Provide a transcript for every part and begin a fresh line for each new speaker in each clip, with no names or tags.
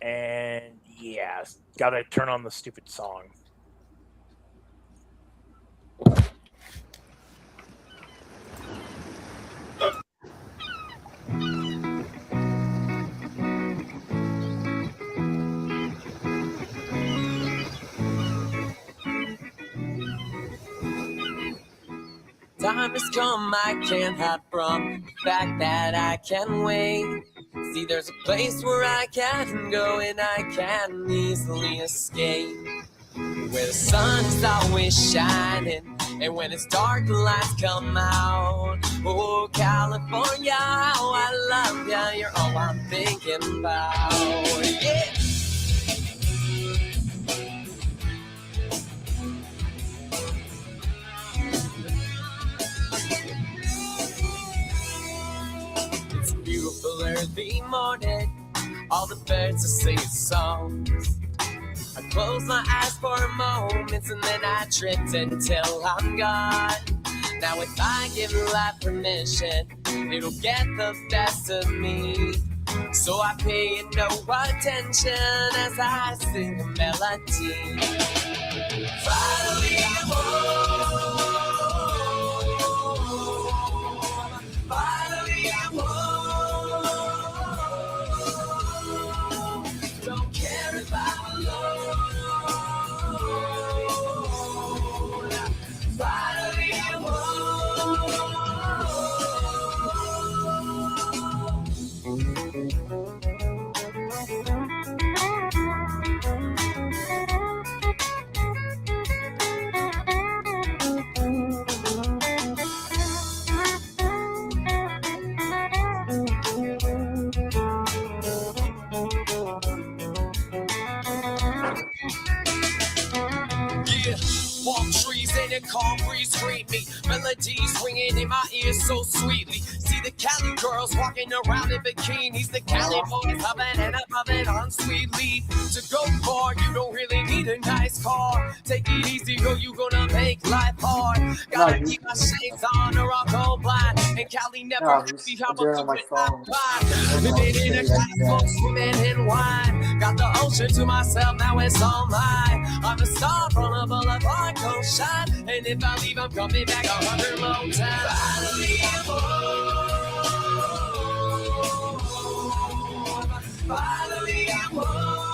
And yeah, gotta turn on the stupid song.
Time has come, I can't hide from the fact that I can't wait. See, there's a place where I can go and I can easily escape, where the sun is always shining, and when it's dark, the lights come out. Oh, California, how I love ya, you're all I'm thinking about. Yeah. It's a beautiful early morning, all the birds are singing songs. I close my eyes for a moment and then I drift until I'm gone. Now if I give life permission, it'll get the best of me. So I pay it no attention as I sing a melody. Finally I'm home. Finally I'm home. Don't care if I'm alone. Finally I'm home. Palm trees and a calm breeze greet me. Melodies ringing in my ears so sweetly. See the Cali girls walking around in bikinis. The Cali boys humming and above it on sweet leaf. To go far, you don't really need a nice car. Take it easy, girl, you gonna make life hard. Gotta keep my shades on or I'll go blind. And Cali never see how much of it I buy. Living in a castle, swimming in wine. Got the ocean to myself, now it's all mine. I'm a star from a boulevard, don't shine. And if I leave, I'm coming back 100 more times. Finally, I'm home. Finally, I'm home.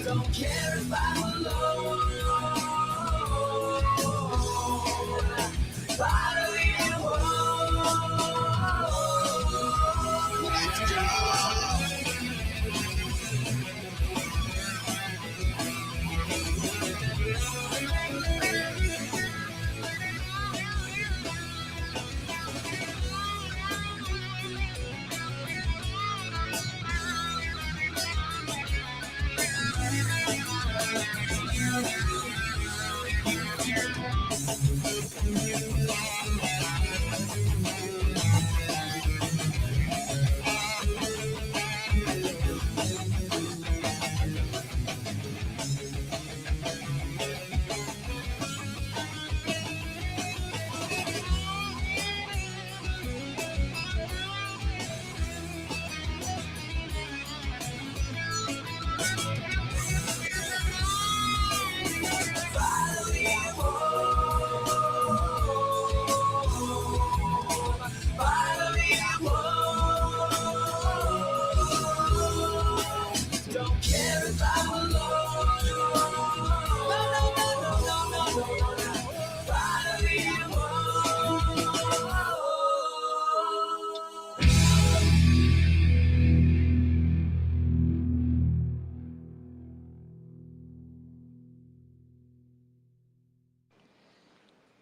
Don't care if I'm alone. Finally, I'm home.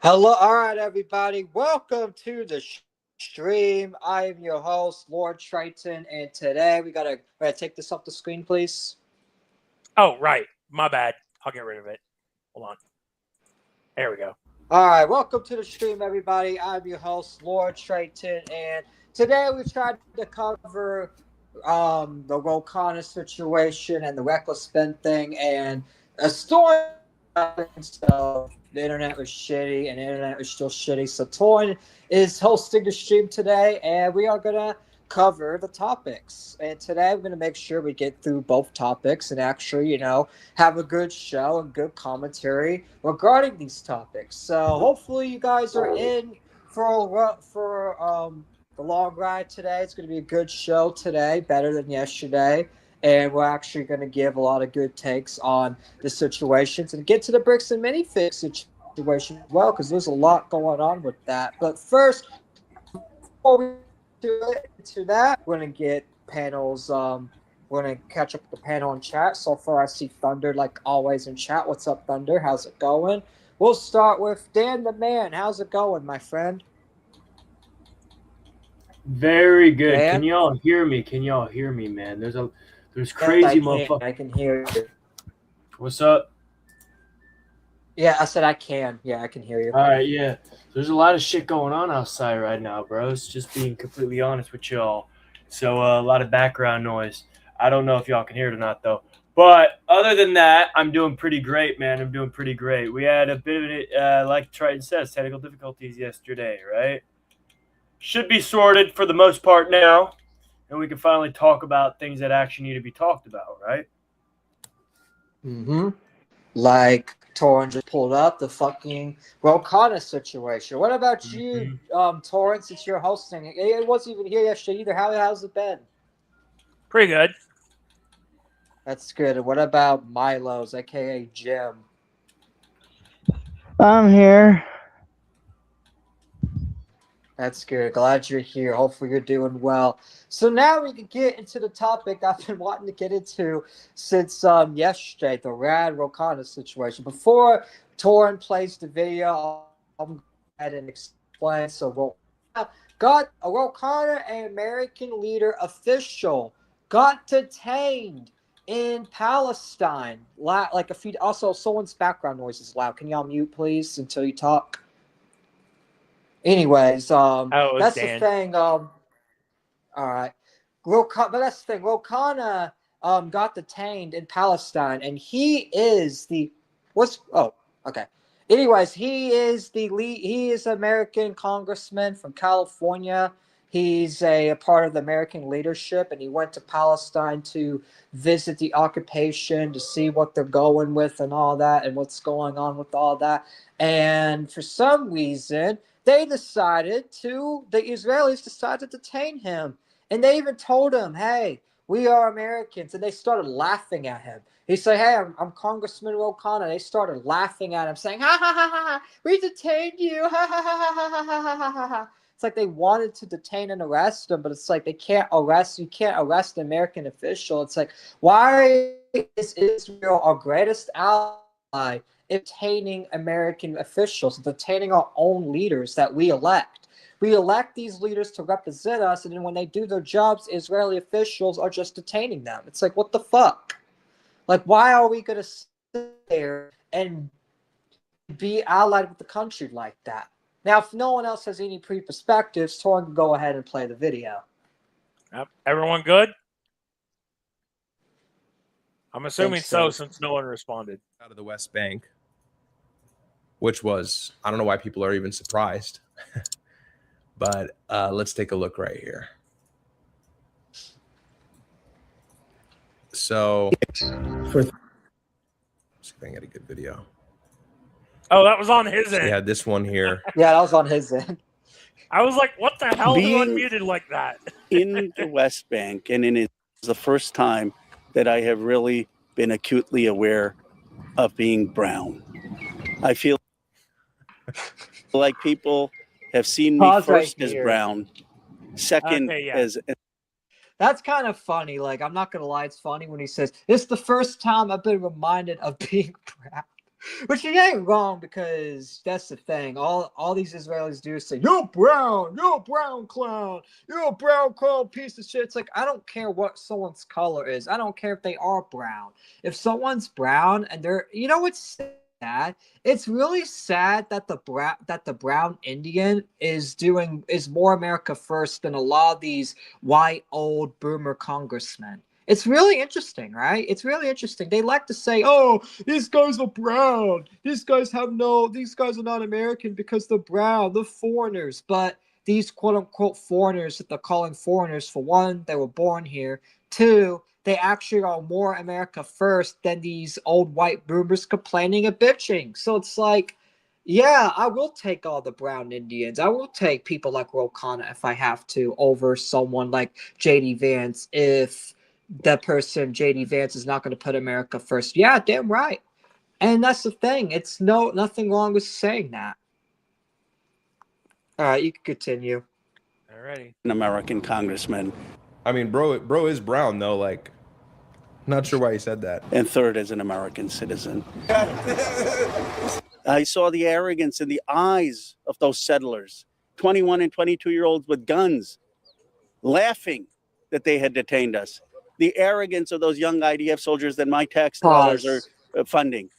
Hello, all right, everybody. Welcome to the stream. I am your host, Lord Triton, and today we gotta take this off the screen, please.
Oh, right. My bad. I'll get rid of it. Hold on. There we go.
All right, welcome to the stream, everybody. I'm your host, Lord Triton, and today we tried to cover the Will Khanna situation and the reckless spin thing, and a story. So the internet was shitty, and the internet was still shitty. So Toyn is hosting the stream today, and we are gonna cover the topics. And today I'm going to make sure we get through both topics and actually, have a good show and good commentary regarding these topics. So hopefully you guys are in for the long ride today. It's going to be a good show today, better than yesterday. And we're actually going to give a lot of good takes on the situations and get to the bricks and minifig situation as well, because there's a lot going on with that. But first, before we get into that, we're going to get panels. We're going to catch up with the panel in chat. So far, I see Thunder, like always, in chat. What's up, Thunder? How's it going? We'll start with Dan the Man. How's it going, my friend?
Very good.
Dan?
Can y'all hear me? Can y'all hear me, man? There's crazy motherfuckers.
I can hear you.
What's up?
Yeah, I said I can. Yeah, I can hear you.
All right, yeah. There's a lot of shit going on outside right now, bros. Just being completely honest with y'all. So a lot of background noise. I don't know if y'all can hear it or not, though. But other than that, I'm doing pretty great, man. I'm doing pretty great. We had a bit of it, like Triton says, technical difficulties yesterday, right? Should be sorted for the most part now, and we can finally talk about things that actually need to be talked about, right?
Mm-hmm. Like Torrance just pulled up the fucking Khanna situation. What about you, Torrance? Since you're hosting it, it wasn't even here yesterday either. How's it been?
Pretty good.
That's good. And what about Milo's, aka Jim?
I'm here.
That's good. Glad you're here. Hopefully you're doing well. So now we can get into the topic I've been wanting to get into since yesterday, the Rad Rokana situation. Before Torin plays the video, I'll go ahead and explain. So got a Rokana, an American leader official, got detained in Palestine. Like also someone's background noise is loud. Can y'all mute please until you talk? Anyways, that's
Dan.
the thing. All right, but that's the thing. Rokana got detained in Palestine, and he is the okay. Anyways, he is the lead. He is an American congressman from California. He's a part of the American leadership, and he went to Palestine to visit the occupation to see what they're going with and all that, and what's going on with all that. And for some reason, the Israelis decided to detain him. And they even told him, hey, we are Americans. And they started laughing at him. He said, hey, I'm Congressman Rokana. They started laughing at him, saying, ha, ha, ha, ha, ha, we detained you. Ha, ha, ha, ha, ha, ha, ha, ha. It's like they wanted to detain and arrest him, but it's like you can't arrest an American official. It's like, why is Israel our greatest ally detaining American officials, detaining our own leaders that we elect? We elect these leaders to represent us, and then when they do their jobs, Israeli officials are just detaining them. It's like, what the fuck? Like, why are we going to sit there and be allied with the country like that? Now, if no one else has any perspectives, Torn can go ahead and play the video.
Yep. Everyone good? I'm assuming so, since no one responded.
Out of the West Bank, which was, I don't know why people are even surprised. But let's take a look right here. So, see if I can get a good video.
Oh, that was on his end.
Yeah, this one here.
Yeah, that was on his end.
I was like, what the hell? Who unmuted like that?
In the West Bank, and it's the first time that I have really been acutely aware of being brown. I feel like people have seen me first as brown, second as...
That's kind of funny. Like, I'm not going to lie, it's funny when he says, it's the first time I've been reminded of being brown. Which he ain't wrong, because that's the thing. All these Israelis do is say, you're brown clown, you're a brown clown piece of shit. It's like, I don't care what someone's color is. I don't care if they are brown. If someone's brown and they're, you know what's sad? It's really sad that the brown Indian is more America first than a lot of these white old boomer congressmen. It's really interesting, right? It's really interesting. They like to say, oh, these guys are brown. These guys are not American because they're brown. They're foreigners. But these quote-unquote foreigners that they're calling foreigners, for one, they were born here. Two, they actually are more America first than these old white boomers complaining and bitching. So it's like, yeah, I will take all the brown Indians. I will take people like Ro Khanna if I have to over someone like J.D. Vance if that person, J.D. Vance, is not going to put America first. Yeah, damn right. And that's the thing. It's nothing wrong with saying that. All right, you can continue.
Alrighty.
An American congressman,
I mean, bro is brown though. Like, not sure why he said that.
and third as an American citizen. I saw the arrogance in the eyes of those settlers, 21 and 22-year-olds with guns, laughing that they had detained us. The arrogance of those young IDF soldiers that my tax dollars are funding.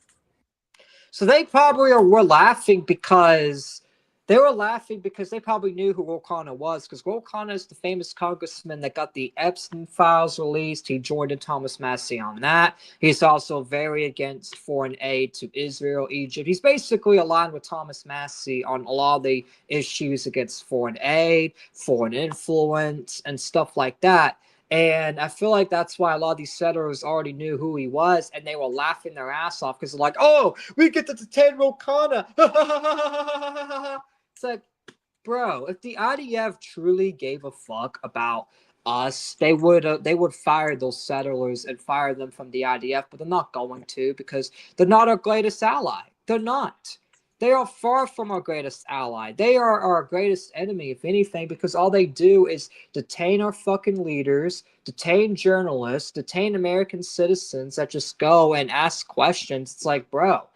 So they probably were laughing because they probably knew who Ro Khanna was, because Ro Khanna is the famous congressman that got the Epstein files released. He joined in Thomas Massie on that. He's also very against foreign aid to Israel, Egypt. He's basically aligned with Thomas Massie on a lot of the issues against foreign aid, foreign influence, and stuff like that. And I feel like that's why a lot of these settlers already knew who he was, and they were laughing their ass off because they're like, "Oh, we get to detain Ro Khanna." It's like, bro, if the IDF truly gave a fuck about us, they would fire those settlers and fire them from the IDF, but they're not going to, because they're not our greatest ally. They're not. They are far from our greatest ally. They are our greatest enemy, if anything, because all they do is detain our fucking leaders, detain journalists, detain American citizens that just go and ask questions. It's like, bro,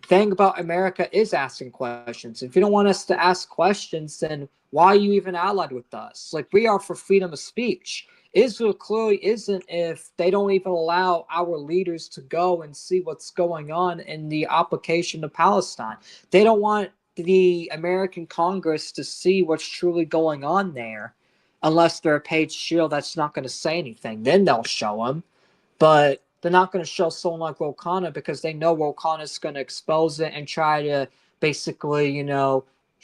thing about America is asking questions. If you don't want us to ask questions, then why are you even allied with us? Like, we are for freedom of speech. Israel clearly isn't if they don't even allow our leaders to go and see what's going on in the occupation of Palestine. They don't want the American Congress to see what's truly going on there unless they're a paid shield that's not going to say anything. Then they'll show them. But they're not going to show someone like Ro Khanna because they know Ro Khanna is going to expose it and try to basically,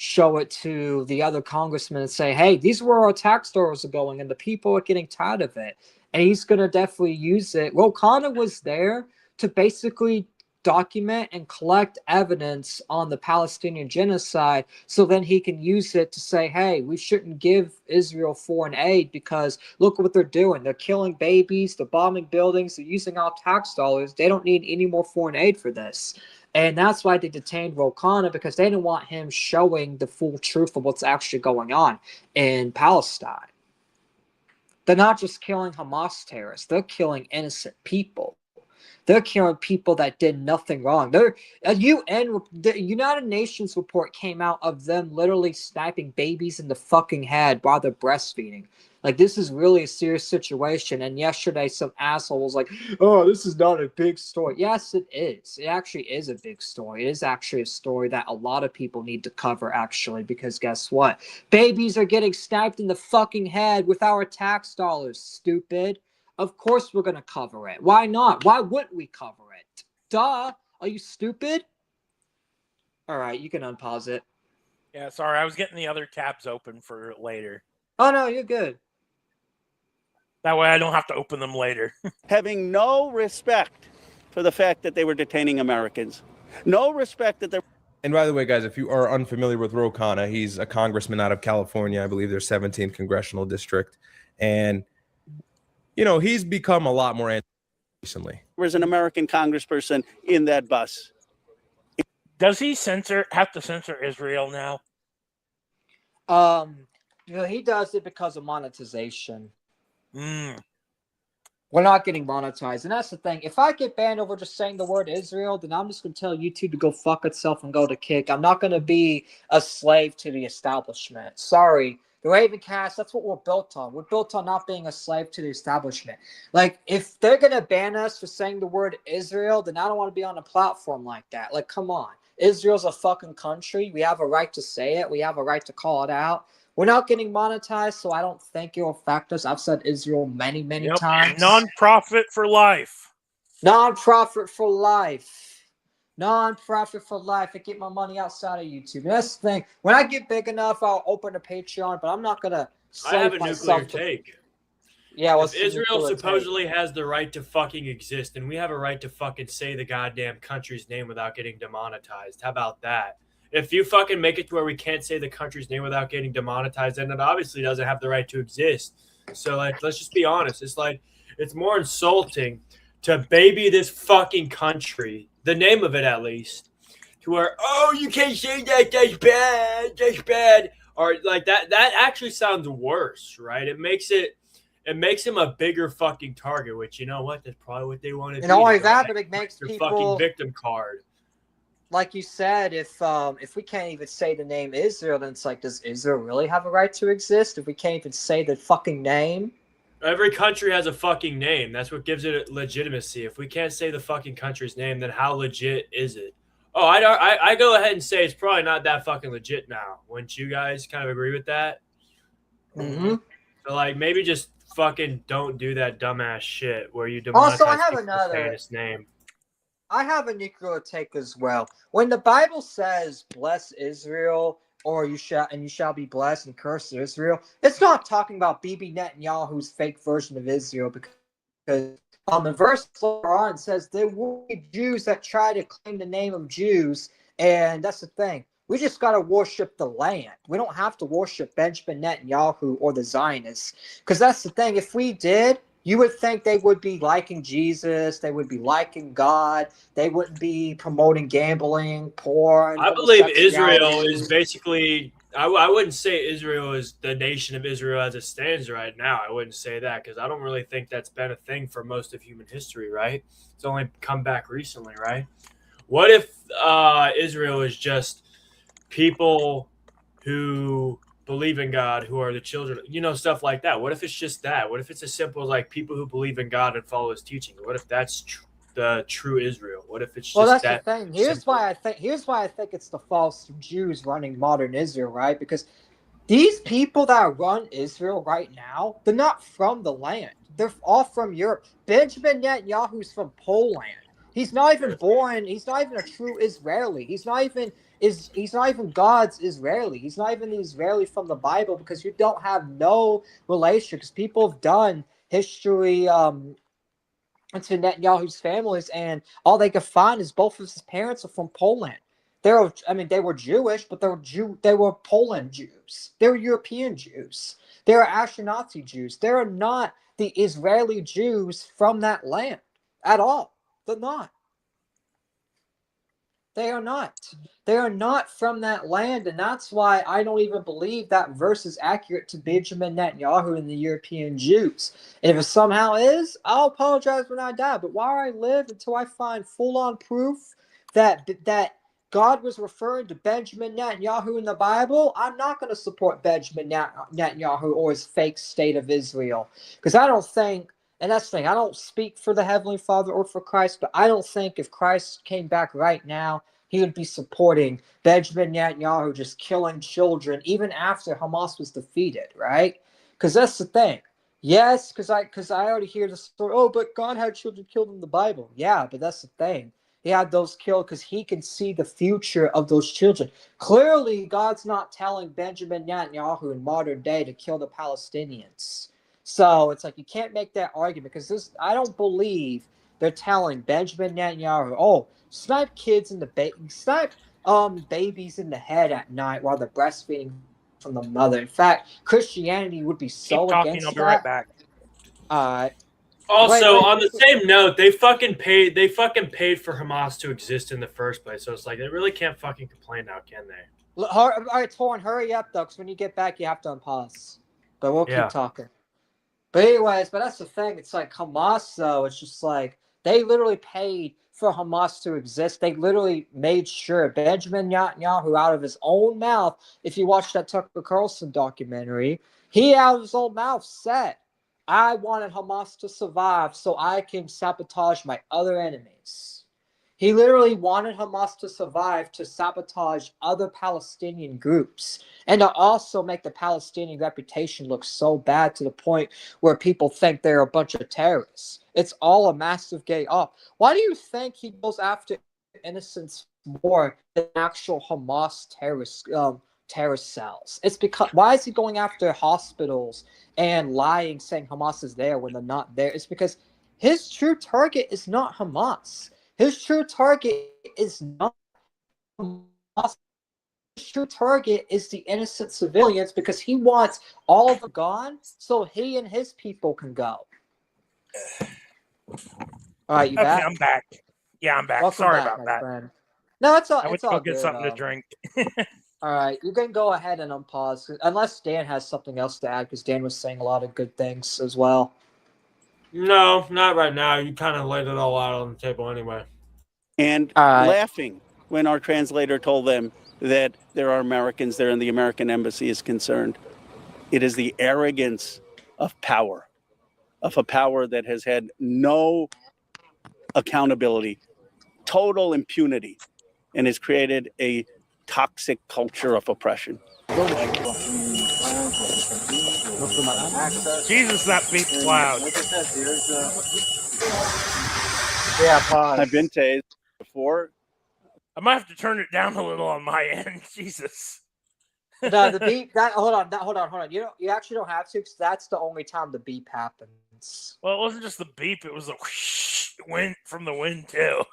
show it to the other congressmen and say, hey, these are where our tax dollars are going and the people are getting tired of it. And he's going to definitely use it. Ro Khanna was there to basically document and collect evidence on the Palestinian genocide, so then he can use it to say, hey, we shouldn't give Israel foreign aid because look what they're doing. They're killing babies, they're bombing buildings, they're using our tax dollars. They don't need any more foreign aid for this. And that's why they detained Ro Khanna, because they didn't want him showing the full truth of what's actually going on in Palestine. They're not just killing Hamas terrorists, they're killing innocent people. They're killing people that did nothing wrong. The United Nations report came out of them literally sniping babies in the fucking head while they're breastfeeding. Like, this is really a serious situation. And yesterday, some asshole was like, oh, this is not a big story. Yes, it is. It actually is a big story. It is actually a story that a lot of people need to cover, actually, because guess what? Babies are getting sniped in the fucking head with our tax dollars, stupid. Of course we're going to cover it. Why not? Why wouldn't we cover it? Duh. Are you stupid? All right, you can unpause it.
Yeah, sorry. I was getting the other tabs open for later.
Oh, no, you're good.
That way I don't have to open them later.
Having no respect for the fact that they were detaining Americans. No respect that they're...
And by the way, guys, if you are unfamiliar with Ro Khanna, he's a congressman out of California. I believe their 17th congressional district. And he's become a lot more recently.
There was an American congressperson in that bus.
Does he have to censor Israel now?
He does it because of monetization.
Mm.
We're not getting monetized. And that's the thing. If I get banned over just saying the word Israel, then I'm just going to tell YouTube to go fuck itself and go to kick. I'm not going to be a slave to the establishment. Sorry. The Ravencast, that's what we're built on. We're built on not being a slave to the establishment. Like, if they're going to ban us for saying the word Israel, then I don't want to be on a platform like that. Like, come on. Israel's a fucking country. We have a right to say it. We have a right to call it out. We're not getting monetized, so I don't think it'll affect us. I've said Israel many, many times.
Non-profit for life.
Non-profit for life. Non-profit for life. I get my money outside of YouTube. And that's the thing. When I get big enough, I'll open a Patreon, but I'm not gonna
I have
slave
a nuclear
myself to.
take.
Yeah,
If
what's the
Israel
nuclear take?
supposedly has the right to fucking exist, then we have a right to fucking say the goddamn country's name without getting demonetized. How about that? If you fucking make it to where we can't say the country's name without getting demonetized, then it obviously doesn't have the right to exist. So, like, let's just be honest. It's like, it's more insulting to baby this fucking country, the name of it at least, to where, oh, you can't say that, that's bad. Or like that actually sounds worse, right? It makes him a bigger fucking target, which, you know what? That's probably what they want to be.
And not only that, but it makes
their
people
fucking victim card.
Like you said, if we can't even say the name Israel, then it's like, does Israel really have a right to exist? If we can't even say the fucking name?
Every country has a fucking name. That's what gives it legitimacy. If we can't say the fucking country's name, then how legit is it? Oh, I go ahead and say it's probably not that fucking legit now. Wouldn't you guys kind of agree with that?
Mm-hmm.
So, like, maybe just fucking don't do that dumbass shit where you demonetize
Also, I have
people for saying
another.
his name.
I have a nuclear take as well. When the Bible says "bless Israel," or you shall be blessed, and curse Israel, it's not talking about Bibi Netanyahu's fake version of Israel, because the verse later on says there will be Jews that try to claim the name of Jews, and that's the thing. We just got to worship the land. We don't have to worship Benjamin Netanyahu or the Zionists, because that's the thing. If we did, you would think they would be liking Jesus. They would be liking God. They wouldn't be promoting gambling, porn.
I believe Israel is basically. I wouldn't say Israel is the nation of Israel as it stands right now. I wouldn't say that because I don't really think that's been a thing for most of human history, right? It's only come back recently, right? What if Israel is just people who believe in God, who are the children, stuff like that? What if it's just that? What if it's as simple as like people who believe in God and follow His teaching? What if that's the true Israel? What if it's just
that's
that?
The thing. Here's why I think it's the false Jews running modern Israel, right? Because these people that run Israel right now, they're not from the land. They're all from Europe. Benjamin Netanyahu's from Poland. He's not even born. He's not even a true Israeli. He's not even God's Israeli. He's not even the Israeli from the Bible, because you don't have no relation. Because people have done history into Netanyahu's families, and all they could find is both of his parents are from Poland. They were Jewish, but they were Poland Jews. They were European Jews. They were Ashkenazi Jews. They are not the Israeli Jews from that land at all. They're not. They are not. They are not from that land, and that's why I don't even believe that verse is accurate to Benjamin Netanyahu and the European Jews. And if it somehow is, I'll apologize when I die. But while I live, until I find full-on proof that God was referring to Benjamin Netanyahu in the Bible, I'm not going to support Benjamin Netanyahu or his fake state of Israel. Because I don't think, and that's the thing, I don't speak for the Heavenly Father or for Christ, but I don't think if Christ came back right now, he would be supporting Benjamin Netanyahu just killing children even after Hamas was defeated, right? Because that's the thing. Yes, because I already hear the story, oh, but God had children killed in the Bible. Yeah, but that's the thing. He had those killed because he can see the future of those children. Clearly, God's not telling Benjamin Netanyahu in modern day to kill the Palestinians. So it's like you can't make that argument, because I don't believe they're telling Benjamin Netanyahu, oh, snipe kids in the snipe babies in the head at night while they're breastfeeding from the mother. In fact, Christianity would be so
Keep talking,
against
I'll be
that.
right back.
Also, on the same note, they fucking paid for Hamas to exist in the first place. So it's like they really can't fucking complain now, can they?
All right, Torn, hurry up though, because when you get back, you have to unpause. But we'll keep talking. But anyways, but that's the thing. It's like Hamas, though. It's just like they literally paid for Hamas to exist. They literally made sure Benjamin Netanyahu, out of his own mouth, if you watch that Tucker Carlson documentary, he out of his own mouth said, I wanted Hamas to survive so I can sabotage my other enemies. He literally wanted Hamas to survive to sabotage other Palestinian groups and to also make the Palestinian reputation look so bad to the point where people think they're a bunch of terrorists. It's all a massive gay op. Why do you think he goes after innocents more than actual Hamas terrorist cells. It's because why is he going after hospitals and lying, saying Hamas is there when they're not there? It's because his true target is not Hamas. His true target is not Hamas. His true target is the innocent civilians because he wants all of them gone so he and his people can go. All right, you
Okay,
back?
I'm back. Yeah, I'm back.
Welcome
Sorry
back,
about
my
that.
friend. No, it's all
I went
it's
to
all
go get
good.
something to drink.
All right, you can go ahead and unpause unless Dan has something else to add because Dan was saying a lot of good things as well.
No, not right now. You kind of laid it all out on the table anyway.
And
All right.
laughing when our translator told them that there are Americans there and the American embassy is concerned. It is the arrogance of power, of a power that has had no accountability, total impunity, and has created a toxic culture of oppression.
Jesus, that beep's loud.
Yeah, pause.
I've been tased before.
I might have to turn it down a little on my end. Jesus.
No, the beep. Hold on. You actually don't have to because that's the only time the beep happens.
Well, it wasn't just the beep; it was the whoosh wind from the wind too.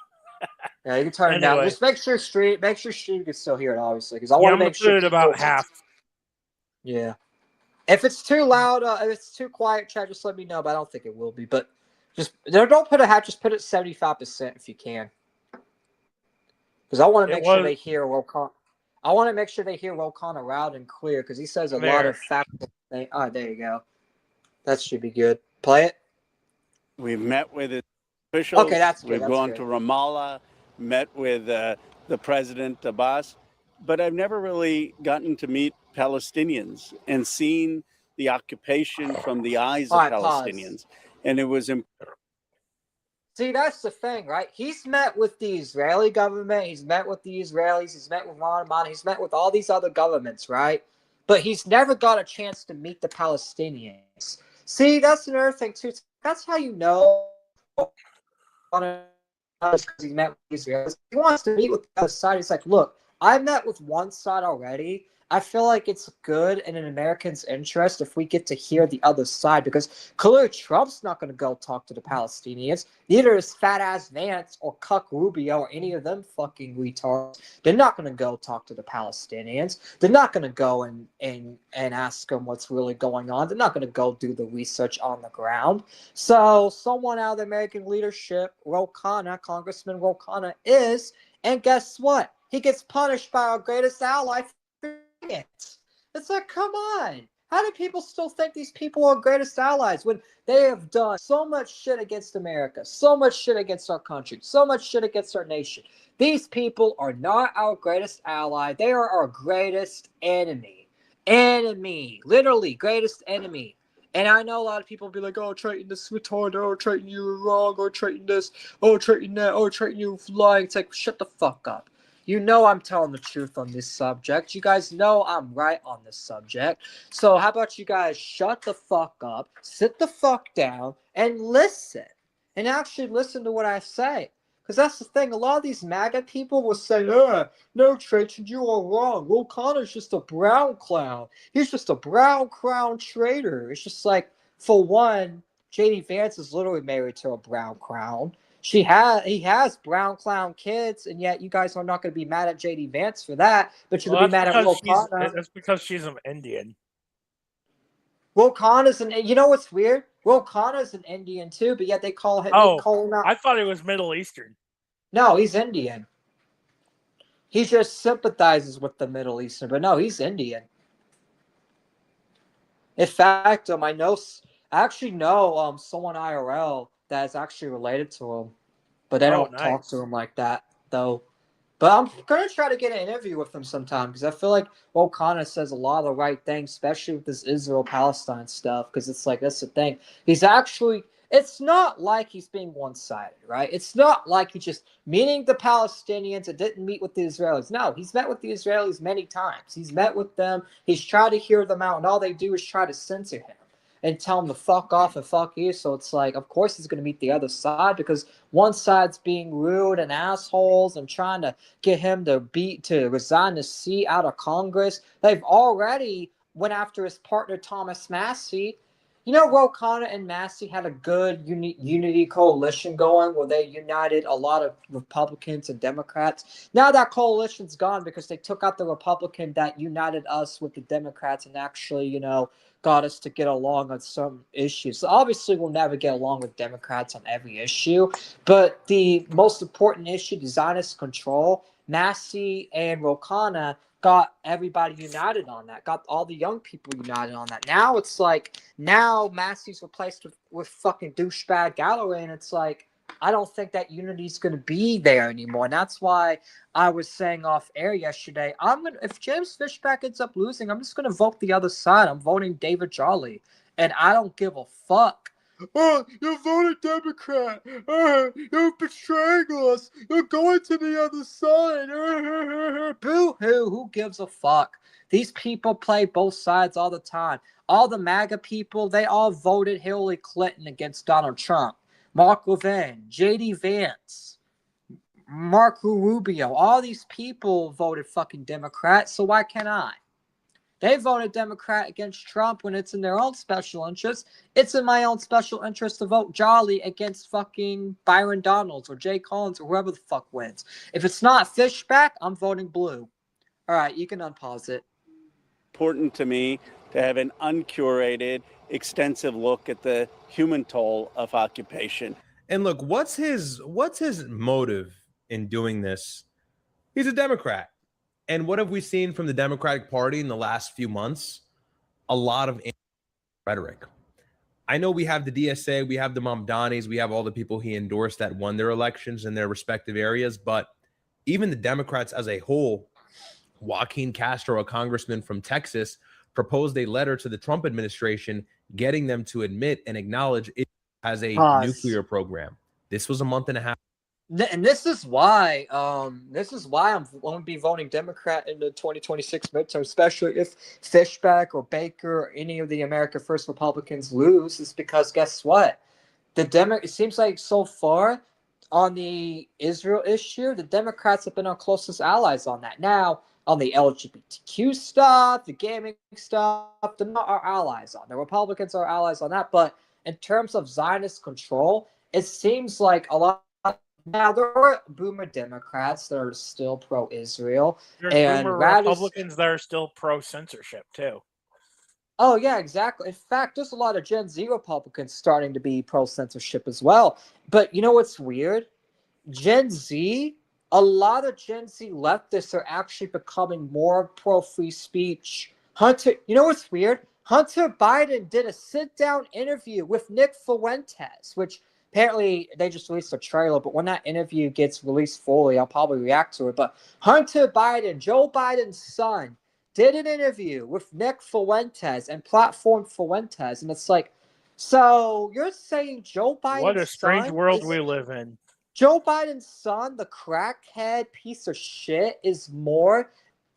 Yeah, you can turn it down.
Anyway.
Just make sure stream can still hear it, obviously, because I want to
I'm gonna
make sure
put it about half.
Yeah. If it's too loud, if it's too quiet, chat, just let me know. But I don't think it will be. But just don't put a half. Just put it 75% if you can, because I want to make sure they hear Rokana. I want to make sure they hear Rokana loud and clear because he says a lot of factual things. Oh, there you go. That should be good. Play it.
We've met with officials.
Okay, that's good.
We've gone to Ramallah, met with the president Abbas, but I've never really gotten to meet Palestinians and seen the occupation from the eyes of Palestinians.
Pause.
And it was
See, that's the thing, right? He's met with the Israeli government. He's met with the Israelis. He's met with Ramadan. He's met with all these other governments, right? But he's never got a chance to meet the Palestinians. See, that's another thing, too. That's how you know because he met with the Israelis. He wants to meet with the other side. He's like, look, I met with one side already. I feel like it's good and in Americans' interest if we get to hear the other side because clearly Trump's not going to go talk to the Palestinians. Neither is fat ass Vance or Cuck Rubio or any of them fucking retards. They're not going to go talk to the Palestinians. They're not going to go and ask them what's really going on. They're not going to go do the research on the ground. So someone out of the American leadership, Congressman Rokana is, and guess what? He gets punished by our greatest ally. It's like, come on. How do people still think these people are greatest allies when they have done so much shit against America, so much shit against our country, so much shit against our nation? These people are not our greatest ally. They are our greatest enemy. Enemy. Literally, greatest enemy. And I know a lot of people be like, oh, Triton, this is retarded. Oh, Triton, you were wrong. Oh, Triton, this. Oh, Triton, that. Oh, Triton, you lying. It's like, shut the fuck up. You know I'm telling the truth on this subject. You guys know I'm right on this subject. So how about you guys shut the fuck up, sit the fuck down, and listen. And actually listen to what I say. Because that's the thing. A lot of these MAGA people will say, no, Trajan, you are wrong. Will Connor's just a brown clown. He's just a brown crown traitor. It's just like, for one, J.D. Vance is literally married to a brown crown. He has brown clown kids, and yet you guys are not going to be mad at J.D. Vance for that, but you're going to be mad at Will Connor.
That's because she's an Indian.
Will Connor's you know what's weird? Will Connor's an Indian too, but yet they call him.
Oh,
they call him out.
I thought he was Middle Eastern.
No, he's Indian. He just sympathizes with the Middle Eastern, but no, he's Indian. In fact, I actually know someone IRL that's actually related to him, but they don't talk to him like that though. But I'm gonna try to get an interview with him sometime because I feel like O'Connor says a lot of the right things, especially with this Israel-Palestine stuff. Because it's like that's the thing. It's not like he's being one-sided, right? It's not like he's just meeting the Palestinians and didn't meet with the Israelis. No, he's met with the Israelis many times. He's met with them. He's tried to hear them out, and all they do is try to censor him. and tell him to fuck off and fuck you. So it's like, of course he's going to meet the other side because one side's being rude and assholes and trying to get him to resign his seat out of Congress. They've already went after his partner Thomas Massey. You know, Ro Khanna and Massey had a good unity coalition going where they united a lot of Republicans and Democrats. Now that coalition's gone because they took out the Republican that united us with the Democrats and actually, you know, got us to get along on some issues. So obviously we'll never get along with Democrats on every issue, but the most important issue, the Zionist control, Massey and Ro Khanna got everybody united on that, got all the young people united on that. Now it's like, now Massey's replaced with fucking douchebag Galloway, and it's like, I don't think that unity's going to be there anymore. And that's why I was saying off air yesterday, if James Fishback ends up losing, I'm just going to vote the other side. I'm voting David Jolly, and I don't give a fuck. Oh, you voted Democrat. You're betraying us. You're going to the other side. Boo-hoo. Who gives a fuck? These people play both sides all the time. All the MAGA people, they all voted Hillary Clinton against Donald Trump. Mark Levin, J.D. Vance, Marco Rubio, all these people voted fucking Democrat, so why can't I? They voted Democrat against Trump when it's in their own special interest. It's in my own special interest to vote Jolly against fucking Byron Donalds or Jay Collins or whoever the fuck wins. If it's not Fishback, I'm voting blue. All right, you can unpause it.
Important to me to have an uncurated, extensive look at the human toll of occupation.
And look, what's his motive in doing this? He's a Democrat. And what have we seen from the Democratic Party in the last few months? A lot of rhetoric. I know we have the DSA, we have the Mamdanis, we have all the people he endorsed that won their elections in their respective areas, but even the Democrats as a whole, Joaquin Castro, a congressman from Texas, proposed a letter to the Trump administration getting them to admit and acknowledge it has a nuclear program. This was a month and a half.
And this is why I'm going to be voting Democrat in the 2026 midterm, especially if Fishback or Baker or any of the America First Republicans lose, is because guess what? It seems like so far on the Israel issue, the Democrats have been our closest allies on that. Now, on the LGBTQ stuff, the gaming stuff, they're not our allies on. The Republicans are allies on that. But in terms of Zionist control, it seems like a lot. Now, there are boomer Democrats that are still pro-Israel.
There's
and
boomer Republicans that are still pro-censorship, too.
Oh, yeah, exactly. In fact, there's a lot of Gen Z Republicans starting to be pro-censorship as well. But you know what's weird? A lot of Gen Z leftists are actually becoming more pro-free speech. You know what's weird? Hunter Biden did a sit-down interview with Nick Fuentes, which apparently they just released a trailer, but when that interview gets released fully, I'll probably react to it. But Hunter Biden, Joe Biden's son, did an interview with Nick Fuentes and platformed Fuentes. And it's like, so you're saying Joe Biden's son...
What a strange world we live in.
Joe Biden's son, the crackhead piece of shit, is more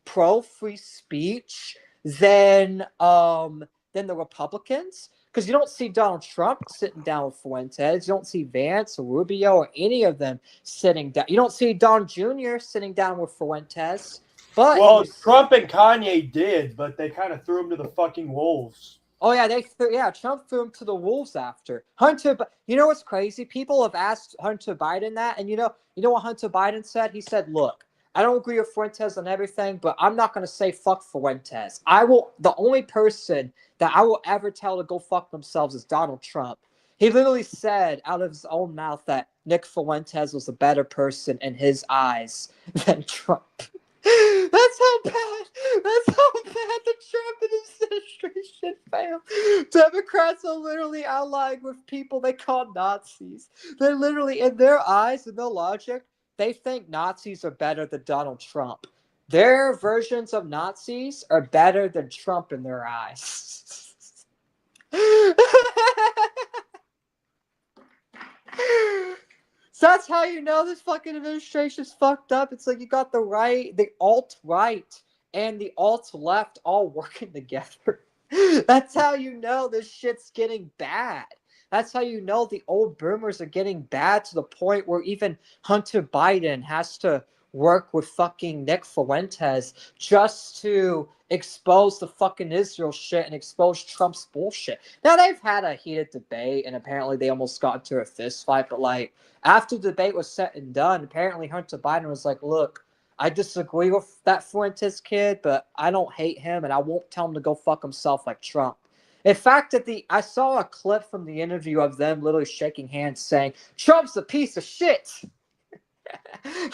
pro-free speech than the Republicans? Because you don't see Donald Trump sitting down with Fuentes. You don't see Vance or Rubio or any of them sitting down. You don't see Don Jr. sitting down with Fuentes. But
Trump and Kanye did, but they kind of threw him to the fucking wolves.
Oh yeah, Trump threw him to the wolves after Hunter. But you know what's crazy? People have asked Hunter Biden that, and you know what Hunter Biden said? He said, "Look, I don't agree with Fuentes on everything, but I'm not going to say fuck Fuentes. The only person that I will ever tell to go fuck themselves is Donald Trump." He literally said out of his own mouth that Nick Fuentes was a better person in his eyes than Trump. That's how bad the Trump administration failed. Democrats are literally allying with people they call Nazis. They're literally, in their eyes, in their logic, they think Nazis are better than Donald Trump. Their versions of Nazis are better than Trump in their eyes. So that's how you know this fucking administration's fucked up. It's like you got the right, the alt-right, and the alt-left all working together. That's how you know this shit's getting bad. That's how you know the old boomers are getting bad to the point where even Hunter Biden has to work with fucking Nick Fuentes just to expose the fucking Israel shit and expose Trump's bullshit. Now, they've had a heated debate, and apparently they almost got into a fist fight, but like, after the debate was said and done, apparently Hunter Biden was like, look, I disagree with that Fuentes kid, but I don't hate him, and I won't tell him to go fuck himself like Trump. In fact, I saw a clip from the interview of them literally shaking hands saying, Trump's a piece of shit.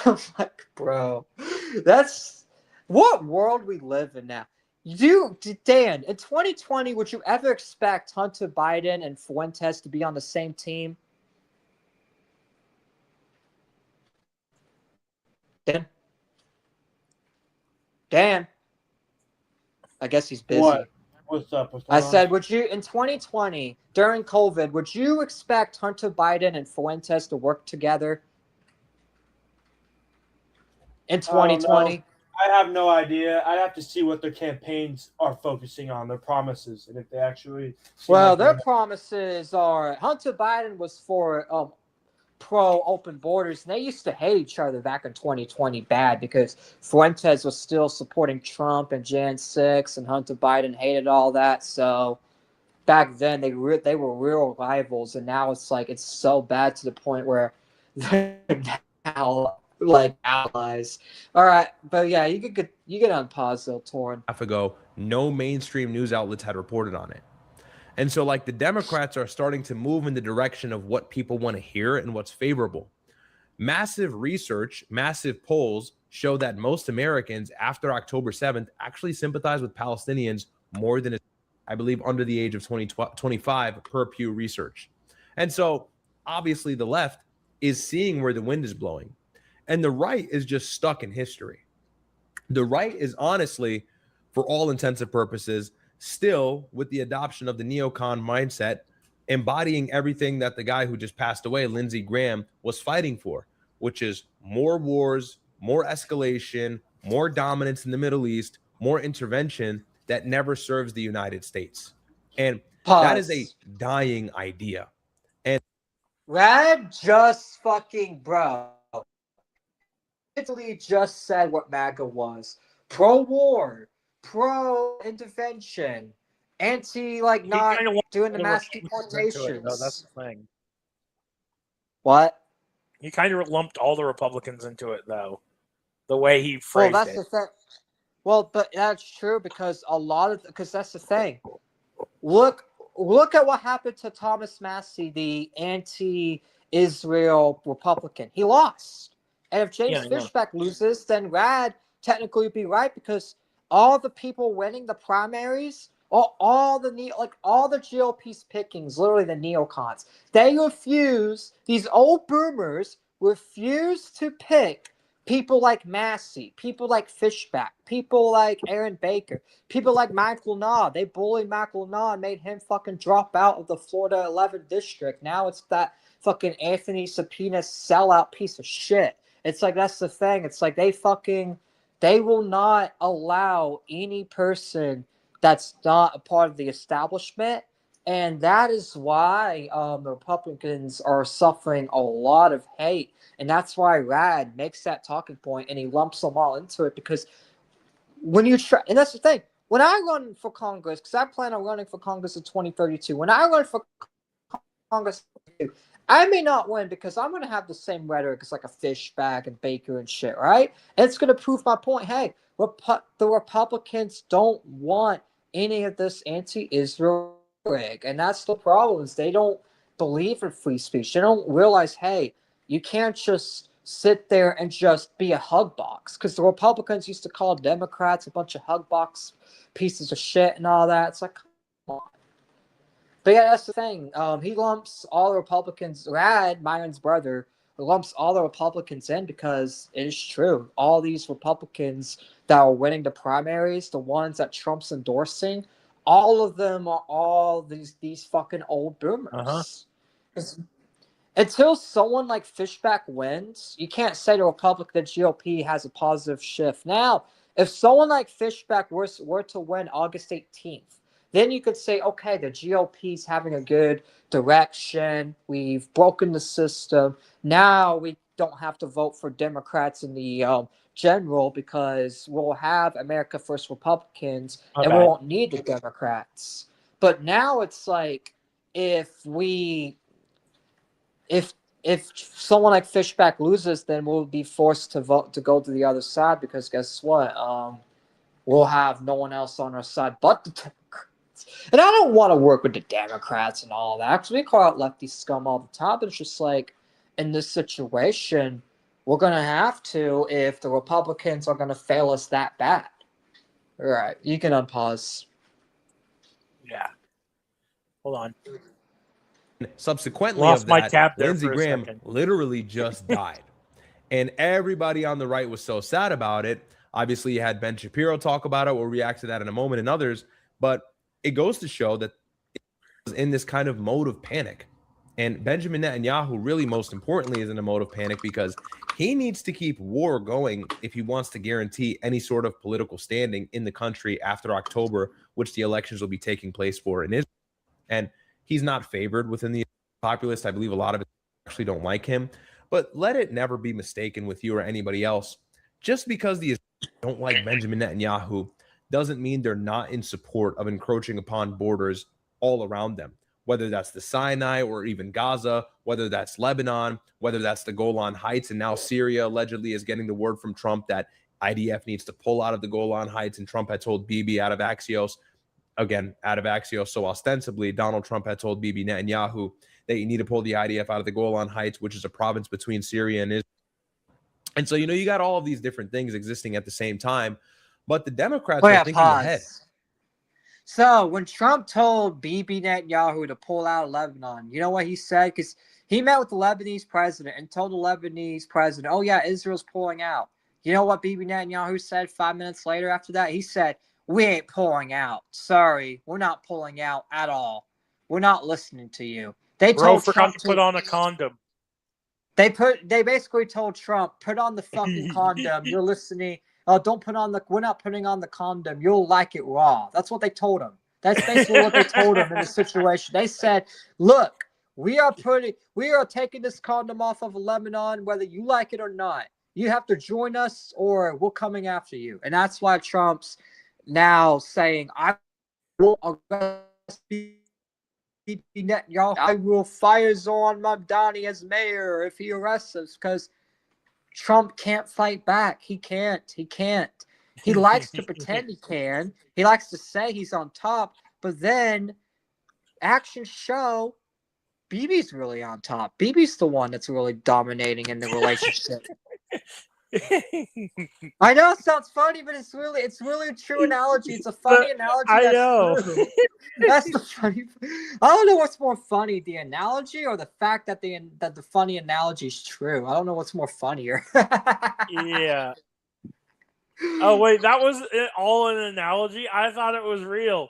I'm like, bro, that's what world we live in now. Dan, in 2020, would you ever expect Hunter Biden and Fuentes to be on the same team? Dan? I guess he's busy.
What? What's up? What's
I
going on?
said, would you, in 2020, during COVID, would you expect Hunter Biden and Fuentes to work together in 2020?
I have no idea. I'd have to see what their campaigns are focusing on, their promises, and if they actually.
Well, their promises are Hunter Biden was for pro open borders, and they used to hate each other back in 2020 bad because Fuentes was still supporting Trump and Jan 6, and Hunter Biden hated all that. So back then they were real rivals, and now it's like it's so bad to the point where they're now like allies. All right, but yeah, you get unpause though, Torn.
Ago, no mainstream news outlets had reported on it. And so, like, the Democrats are starting to move in the direction of what people want to hear and what's favorable. Massive research, massive polls show that most Americans after October 7th actually sympathize with Palestinians more than, I believe, under the age of 25 per Pew Research. And so, obviously, the left is seeing where the wind is blowing. And the right is just stuck in history. The right is honestly, for all intents and purposes, still with the adoption of the neocon mindset, embodying everything that the guy who just passed away, Lindsey Graham, was fighting for, which is more wars, more escalation, more dominance in the Middle East, more intervention that never serves the United States. And that is a dying idea. And
Rad just fucking, bro, literally just said what MAGA was. Pro-war, pro-intervention, anti, like, not doing the mass deportations.
That's the thing.
What?
He kind of lumped all the Republicans into it, though. The way he phrased
Well, that's the thing. Well, but that's true because because that's the thing. Look at what happened to Thomas Massey, the anti-Israel Republican. He lost. And if James Fishback loses, then Rad technically would be right because all the people winning the primaries, all the GOP's pickings, literally the neocons, these old boomers refuse to pick people like Massey, people like Fishback, people like Aaron Baker, people like Michael Nah. They bullied Michael Nah and made him fucking drop out of the Florida 11th district. Now it's that fucking Anthony Subpoena sellout piece of shit. It's like, that's the thing. It's like they will not allow any person that's not a part of the establishment. And that is why the Republicans are suffering a lot of hate. And that's why Rad makes that talking point and he lumps them all into it because when you try, and that's the thing, when I run for Congress, because I plan on running for Congress in 2032, when I run for Congress, I may not win because I'm going to have the same rhetoric as like a Fishback and Baker and shit, right? And it's going to prove my point. Hey, the Republicans don't want any of this anti-Israel rig. And that's the problem is they don't believe in free speech. They don't realize, hey, you can't just sit there and just be a hug box because the Republicans used to call Democrats a bunch of hug box pieces of shit and all that. It's like, come on. But yeah, that's the thing. He lumps all the Republicans. Rad, Myron's brother, lumps all the Republicans in because it is true. All these Republicans that are winning the primaries, the ones that Trump's endorsing, all of them are all these fucking old boomers. Until someone like Fishback wins, you can't say the GOP has a positive shift. Now, if someone like Fishback were to win August 18th, then you could say, okay, the GOP's having a good direction. We've broken the system. Now we don't have to vote for Democrats in the general because we'll have America First Republicans and we won't need the Democrats. But now it's like if someone like Fishback loses, then we'll be forced to vote to go to the other side because guess what? We'll have no one else on our side but the Democrats. And I don't want to work with the Democrats and all that because we call out lefty scum all the time. But it's just like in this situation, we're gonna have to if the Republicans are gonna fail us that bad. All right, you can unpause.
Yeah. Hold on.
Subsequently
Lost
of
my
that,
tab there
Lindsey
for a
Graham
second.
literally just died. And everybody on the right was so sad about it. Obviously, you had Ben Shapiro talk about it. We'll react to that in a moment and others. But it goes to show that it was in this kind of mode of panic. And Benjamin Netanyahu, really most importantly, is in a mode of panic because he needs to keep war going if he wants to guarantee any sort of political standing in the country after October, which the elections will be taking place for in Israel. And he's not favored within the populace. I believe a lot of it actually don't like him. But let it never be mistaken with you or anybody else. Just because the Israelis don't like Benjamin Netanyahu doesn't mean they're not in support of encroaching upon borders all around them, whether that's the Sinai or even Gaza, whether that's Lebanon, whether that's the Golan Heights. And now Syria allegedly is getting the word from Trump that IDF needs to pull out of the Golan Heights. And Trump had told Bibi out of Axios, so ostensibly Donald Trump had told Bibi Netanyahu that you need to pull the IDF out of the Golan Heights, which is a province between Syria and Israel. And so, you got all of these different things existing at the same time, but the Democrats are thinking ahead.
So when Trump told Bibi Netanyahu to pull out of Lebanon, you know what he said? Because he met with the Lebanese president and told the Lebanese president, oh yeah, Israel's pulling out. You know what Bibi Netanyahu said 5 minutes later after that? He said, we ain't pulling out. Sorry, we're not pulling out at all. We're not listening to you. They told
Trump to put on a condom.
They basically told Trump, put on the fucking condom. You're listening. Don't put on we're not putting on the condom. You'll like it raw. That's what they told him. That's basically what they told him in the situation. They said, look, we are taking this condom off of Lebanon, whether you like it or not. You have to join us or we're coming after you. And that's why Trump's now saying, I will arrest Netanyahu. I will fire Zoran Mamdani as mayor if he arrests us because Trump can't fight back. He can't. He likes to pretend he can. He likes to say he's on top, but then actions show Bibi's really on top. Bibi's the one that's really dominating in the relationship. I know it sounds funny, but it's really a true analogy. It's a funny analogy.
I know.
True. That's the funny. I don't know what's more funny, the analogy or the fact that the funny analogy is true. I don't know what's more funnier.
Yeah. Oh wait, that was all an analogy? I thought it was real.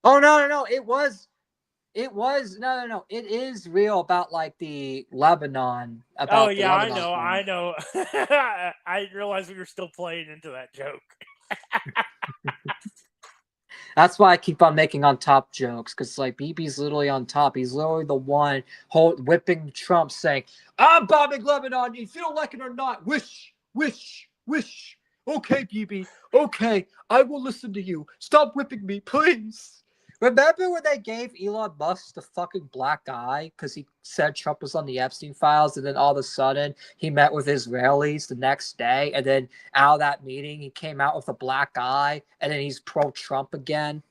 Oh no! It was no. It is real about like the Lebanon. About
I know. I realized we were still playing into that joke.
That's why I keep on making on top jokes because like Bibi's literally on top. He's literally the one whipping Trump, saying, "I'm bombing Lebanon. If you don't like it or not, wish. Okay, Bibi. Okay, I will listen to you. Stop whipping me, please." Remember when they gave Elon Musk the fucking black eye because he said Trump was on the Epstein files, and then all of a sudden he met with Israelis the next day, and then out of that meeting he came out with a black eye, and then he's pro-Trump again.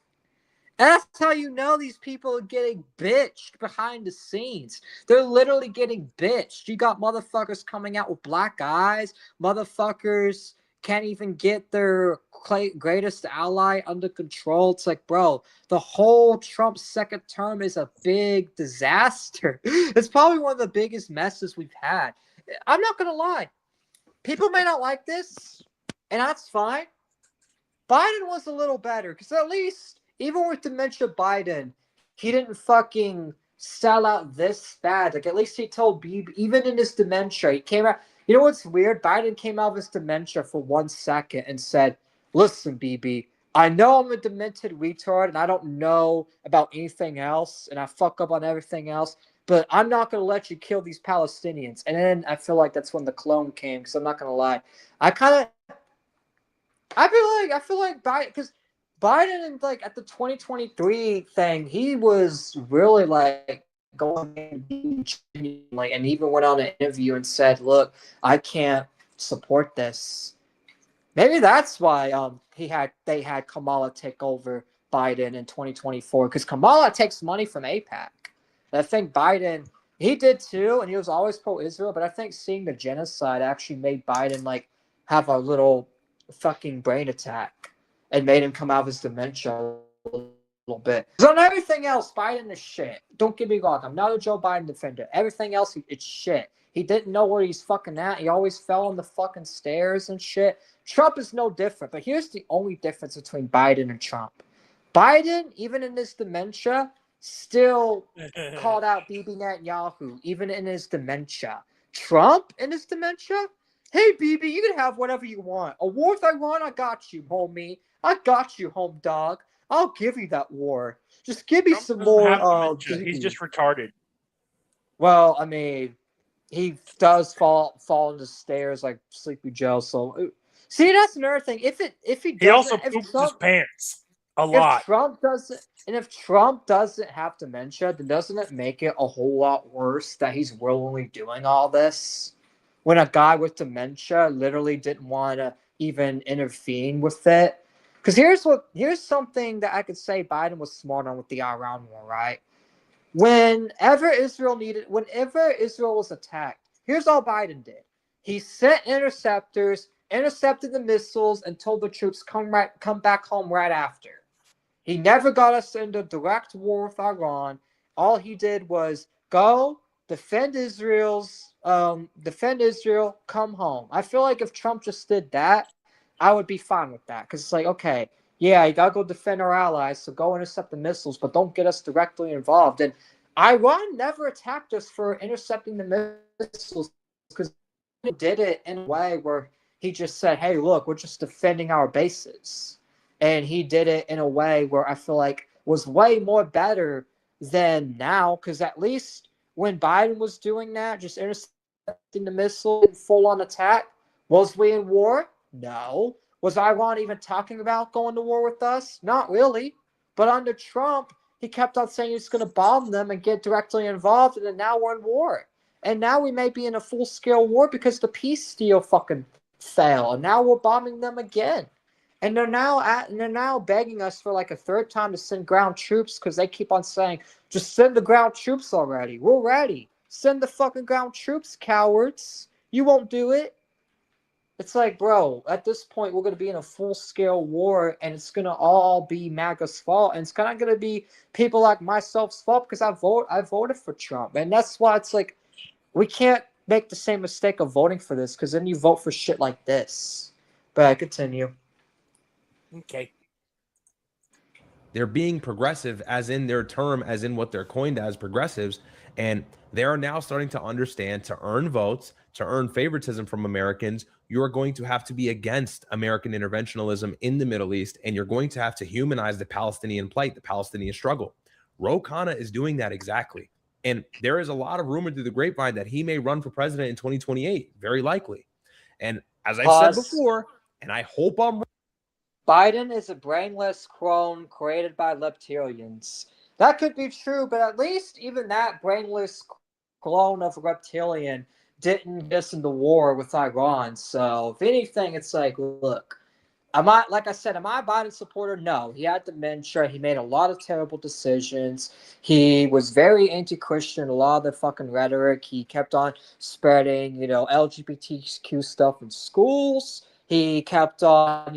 And that's how you know these people are getting bitched behind the scenes. They're literally getting bitched. You got motherfuckers coming out with black eyes, motherfuckers can't even get their greatest ally under control. It's like, bro, the whole Trump second term is a big disaster. It's probably one of the biggest messes we've had. I'm not going to lie. People may not like this, and that's fine. Biden was a little better because at least, even with dementia Biden, he didn't fucking sell out this bad. Like, at least he told Bibi, even in his dementia, he came out. You know what's weird? Biden came out of his dementia for 1 second and said, listen, Bibi, I know I'm a demented retard and I don't know about anything else and I fuck up on everything else, but I'm not going to let you kill these Palestinians. And then I feel like that's when the clone came, because I'm not going to lie. I feel like Biden, because Biden, like at the 2023 thing, he was really like going like, and even went on an interview and said, "Look, I can't support this." Maybe that's why they had Kamala take over Biden in 2024, because Kamala takes money from APAC. And I think Biden, he did too, and he was always pro-Israel. But I think seeing the genocide actually made Biden like have a little fucking brain attack and made him come out of his dementia a little bit. Because on everything else, Biden is shit. Don't get me wrong. I'm not a Joe Biden defender. Everything else, it's shit. He didn't know where he's fucking at. He always fell on the fucking stairs and shit. Trump is no different. But here's the only difference between Biden and Trump. Biden, even in his dementia, still called out Bibi Netanyahu, even in his dementia. Trump, in his dementia, hey, Bibi, you can have whatever you want. A war with Iran, I got you, homie. I got you, home dog. I'll give you that war. Just give me
Trump
some
doesn't
more.
have dementia. He's just retarded.
Well, I mean, he does fall on the stairs like Sleepy Joe. So, see, that's another thing. If
He also poops his pants a lot.
If Trump doesn't have dementia, then doesn't it make it a whole lot worse that he's willingly doing all this? When a guy with dementia literally didn't want to even intervene with it. Because here's something that I could say Biden was smart on with the Iran war, right? Whenever Israel was attacked, here's all Biden did. He sent interceptors, intercepted the missiles, and told the troops come back home right after. He never got us into direct war with Iran. All he did was go defend Israel, come home. I feel like if Trump just did that, I would be fine with that, because it's like, okay, yeah, you gotta go defend our allies, so go intercept the missiles, but don't get us directly involved. And Iran never attacked us for intercepting the missiles, because he did it in a way where he just said, hey, look, we're just defending our bases. And he did it in a way where I feel like was way more better than now, because at least when Biden was doing that, just intercepting the missile in full-on attack, was we in war? No. Was Iran even talking about going to war with us? Not really. But under Trump, he kept on saying he's going to bomb them and get directly involved, and then now we're in war. And now we may be in a full-scale war because the peace deal fucking fell, and now we're bombing them again. And they're now begging us for like a third time to send ground troops, because they keep on saying, just send the ground troops already. We're ready. Send the fucking ground troops, cowards. You won't do it. It's like, bro, at this point, we're going to be in a full-scale war, and it's going to all be MAGA's fault, and it's kind of going to be people like myself's fault, because I voted for Trump. And that's why it's like, we can't make the same mistake of voting for this, because then you vote for shit like this. But I continue.
Okay.
They're being progressive as in their term, as in what they're coined as progressives. And they are now starting to understand, to earn votes, to earn favoritism from Americans, you are going to have to be against American interventionism in the Middle East, and you're going to have to humanize the Palestinian plight, the Palestinian struggle. Ro Khanna is doing that exactly. And there is a lot of rumor through the grapevine that he may run for president in 2028, very likely. And as I've said before, and I hope I'm right,
Biden is a brainless clone created by reptilians. That could be true, but at least even that brainless clone of a reptilian didn't get us into war with Iran. So, if anything, it's like, look, am I a Biden supporter? No. He had dementia. He made a lot of terrible decisions. He was very anti-Christian, a lot of the fucking rhetoric. He kept on spreading, LGBTQ stuff in schools. He kept on,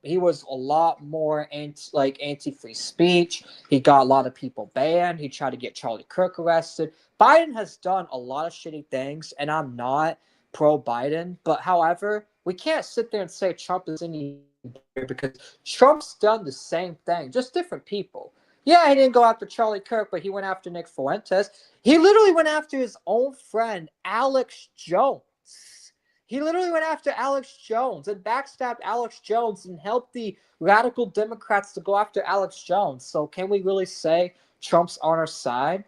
he was a lot more anti-free speech. He got a lot of people banned. He tried to get Charlie Kirk arrested. Biden has done a lot of shitty things, and I'm not pro-Biden. But however, we can't sit there and say Trump is any better, because Trump's done the same thing, just different people. Yeah, he didn't go after Charlie Kirk, but he went after Nick Fuentes. He literally went after his own friend, Alex Jones. He literally went after Alex Jones and backstabbed Alex Jones and helped the radical Democrats to go after Alex Jones. So can we really say Trump's on our side?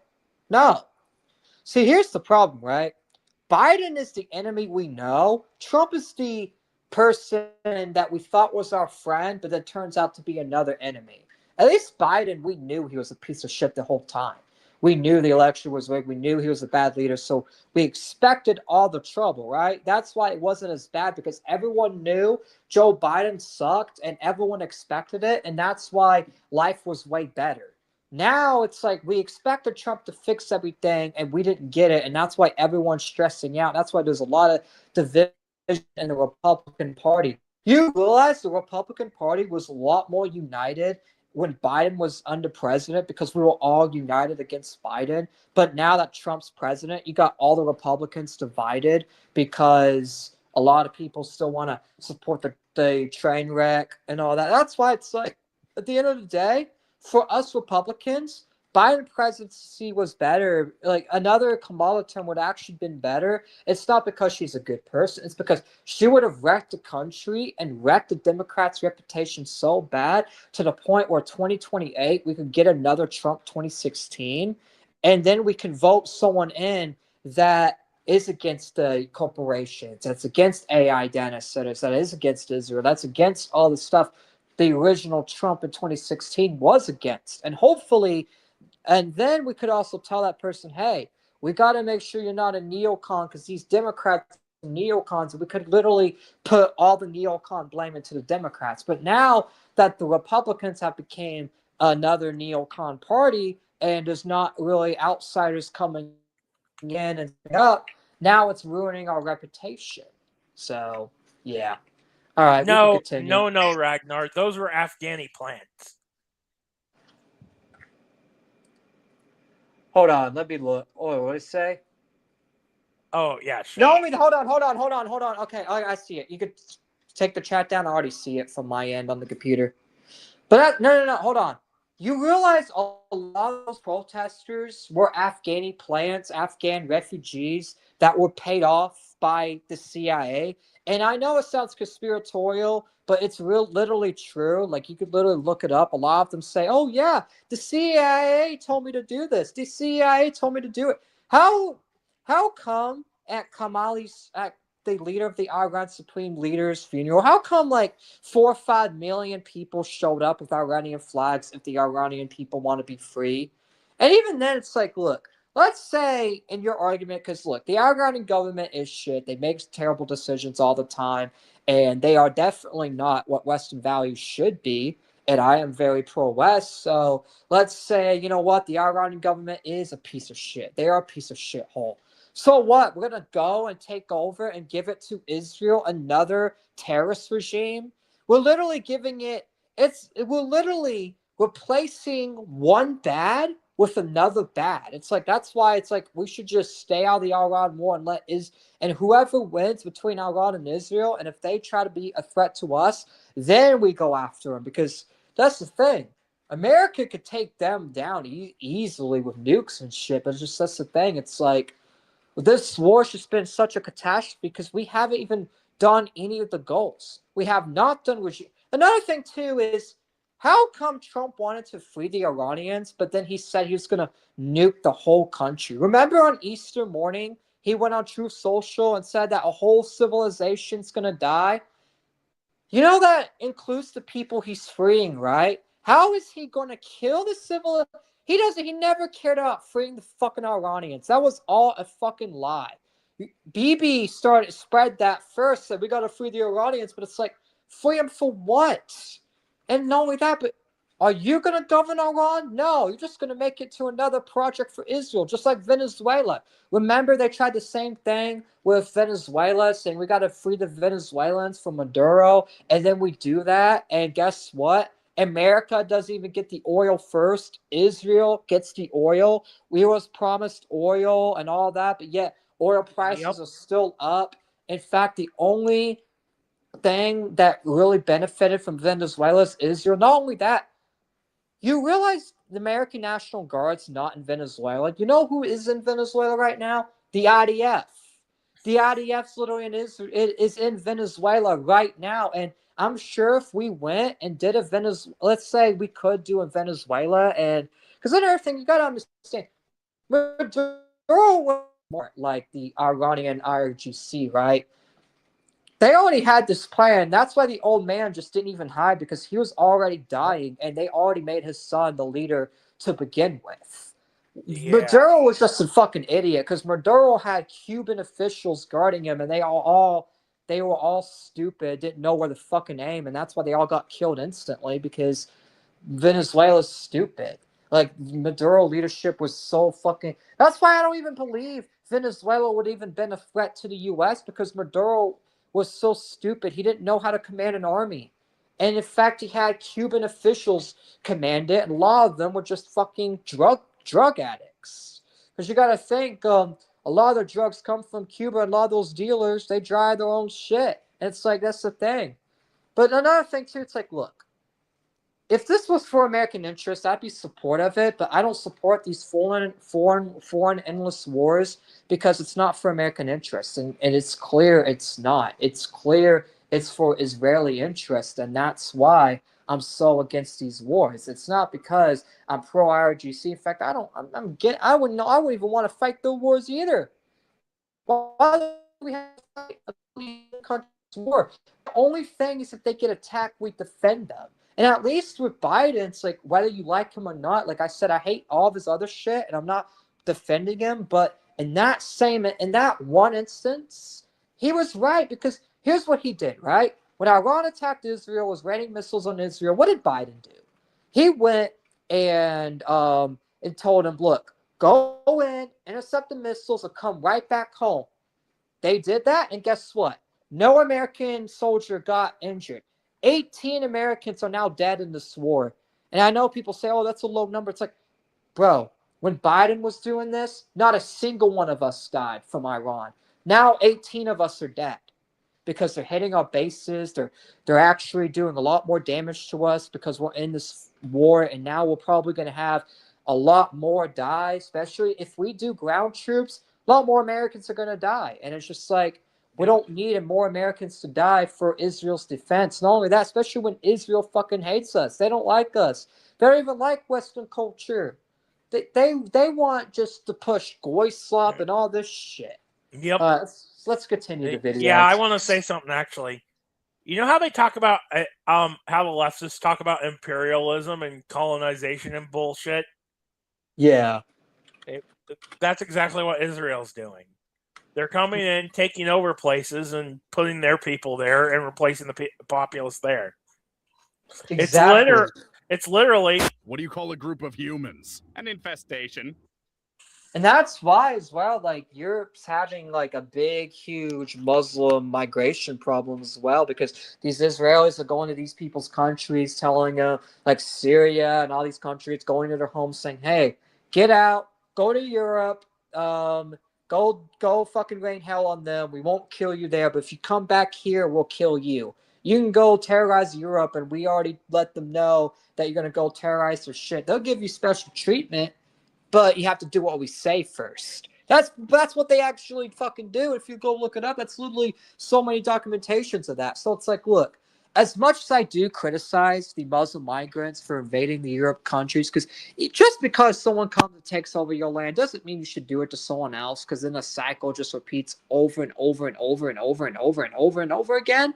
No. See, here's the problem, right? Biden is the enemy we know. Trump is the person that we thought was our friend, but that turns out to be another enemy. At least Biden, we knew he was a piece of shit the whole time. We knew the election was rigged. We knew he was a bad leader. So we expected all the trouble, right? That's why it wasn't as bad, because everyone knew Joe Biden sucked and everyone expected it. And that's why life was way better. Now it's like we expected Trump to fix everything and we didn't get it. And that's why everyone's stressing out. That's why there's a lot of division in the Republican Party. You realize the Republican Party was a lot more united when Biden was under president, because we were all united against Biden. But now that Trump's president, you got all the Republicans divided because a lot of people still want to support the train wreck and all that. That's why it's like, at the end of the day, for us Republicans, Biden presidency was better. Like, another Kamala term would actually been better. It's not because she's a good person. It's because she would have wrecked the country and wrecked the Democrats' reputation so bad to the point where 2028 we could get another Trump 2016, and then we can vote someone in that is against the corporations, that's against AI data centers, that is against Israel, that's against all the stuff the original Trump in 2016 was against. And hopefully, and then we could also tell that person, hey, we got to make sure you're not a neocon, because these Democrats are neocons. And we could literally put all the neocon blame into the Democrats. But now that the Republicans have become another neocon party and there's not really outsiders coming in and up, now it's ruining our reputation. So, yeah. All right, we can continue.
No, Ragnar. Those were Afghani plants.
Hold on, let me look. Oh, what did it say?
Oh, yeah, sure.
No, I mean, hold on. Okay, I see it. You could take the chat down. I already see it from my end on the computer. But no, hold on. You realize a lot of those protesters were Afghani plants, Afghan refugees that were paid off by the CIA. And I know it sounds conspiratorial, but it's literally true. Like, you could literally look it up. A lot of them say, oh, yeah, the CIA told me to do this. The CIA told me to do it. How come at the leader of the Iran Supreme Leader's funeral, how come like 4 or 5 million people showed up with Iranian flags if the Iranian people want to be free? And even then, it's like, look, let's say in your argument, because look, the Iranian government is shit. They make terrible decisions all the time, and they are definitely not what Western values should be. And I am very pro-West, so let's say, you know what, the Iranian government is a piece of shit. They are a piece of shithole. So what? We're going to go and take over and give it to Israel, another terrorist regime? We're literally we're literally replacing one bad with another bad. It's like, that's why it's like we should just stay out of the Iran war and whoever wins between Iran and Israel, and if they try to be a threat to us, then we go after them, because that's the thing. America could take them down easily with nukes and shit, but that's the thing. It's like, this war has just been such a catastrophe because we haven't even done any of the goals. We have not done regime. Another thing, too, is how come Trump wanted to free the Iranians, but then he said he was going to nuke the whole country? Remember on Easter morning, he went on Truth Social and said that a whole civilization's going to die? You know that includes the people he's freeing, right? How is he going to kill the civil? He never cared about freeing the fucking Iranians. That was all a fucking lie. Bibi spread that first, said we got to free the Iranians, but it's like, free them for what? And not only that, but are you going to govern Iran? No, you're just going to make it to another project for Israel, just like Venezuela. Remember, they tried the same thing with Venezuela, saying we got to free the Venezuelans from Maduro, and then we do that, and guess what? America doesn't even get the oil first. Israel gets the oil. We was promised oil and all that, but yet oil prices are still up. In fact, the only thing that really benefited from Venezuela is Israel. Not only that, you realize the American National Guard's not in Venezuela. You know who is in Venezuela right now? The IDF. The IDF's literally is in Venezuela right now, and I'm sure if we went and did a Venezuela, let's say we could do a Venezuela, and because another thing you gotta understand, Maduro was more like the Iranian IRGC, right? They already had this plan. That's why the old man just didn't even hide because he was already dying, and they already made his son the leader to begin with.
Yeah.
Maduro was just a fucking idiot because Maduro had Cuban officials guarding him, and they were all stupid, didn't know where to fucking aim, and that's why they all got killed instantly because Venezuela's stupid. Like Maduro leadership was so fucking. That's why I don't even believe Venezuela would even been a threat to the U.S. because Maduro was so stupid. He didn't know how to command an army, and in fact, he had Cuban officials command it, and a lot of them were just fucking drug addicts. Because you got to think, a lot of the drugs come from Cuba, and a lot of those dealers they drive their own shit. And it's like that's the thing. But another thing too, it's like, look, if this was for American interests, I'd be supportive of it, but I don't support these foreign endless wars because it's not for American interests, and it's clear it's not. It's clear it's for Israeli interests, and that's why I'm so against these wars. It's not because I'm pro IRGC. In fact, I don't. I wouldn't know. I wouldn't even want to fight the wars either. Why do we have to fight a country's war? The only thing is if they get attacked, we defend them. And at least with Biden, it's like whether you like him or not, like I said, I hate all of his other shit and I'm not defending him. But in that one instance, he was right because here's what he did, right? When Iran attacked Israel, was raining missiles on Israel, what did Biden do? He went and told him, look, go in, intercept the missiles, and come right back home. They did that, and guess what? No American soldier got injured. 18 Americans are now dead in this war. And I know people say, oh, that's a low number. It's like, bro, when Biden was doing this, not a single one of us died from Iran. Now 18 of us are dead because they're hitting our bases. They're actually doing a lot more damage to us because we're in this war. And now we're probably going to have a lot more die, especially if we do ground troops. A lot more Americans are going to die. And it's just like, we don't need more Americans to die for Israel's defense. Not only that, especially when Israel fucking hates us. They don't like us. They don't even like Western culture. They want just to push goy slop and all this shit.
Yep.
Let's continue the video.
Yeah, I want to say something actually. You know how they talk about how the leftists talk about imperialism and colonization and bullshit?
Yeah.
That's exactly what Israel's doing. They're coming in, taking over places, and putting their people there and replacing the populace there.
Exactly.
It's literally.
What do you call a group of humans? An infestation.
And that's why, as well, like Europe's having like a big, huge Muslim migration problem as well, because these Israelis are going to these people's countries, telling them, like Syria and all these countries, going to their homes, saying, "Hey, get out, go to Europe." Go fucking rain hell on them. We won't kill you there, but if you come back here, we'll kill you. You can go terrorize Europe, and we already let them know that you're going to go terrorize their shit. They'll give you special treatment, but you have to do what we say first. That's what they actually fucking do. If you go look it up, that's literally so many documentations of that. So it's like, look, as much as I do criticize the Muslim migrants for invading the Europe countries, because just because someone comes and takes over your land doesn't mean you should do it to someone else, because then the cycle just repeats over and over and over and over and over and over and over again.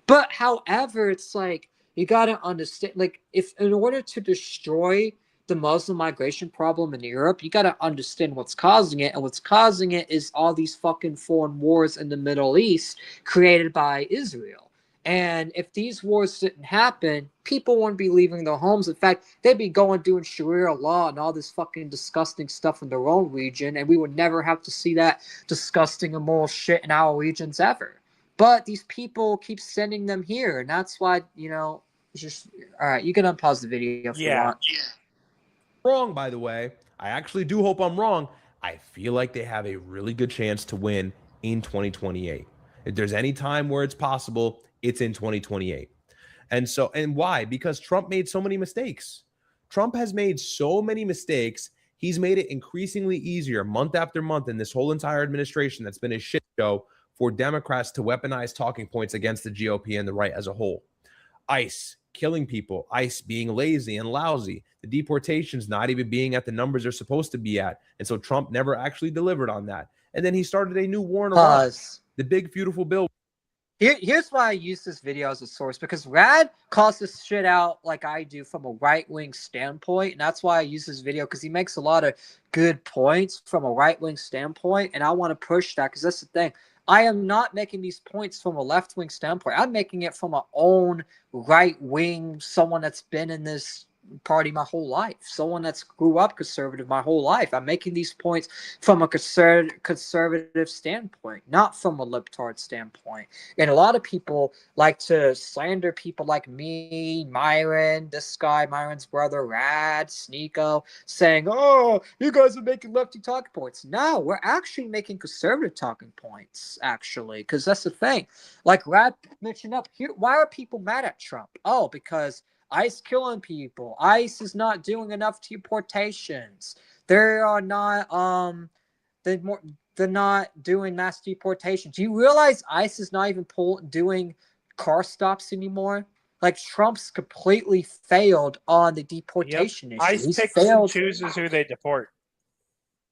But however, it's like you got to understand, like, if in order to destroy the Muslim migration problem in Europe, you got to understand what's causing it, and what's causing it is all these fucking foreign wars in the Middle East created by Israel. And if these wars didn't happen, people wouldn't be leaving their homes. In fact, they'd be going doing Sharia law and all this fucking disgusting stuff in their own region, and we would never have to see that disgusting immoral shit in our regions ever. But these people keep sending them here, and that's why, it's just... All right, you can unpause the video if you want.
Wrong, by the way. I actually do hope I'm wrong. I feel like they have a really good chance to win in 2028. If there's any time where it's possible, it's in 2028. And why? Because Trump made so many mistakes. Trump has made so many mistakes. He's made it increasingly easier month after month in this whole entire administration that's been a shit show for Democrats to weaponize talking points against the GOP and the right as a whole. ICE killing people, ICE being lazy and lousy, the deportations not even being at the numbers they're supposed to be at. And so Trump never actually delivered on that. And then he started a new war in Iran, the big, beautiful bill.
Here's why I use this video as a source, because Rad calls this shit out like I do from a right-wing standpoint, and that's why I use this video, because he makes a lot of good points from a right-wing standpoint, and I want to push that, because that's the thing. I am not making these points from a left-wing standpoint. I'm making it from my own right-wing, someone that's been in this party my whole life, someone that's grew up conservative my whole life. I'm making these points from a conservative standpoint, not from a libtard standpoint. And a lot of people like to slander people like me, Myron, this guy, Myron's brother, Rad, Sneeko, saying, oh, you guys are making lefty talking points. No, we're actually making conservative talking points, actually, because that's the thing. Like Rad mentioned up here, why are people mad at Trump? Oh, because ICE killing people. ICE is not doing enough deportations. They are not they're not doing mass deportations. Do you realize ICE is not even doing car stops anymore? Like Trump's completely failed on the deportation issue.
ICE
He's
picks
failed.
and chooses who they deport.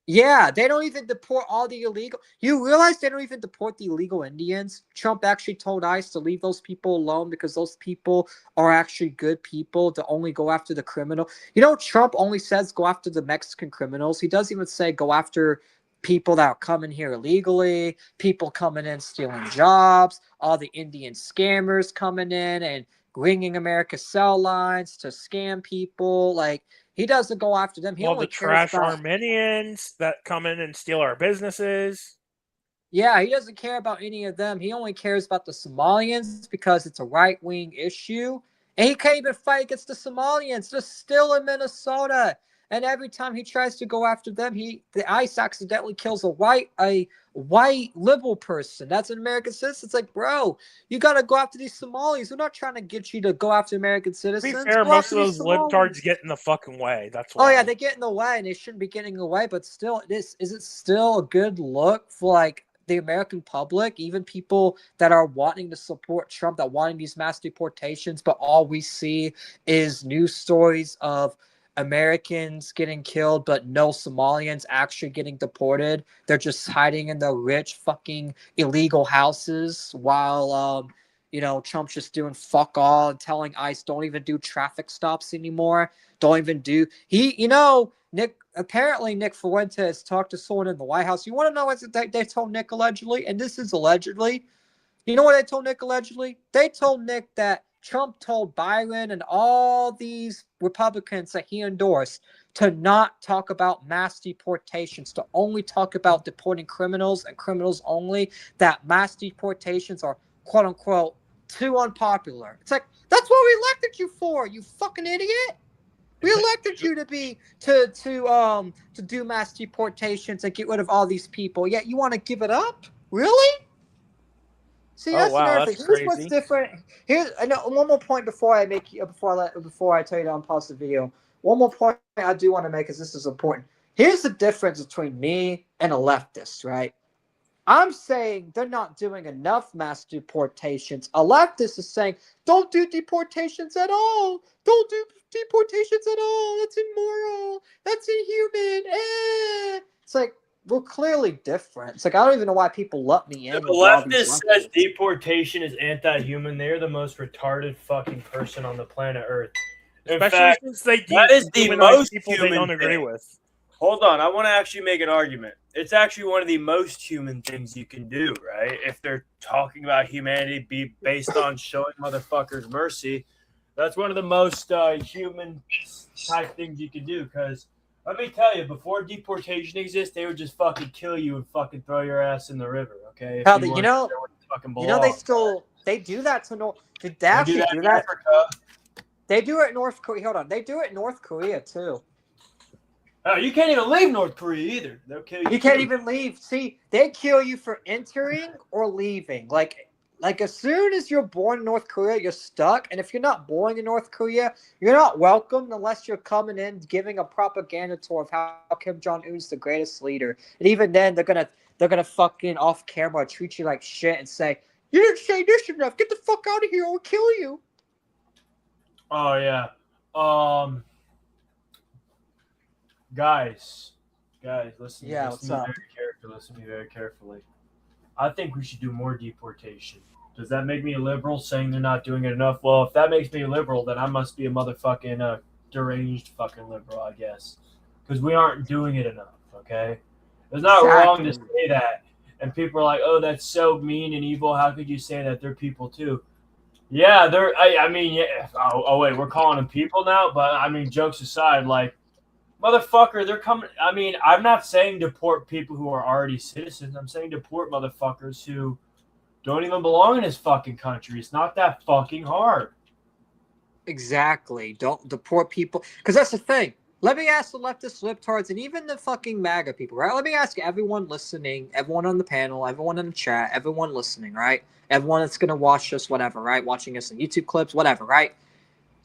Yeah, they don't even deport all the illegal. You realize they don't even deport the illegal Indians? Trump actually told ICE to leave those people alone because those people are actually good people, to only go after the criminal. You know, Trump only says go after the Mexican criminals. He doesn't even say go after people that are coming here illegally, people coming in stealing jobs, all the Indian scammers coming in and ringing America's cell lines to scam people. Like, he doesn't go after them. He only
the trash
cares about
Armenians that come in and steal our businesses.
Yeah, he doesn't care about any of them. He only cares about the Somalians because it's a right-wing issue. And he can't even fight against the Somalians. They're still in Minnesota. And every time he tries to go after them, the ICE accidentally kills a white liberal person. That's an American citizen. It's like, bro, you got to go after these Somalis. We're not trying to get you to go after American citizens.
To be fair, most of those libtards get in the fucking way. That's why.
Oh, yeah, they get in the way, and they shouldn't be getting in the way. But still, is it still a good look for, like, the American public, even people that are wanting to support Trump, that wanting these mass deportations, but all we see is news stories of Americans getting killed, but no Somalians actually getting deported. They're just hiding in the rich fucking illegal houses while, Trump's just doing fuck all and telling ICE don't even do traffic stops anymore. Don't even do Nick Fuentes talked to someone in the White House. You want to know what they told Nick allegedly? And this is allegedly. You know what they told Nick allegedly? They told Nick that Trump told Biden and all these Republicans that he endorsed to not talk about mass deportations, to only talk about deporting criminals and criminals only, that mass deportations are, quote unquote, too unpopular. It's like, that's what we elected you for, you fucking idiot. We elected you to do mass deportations and get rid of all these people. Yet you want to give it up? Really? See, that's another thing. Here's what's different. One more point before I tell you to unpause the video. One more point I do want to make, because this is important. Here's the difference between me and a leftist, right? I'm saying they're not doing enough mass deportations. A leftist is saying, don't do deportations at all. Don't do deportations at all. That's immoral. That's inhuman. It's like, we're clearly different. It's like, I don't even know why people lump me in.
If a leftist says deportation is anti-human, they're the most retarded fucking person on the planet Earth.
Especially since they
that is the most
people they don't agree with.
Hold on, I want to actually make an argument. It's actually one of the most human things you can do, right? If they're talking about humanity be based on showing motherfuckers mercy, that's one of the most human type things you can do. Because let me tell you, before deportation exists, they would just fucking kill you and fucking throw your ass in the river. Okay?
They do that to They actually do that. They do it in North Korea. Hold on, they do it in North Korea too.
Oh, you can't even leave North Korea either. They'll kill you.
You can't even leave. See, they kill you for entering or leaving. Like, Like, as soon as you're born in North Korea, you're stuck. And if you're not born in North Korea, you're not welcome unless you're coming in giving a propaganda tour of how Kim Jong Un's the greatest leader. And even then, they're gonna fucking off camera treat you like shit and say, "You didn't say this enough. Get the fuck out of here, or we'll kill you."
Oh yeah. Guys, listen.
Yeah,
Listen
what's
to me
up?
very carefully. Listen to me very carefully. I think we should do more deportation. Does that make me a liberal saying they're not doing it enough? Well, if that makes me a liberal, then I must be a motherfucking deranged fucking liberal, I guess. Because we aren't doing it enough, okay? It's not wrong to
Exactly.
say that. And people are like, oh, that's so mean and evil. How could you say that? They're people too. Yeah, they're, I mean, yeah. Oh, wait, we're calling them people now? But, I mean, jokes aside, like, motherfucker, they're coming. I mean, I'm not saying deport people who are already citizens. I'm saying deport motherfuckers who don't even belong in this fucking country. It's not that fucking hard.
Exactly. Don't deport people. Because that's the thing. Let me ask the leftist libtards and even the fucking MAGA people, right? Let me ask everyone listening, everyone on the panel, everyone in the chat, everyone listening, right? Everyone that's going to watch us, whatever, right? Watching us in YouTube clips, whatever, right?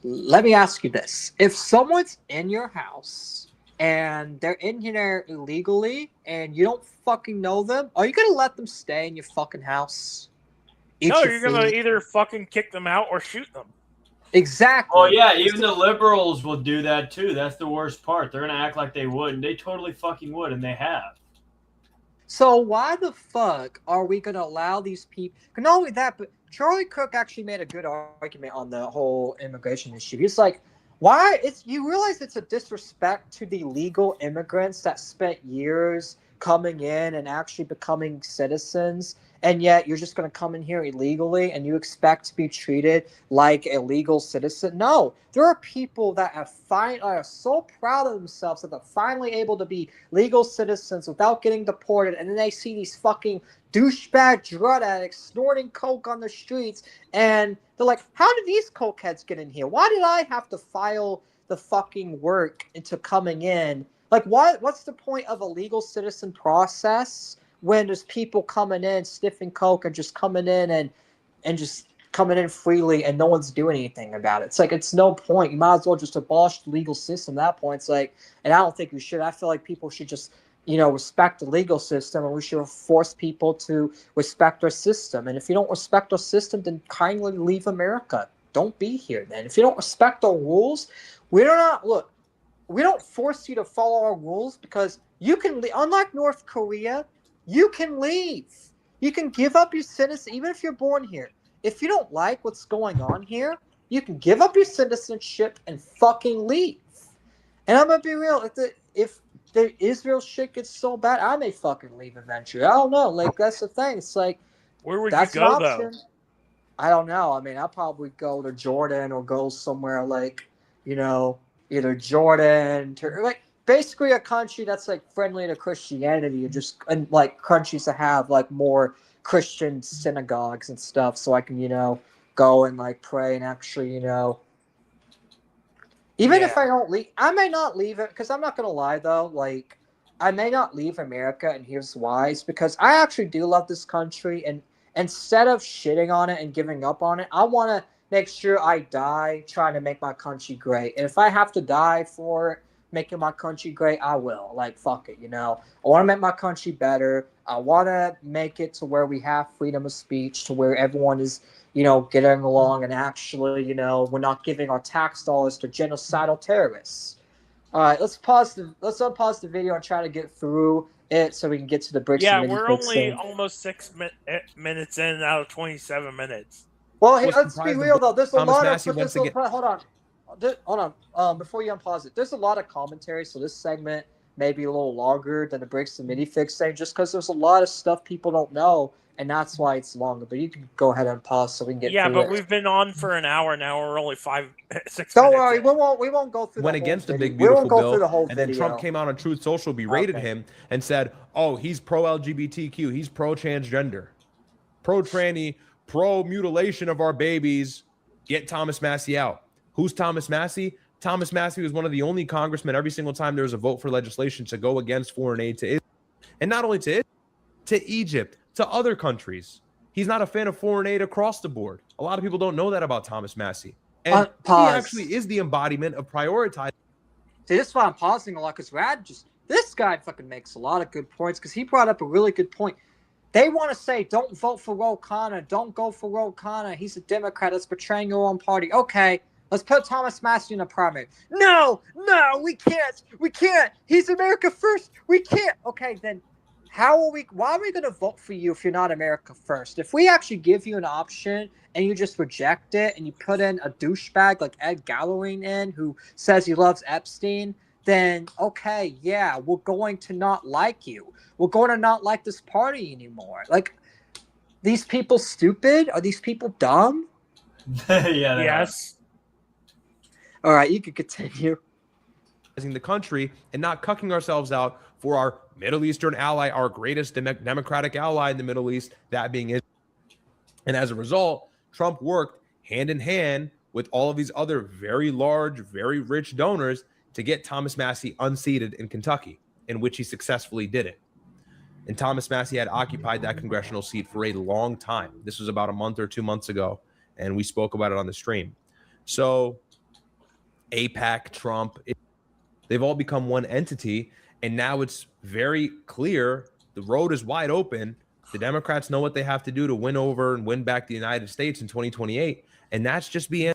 Let me ask you this. If someone's in your house and they're in here illegally and you don't fucking know them, are you going to let them stay in your fucking house? Eat
No,
your
you're gonna
food?
either fucking kick them out or shoot them.
Exactly.
Oh, yeah, even the liberals will do that too. That's the worst part. They're going to act like they wouldn't. They totally fucking would, and they have.
So why the fuck are we going to allow these people? Not only that, but Charlie Cook actually made a good argument on the whole immigration issue. He's like, why? You realize it's a disrespect to the legal immigrants that spent years coming in and actually becoming citizens, and yet you're just going to come in here illegally and you expect to be treated like a legal citizen? No, there are people that are so proud of themselves that they're finally able to be legal citizens without getting deported, and then they see these fucking douchebag drug addicts snorting coke on the streets, and they're like, how did these cokeheads get in here? Why did I have to file the fucking work into coming in? Like, what's the point of a legal citizen process when there's people coming in sniffing coke and just coming in and just coming in freely and no one's doing anything about it? It's like, it's no point. You might as well just abolish the legal system at that point. It's like, and I don't think we should. I feel like people should just, respect the legal system, and we should force people to respect our system. And if you don't respect our system, then kindly leave America. Don't be here then. If you don't respect our rules, we don't force you to follow our rules, because you can leave. Unlike North Korea, you can leave. You can give up your citizenship, even if you're born here. If you don't like what's going on here, you can give up your citizenship and fucking leave. And I'm going to be real. If the Israel shit gets so bad, I may fucking leave eventually. I don't know. Like, that's the thing. It's like,
Where would
that's
you go
an option.
though?
I don't know. I mean, I'll probably go to Jordan or go somewhere like, either Jordan, like basically a country that's like friendly to Christianity, and like countries that have like more Christian synagogues and stuff, so I can, go and like pray and actually, even if I don't leave, I may not leave it, because I'm not gonna lie though, like I may not leave America, and here's why. It's because I actually do love this country, and instead of shitting on it and giving up on it, I want to make sure I die trying to make my country great. And if I have to die for making my country great, I will. Like, fuck it, I want to make my country better. I want to make it to where we have freedom of speech, to where everyone is, getting along, and actually, we're not giving our tax dollars to genocidal terrorists. All right, let's unpause the video and try to get through it so we can get to the bricks
Yeah,
and
we're
minifigs
only
thing.
almost 6 minutes in out of 27 minutes.
Well, hey,
Was
let's be
comprised of
real though. There's a
Thomas
lot
Massey
of
once again.
hold on. Hold on. Before you unpause it, there's a lot of commentary, so this segment may be a little longer than the bricks and minifix thing, just because there's a lot of stuff people don't know, and that's why it's longer. But you can go ahead and pause so we can get
Yeah,
through
but
it.
we've been on for an hour now. We're only 6
Don't
minutes
worry,
in.
we won't go through
Went
the whole
against the
video.
big
We won't
beautiful
go
bill,
through the whole
and
video.
then Trump came out on Truth Social, berated
Okay.
him, and said, "Oh, he's pro LGBTQ, he's pro transgender, pro tranny, pro mutilation of our babies. Get Thomas Massey out." Who's Thomas Massey? Thomas Massey was one of the only congressmen every single time there was a vote for legislation to go against foreign aid to Israel, and not only to Israel, to Egypt, to other countries. he's not a fan of foreign aid across the board. A lot of people don't know that about Thomas Massey. And he
pause.
actually is the embodiment of prioritizing.
See, this is why I'm pausing a lot, because this guy fucking makes a lot of good points, because he brought up a really good point. They want to say, don't vote for Ro Khanna, don't go for Ro Khanna, he's a Democrat, that's betraying your own party. Okay, let's put Thomas Massey in the primary. No, we can't. He's America first. We can't. Okay, then why are we going to vote for you if you're not America first? If we actually give you an option and you just reject it and you put in a douchebag like Ed Galloway in who says he loves Epstein, then okay, yeah, we're going to not like you. We're going to not like this party anymore. Like, these people stupid? Are these people dumb?
Yeah.
Yes.
All right, you can continue.
The country and not cucking ourselves out for our Middle Eastern ally, our greatest democratic ally in the Middle East, that being Israel. And as a result, Trump worked hand in hand with all of these other very large, very rich donors to get Thomas Massey unseated in Kentucky, in which he successfully did it. And Thomas Massey had occupied that congressional seat for a long time. This was about a month or 2 months ago, and we spoke about it on the stream. So AIPAC, Trump, they've all become one entity, and now it's very clear the road is wide open. The Democrats know what they have to do to win over and win back the United States in 2028, and that's just being,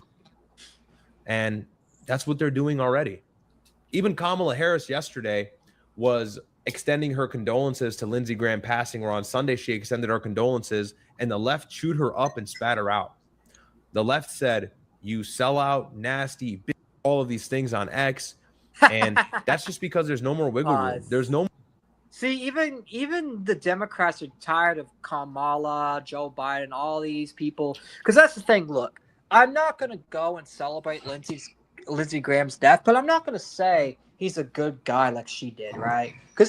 and that's what they're doing already. Even Kamala Harris yesterday was extending her condolences to Lindsey Graham passing, or on Sunday she extended her condolences, and the left chewed her up and spat her out. The left said, "You sellout, nasty, bitch," all of these things on X. And that's just because there's no more wiggle room. There's no.
See, even the Democrats are tired of Kamala, Joe Biden, all these people. Because that's the thing. Look, I'm not going to go and celebrate Lindsey Graham's death, but I'm not going to say he's a good guy like she did, right? Because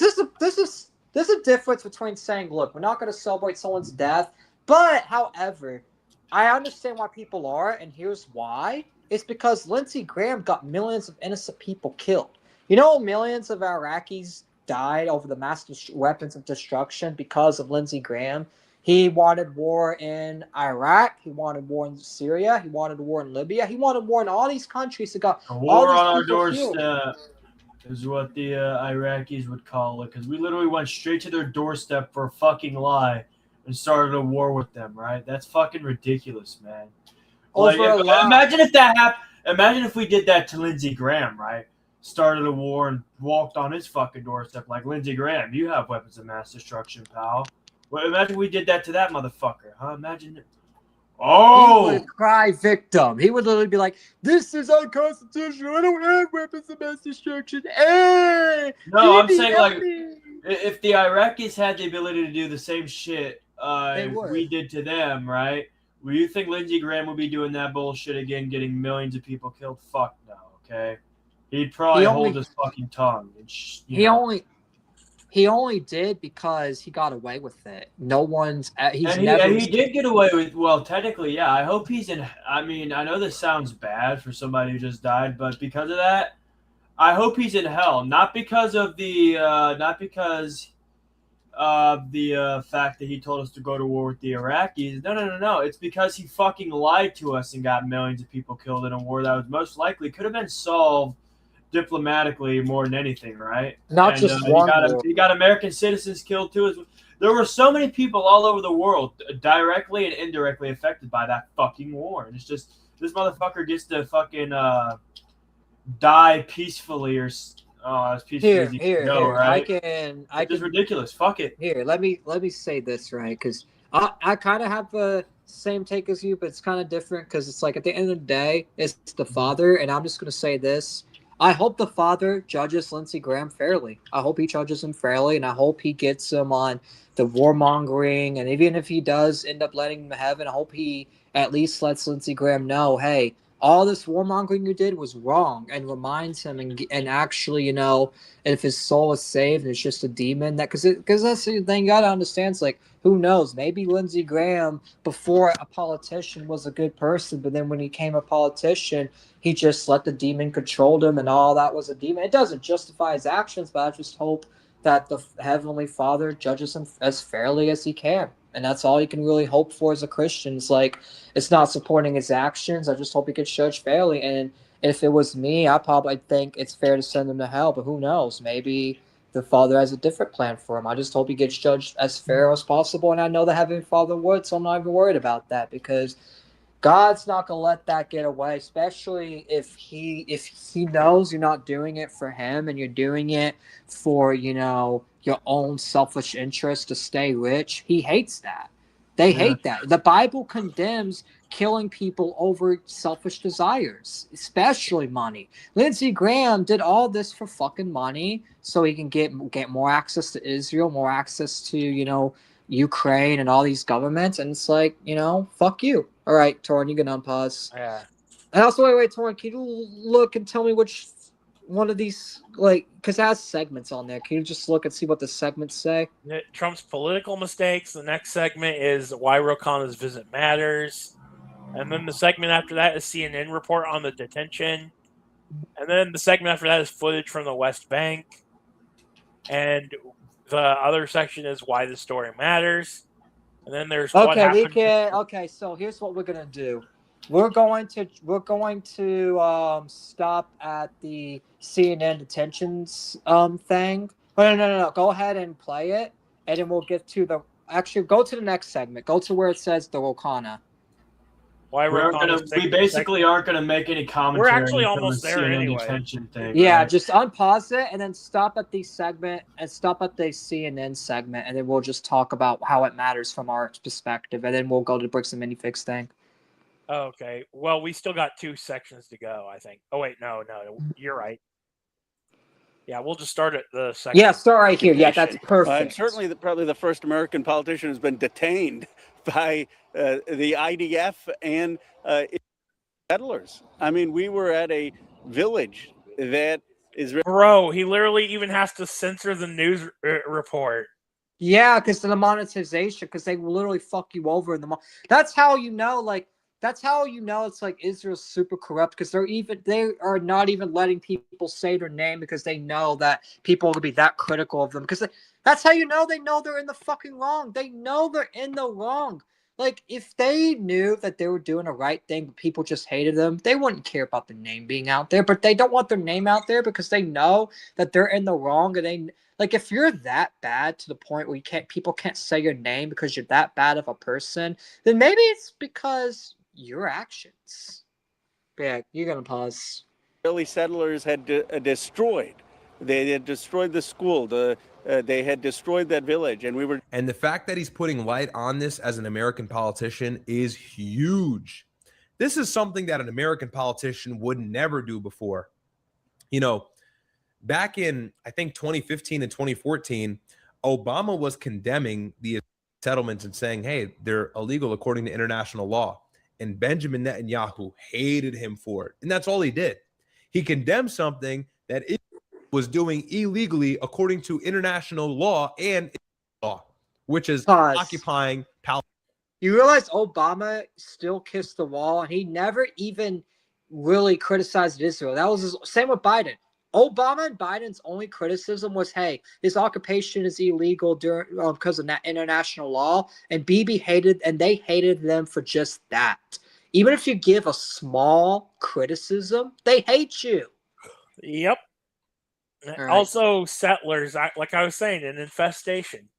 there's a difference between saying, look, we're not going to celebrate someone's death, but however, I understand why people are, and here's why. It's because Lindsey Graham got millions of innocent people killed. You know, millions of Iraqis died over the mass weapons of destruction because of Lindsey Graham. He wanted war in Iraq. He wanted war in Syria. He wanted war in Libya. He wanted war in all these countries. He got
a war on our
doorstep
is what the Iraqis would call it, because we literally went straight to their doorstep for a fucking lie and started a war with them, right? That's fucking ridiculous, man. Like, imagine if that happened. Imagine if we did that to Lindsey Graham, right? Started a war and walked on his fucking doorstep like, Lindsey Graham, you have weapons of mass destruction, pal. Well, imagine we did that to that motherfucker, huh? Imagine it. Oh!
He would cry victim. He would literally be like, "This is unconstitutional. I don't have weapons of mass destruction." Hey,
no, I'm saying, like, if the Iraqis had the ability to do the same shit we did to them, right? Will you think Lindsey Graham would be doing that bullshit again, getting millions of people killed? Fuck no, okay? He'd probably hold his fucking tongue. And
he only did because he got away with it. No one's.
He did get away with. Well, technically, yeah. I hope he's in. I mean, I know this sounds bad for somebody who just died, but because of that, I hope he's in hell. Not because of the. Not because of the fact that he told us to go to war with the Iraqis. No. It's because he fucking lied to us and got millions of people killed in a war that was most likely could have been solved diplomatically more than anything, right?
Not just one.
He got American citizens killed too. There were so many people all over the world directly and indirectly affected by that fucking war. And it's just, this motherfucker gets to fucking die peacefully or as peacefully as he can go, right? It's just ridiculous. Fuck it.
Here, let me say this, right? Because I kind of have the same take as you, but it's kind of different because it's like at the end of the day, it's the father, and I'm just going to say this. I hope the father judges Lindsey Graham fairly. I hope he judges him fairly, and I hope he gets him on the warmongering. And even if he does end up letting him to heaven, I hope he at least lets Lindsey Graham know, hey, all this warmongering you did was wrong, and reminds him and actually, you know, if his soul is saved and it's just a demon, that because that's the thing you gotta understand. It's like, who knows? Maybe Lindsey Graham, before a politician, was a good person, but then when he became a politician, he just let the demon control him, and all that was a demon. It doesn't justify his actions, but I just hope that the Heavenly Father judges him as fairly as he can. And that's all you can really hope for as a Christian. It's like, it's not supporting his actions. I just hope he gets judged fairly. And if it was me, I probably think it's fair to send him to hell. But who knows? Maybe the Father has a different plan for him. I just hope he gets judged as fair as possible. And I know the Heavenly Father would, so I'm not even worried about that, because God's not gonna let that get away, especially if he knows you're not doing it for him and you're doing it for, your own selfish interest to stay rich. He hates that. They hate that. The Bible condemns killing people over selfish desires, especially money. Lindsey Graham did all this for fucking money so he can get more access to Israel, more access to, Ukraine and all these governments. And it's like, fuck you. All right, Torrin, you can unpause.
Yeah.
And also, wait, Torrin, can you look and tell me which one of these, because it has segments on there. Can you just look and see what the segments say?
Trump's political mistakes. The next segment is why Ro Khanna's visit matters. And then the segment after that is CNN report on the detention. And then the segment after that is footage from the West Bank. And the other section is why the story matters. And then there's what happened.
Okay, so here's what we're gonna do. We're going to stop at the CNN detentions thing. Oh, no. Go ahead and play it, and then we'll get to go to the next segment. Go to where it says the Ro Khanna.
Why
we basically aren't going to make any commentary.
We're actually almost there anyway.
Detention thing,
yeah,
right?
Just unpause it and then stop at the segment and stop at the CNN segment, and then we'll just talk about how it matters from our perspective, and then we'll go to the Bricks and Minifix thing.
Okay. Well, we still got 2 sections to go, I think. Oh, wait. No. You're right. Yeah, we'll just start at the second.
Yeah, start right here. Yeah, that's perfect.
I'm certainly probably the first American politician who's been detained by the IDF and settlers. I mean, we were at a village that is...
Bro, he literally even has to censor the news report.
Yeah, because of the monetization, because they will literally fuck you over in the... That's how you know, it's like Israel's super corrupt, because they are not even letting people say their name because they know that people will be that critical of them. Because that's how you know they're in the fucking wrong. They know they're in the wrong. Like, if they knew that they were doing the right thing, but people just hated them, they wouldn't care about their name being out there. But they don't want their name out there because they know that they're in the wrong. And if you're that bad to the point where people can't say your name because you're that bad of a person, then maybe it's because your actions. Yeah, you're gonna pause.
Early settlers had destroyed. They had destroyed the school. They had destroyed that village,
And the fact that he's putting light on this as an American politician is huge. This is something that an American politician would never do before. Back in, I think, 2015 and 2014, Obama was condemning the settlements and saying, hey, they're illegal according to international law. And Benjamin Netanyahu hated him for it. And that's all he did. He condemned something that it was doing illegally according to international law and law, which is occupying Palestine.
You realize Obama still kissed the wall, and he never even really criticized Israel. That was same with Biden. Obama and Biden's only criticism was, hey, this occupation is illegal because of international law, and Bibi they hated them for just that. Even if you give a small criticism, they hate you.
Yep. Right. Also, settlers, like I was saying, an infestation.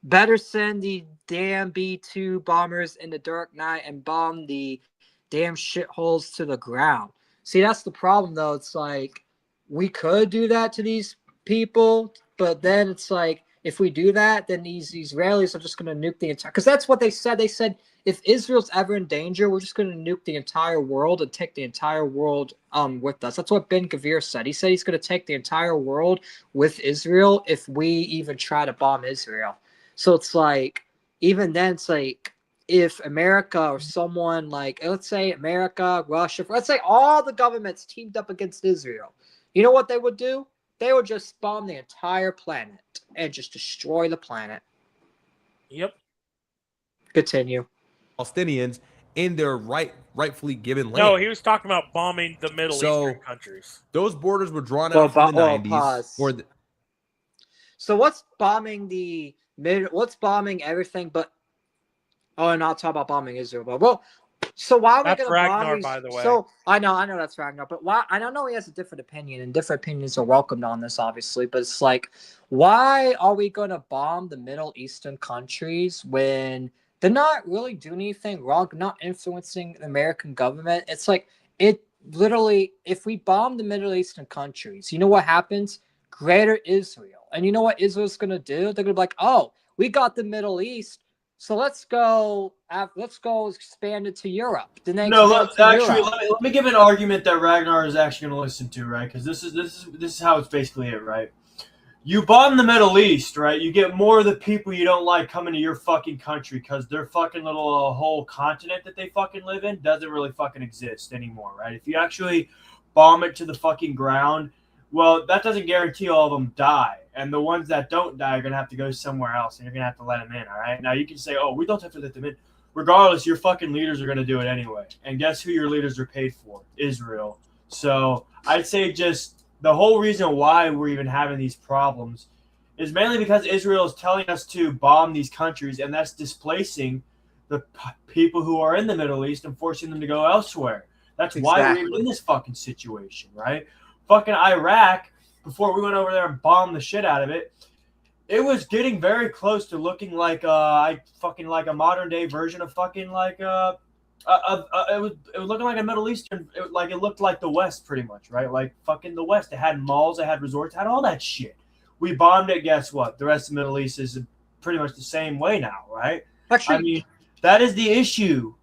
Better send the damn B-2 bombers in the dark night and bomb the damn shitholes to the ground. See, that's the problem, though. It's like, we could do that to these people, but then it's like, if we do that, then these Israelis are just going to nuke the entire... Because that's what they said. They said, if Israel's ever in danger, we're just going to nuke the entire world and take the entire world with us. That's what Ben Gvir said. He said he's going to take the entire world with Israel if we even try to bomb Israel. So it's like, even then, it's like, if America or someone like, let's say America, Russia, let's say all the governments teamed up against Israel, you know what they would do? They would just bomb the entire planet and just destroy the planet.
Yep.
Continue.
Palestinians in their rightfully given land.
No, he was talking about bombing the Middle Eastern countries.
Those borders were drawn out from the 90s.
So what's bombing what's bombing everything but not talk about bombing Israel, but well, so why are we
That's
gonna bomb
Ragnar,
these?
by the way.
So I know that's Ragnar, but why? I don't know he has a different opinion, and different opinions are welcomed on this, obviously. But it's like, why are we gonna bomb the Middle Eastern countries when they're not really doing anything wrong, not influencing the American government? It's like it literally. If we bomb the Middle Eastern countries, you know what happens? Greater Israel, and you know what Israel's gonna do? They're gonna be like, oh, we got the Middle East. So let's go expand it to Europe. Then they
No,
expand it to
actually,
Europe.
let me give an argument that Ragnar is actually going to listen to, right? Because this is how it's basically it, right? You bomb the Middle East, right? You get more of the people you don't like coming to your fucking country because their fucking little whole continent that they fucking live in doesn't really fucking exist anymore, right? If you actually bomb it to the fucking ground, well, that doesn't guarantee all of them die. And the ones that don't die are going to have to go somewhere else, and you're going to have to let them in, all right? Now, you can say, oh, we don't have to let them in. Regardless, your fucking leaders are going to do it anyway. And guess who your leaders are paid for? Israel. So I'd say just the whole reason why we're even having these problems is mainly because Israel is telling us to bomb these countries, and that's displacing the people who are in the Middle East and forcing them to go elsewhere. That's why we're even in this fucking situation, right? Fucking Iraq, before we went over there and bombed the shit out of it, it was getting very close to looking like like a modern day version of fucking like it was looking like a Middle Eastern, it looked like the West pretty much, right? Like fucking the West. It had malls, it had resorts, it had all that shit. We bombed it. Guess what? The rest of the Middle East is pretty much the same way now, right?
Actually,
I mean, that is the issue.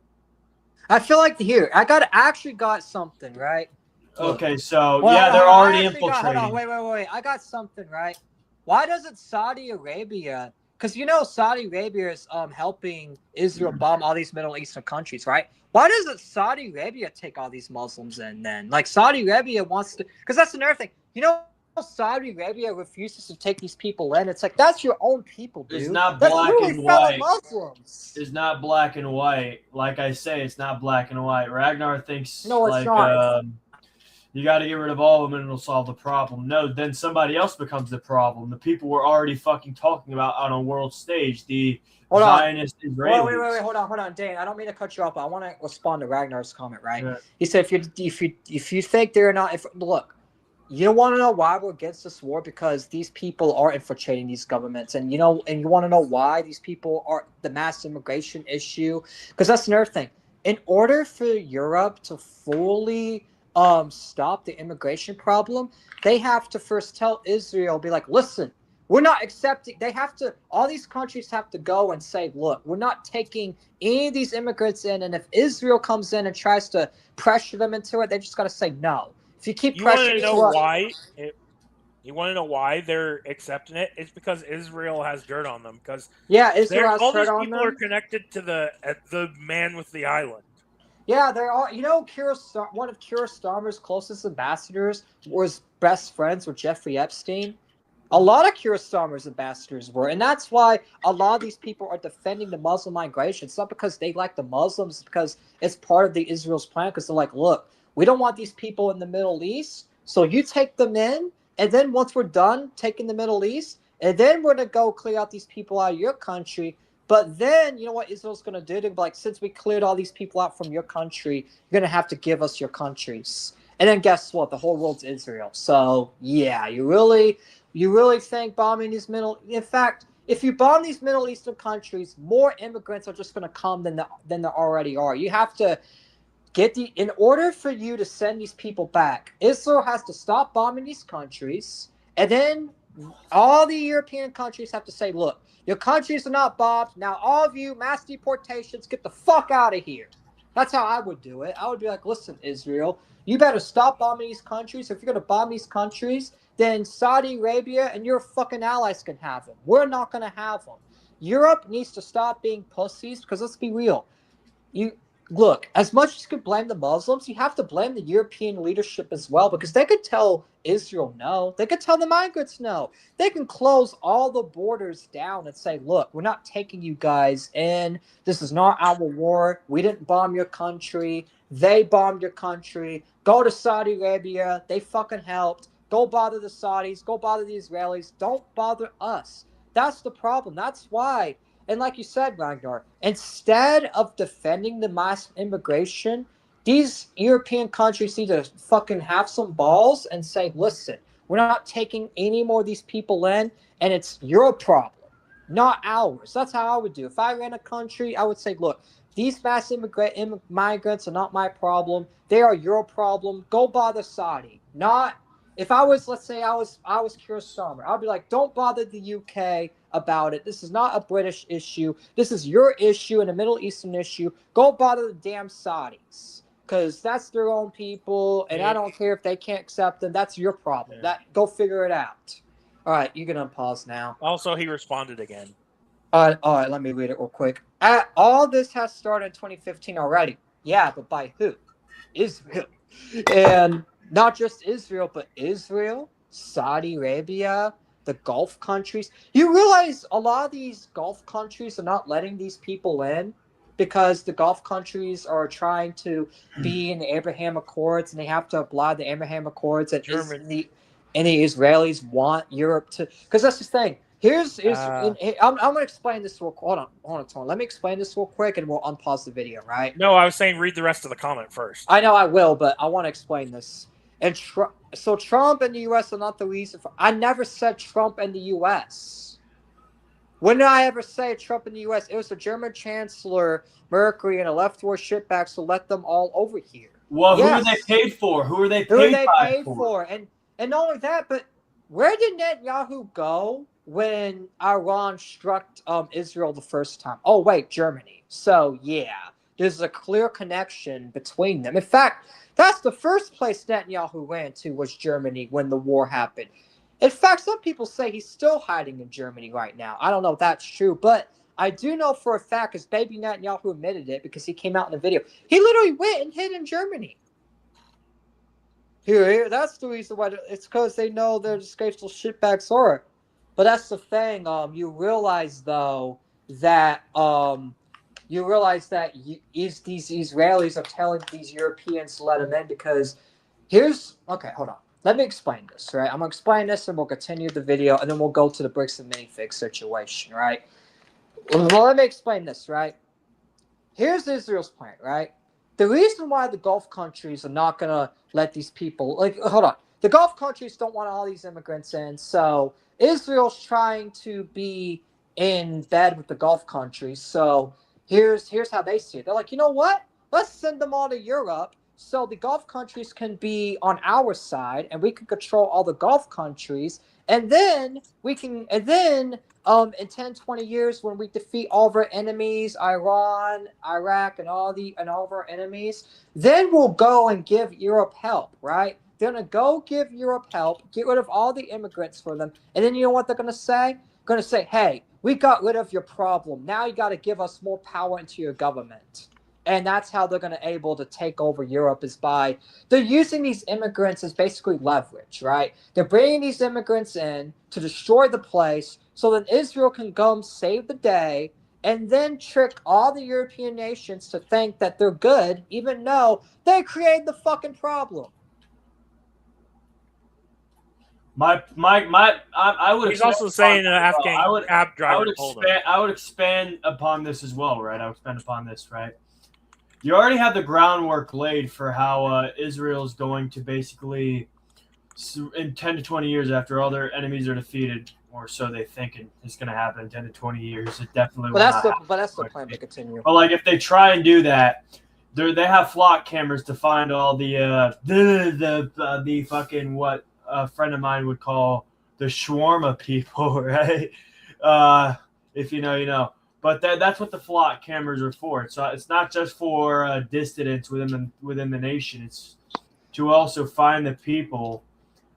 I feel like here I actually got something right.
Okay, so
Well,
yeah, they're already infiltrating.
Hold on, wait. I got something right. Why doesn't Saudi Arabia? Because Saudi Arabia is helping Israel bomb all these Middle Eastern countries, right? Why doesn't Saudi Arabia take all these Muslims in then? Like Saudi Arabia wants to, because that's another thing. Saudi Arabia refuses to take these people in. It's like that's your own people, dude.
It's not
that's
black
really
and white.
Muslims.
It's not black and white. Like I say, it's not black and white. Ragnar thinks
No, it's not.
You got to get rid of all of them and it'll solve the problem. No, then somebody else becomes the problem. The people we're already fucking talking about on a world stage, the Zionist Israelis.
Wait, hold on, Dane. I don't mean to cut you off, but I want to respond to Ragnar's comment, right?
Yeah.
He said, if you think they're not, look, you want to know why we're against this war? Because these people are infiltrating these governments, and you want to know why these people are the mass immigration issue? Because that's another thing. In order for Europe to fully stop the immigration problem, they have to first tell Israel, be like, listen, we're not accepting. All these countries have to go and say, look, we're not taking any of these immigrants in. And if Israel comes in and tries to pressure them into it, they just got to say no. If you keep pressuring,
you want to know why they're accepting it? It's because Israel has dirt on them. Because
Israel has
all
dirt
these
on
people
them.
are connected to the man with the island.
Yeah, they're all. One of Keir Starmer's closest ambassadors was best friends with Jeffrey Epstein. A lot of Keir Starmer's ambassadors were, and that's why a lot of these people are defending the Muslim migration. It's not because they like the Muslims, it's because it's part of the Israel's plan. Because they're like, look, we don't want these people in the Middle East, so you take them in, and then once we're done taking the Middle East, and then we're gonna go clear out these people out of your country. But then, you know what Israel's going to do? They're like, since we cleared all these people out from your country, you're going to have to give us your countries. And then guess what? The whole world's Israel. So, yeah, you really think bombing these in fact, if you bomb these Middle Eastern countries, more immigrants are just going to come than there already are. You have to in order for you to send these people back, Israel has to stop bombing these countries. And then all the European countries have to say, look, your countries are not bombed. Now, all of you, mass deportations, get the fuck out of here. That's how I would do it. I would be like, listen, Israel, you better stop bombing these countries. If you're going to bomb these countries, then Saudi Arabia and your fucking allies can have them. We're not going to have them. Europe needs to stop being pussies because let's be real. Look, as much as you could blame the Muslims, you have to blame the European leadership as well because they could tell Israel no. They could tell the migrants no. They can close all the borders down and say, look, we're not taking you guys in. This is not our war. We didn't bomb your country. They bombed your country. Go to Saudi Arabia. They fucking helped. Go bother the Saudis. Go bother the Israelis. Don't bother us. That's the problem. That's why. And like you said, Ragnar, instead of defending the mass immigration, these European countries need to fucking have some balls and say, listen, we're not taking any more of these people in, and it's your problem, not ours. That's how I would do. If I ran a country, I would say, look, these mass migrants are not my problem. They are your problem. Go bother Saudi. Not if I was, let's say I was Keir Starmer, I'd be like, don't bother the UK about it. This is not a British issue. This is your issue and a Middle Eastern issue. Go bother the damn Saudis. Because that's their own people, and I don't care if they can't accept them. That's your problem. Go figure it out. All right, you can unpause now.
Also, he responded again.
All right, let me read it real quick. All this has started in 2015 already. Yeah, but by who? Israel. And not just Israel, but Israel, Saudi Arabia, the Gulf countries. You realize a lot of these Gulf countries are not letting these people in because the Gulf countries are trying to be in the Abraham Accords, and they have to apply the Abraham Accords, and the Israelis want Europe to. Because that's the thing. I'm going to explain this real quick. Hold on, Tony. Let me explain this real quick, and we'll unpause the video, right?
No, I was saying read the rest of the comment first.
I know I will, but I want to explain this. And so Trump and the U.S. are not the reason for. I never said Trump and the U.S. When did I ever say Trump in the U.S.? It was the German Chancellor Merkel and a left-wing shitbags who let them all over here.
Well, yes. Who are they paid for? Who are they paid
for? And not only that, but where did Netanyahu go when Iran struck Israel the first time? Oh, wait, Germany. So, yeah, there's a clear connection between them. In fact, that's the first place Netanyahu ran to was Germany when the war happened. In fact, some people say he's still hiding in Germany right now. I don't know if that's true, but I do know for a fact, because baby Netanyahu admitted it because he came out in the video. He literally went and hid in Germany. Here, that's the reason why. It's because they know they're disgraceful shitbags are. But that's the thing. You realize though that these Israelis are telling these Europeans to let them in because hold on. Let me explain this, right? I'm going to explain this and we'll continue the video and then we'll go to the bricks and minifig situation, right? Well, let me explain this, right? Here's Israel's plan, right? The reason why the Gulf countries are not going to let these people, hold on. The Gulf countries don't want all these immigrants in, so Israel's trying to be in bed with the Gulf countries. So here's how they see it. They're like, you know what? Let's send them all to Europe. So the Gulf countries can be on our side, and we can control all the Gulf countries. And then in 10, 20 years, when we defeat all of our enemies, Iran, Iraq, and all of our enemies, then we'll go and give Europe help, right? They're going to go give Europe help, get rid of all the immigrants for them. And then you know what they're going to say? They're going to say, hey, we got rid of your problem. Now you got to give us more power into your government. And that's how they're going to able to take over Europe is by they're using these immigrants as basically leverage, right? They're bringing these immigrants in to destroy the place so that Israel can come save the day and then trick all the European nations to think that they're good, even though they created the fucking problem.
I would.
He's also saying Afghan cab driver told him.
I would expand upon this as well, right? I would expand upon this, right? You already have the groundwork laid for how Israel is going to basically, in 10 to 20 years after all their enemies are defeated, or so they think it's going to happen in 10 to 20 years. It definitely will not happen.
But that's the plan to continue.
But like if they try and do that, they have flock cameras to find all the fucking what a friend of mine would call the shawarma people, right? If you know, you know. But that's what the flock cameras are for. So it's not just for dissidents within the nation. It's to also find the people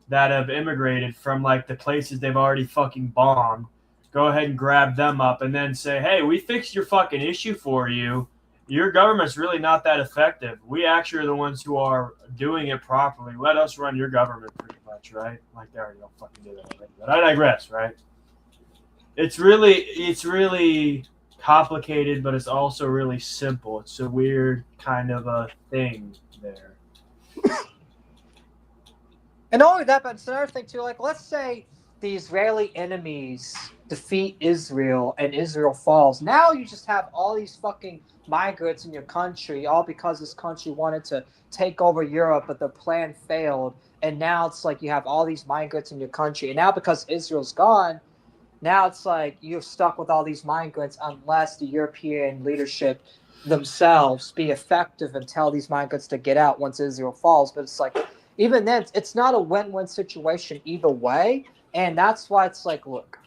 that have immigrated from like the places they've already fucking bombed. Go ahead and grab them up and then say, hey, we fixed your fucking issue for you. Your government's really not that effective. We actually are the ones who are doing it properly. Let us run your government pretty much, right? Like they already don't fucking do that already. But I digress, right? It's really complicated, but it's also really simple. It's a weird kind of a thing there.
And not only that, but it's another thing too. Like, let's say the Israeli enemies defeat Israel and Israel falls. Now you just have all these fucking migrants in your country, all because this country wanted to take over Europe, but the plan failed. And now it's like you have all these migrants in your country. And now because Israel's gone, now it's like you're stuck with all these migrants unless the European leadership themselves be effective and tell these migrants to get out once Israel falls. But it's like, even then, it's not a win-win situation either way. And that's why it's like, look,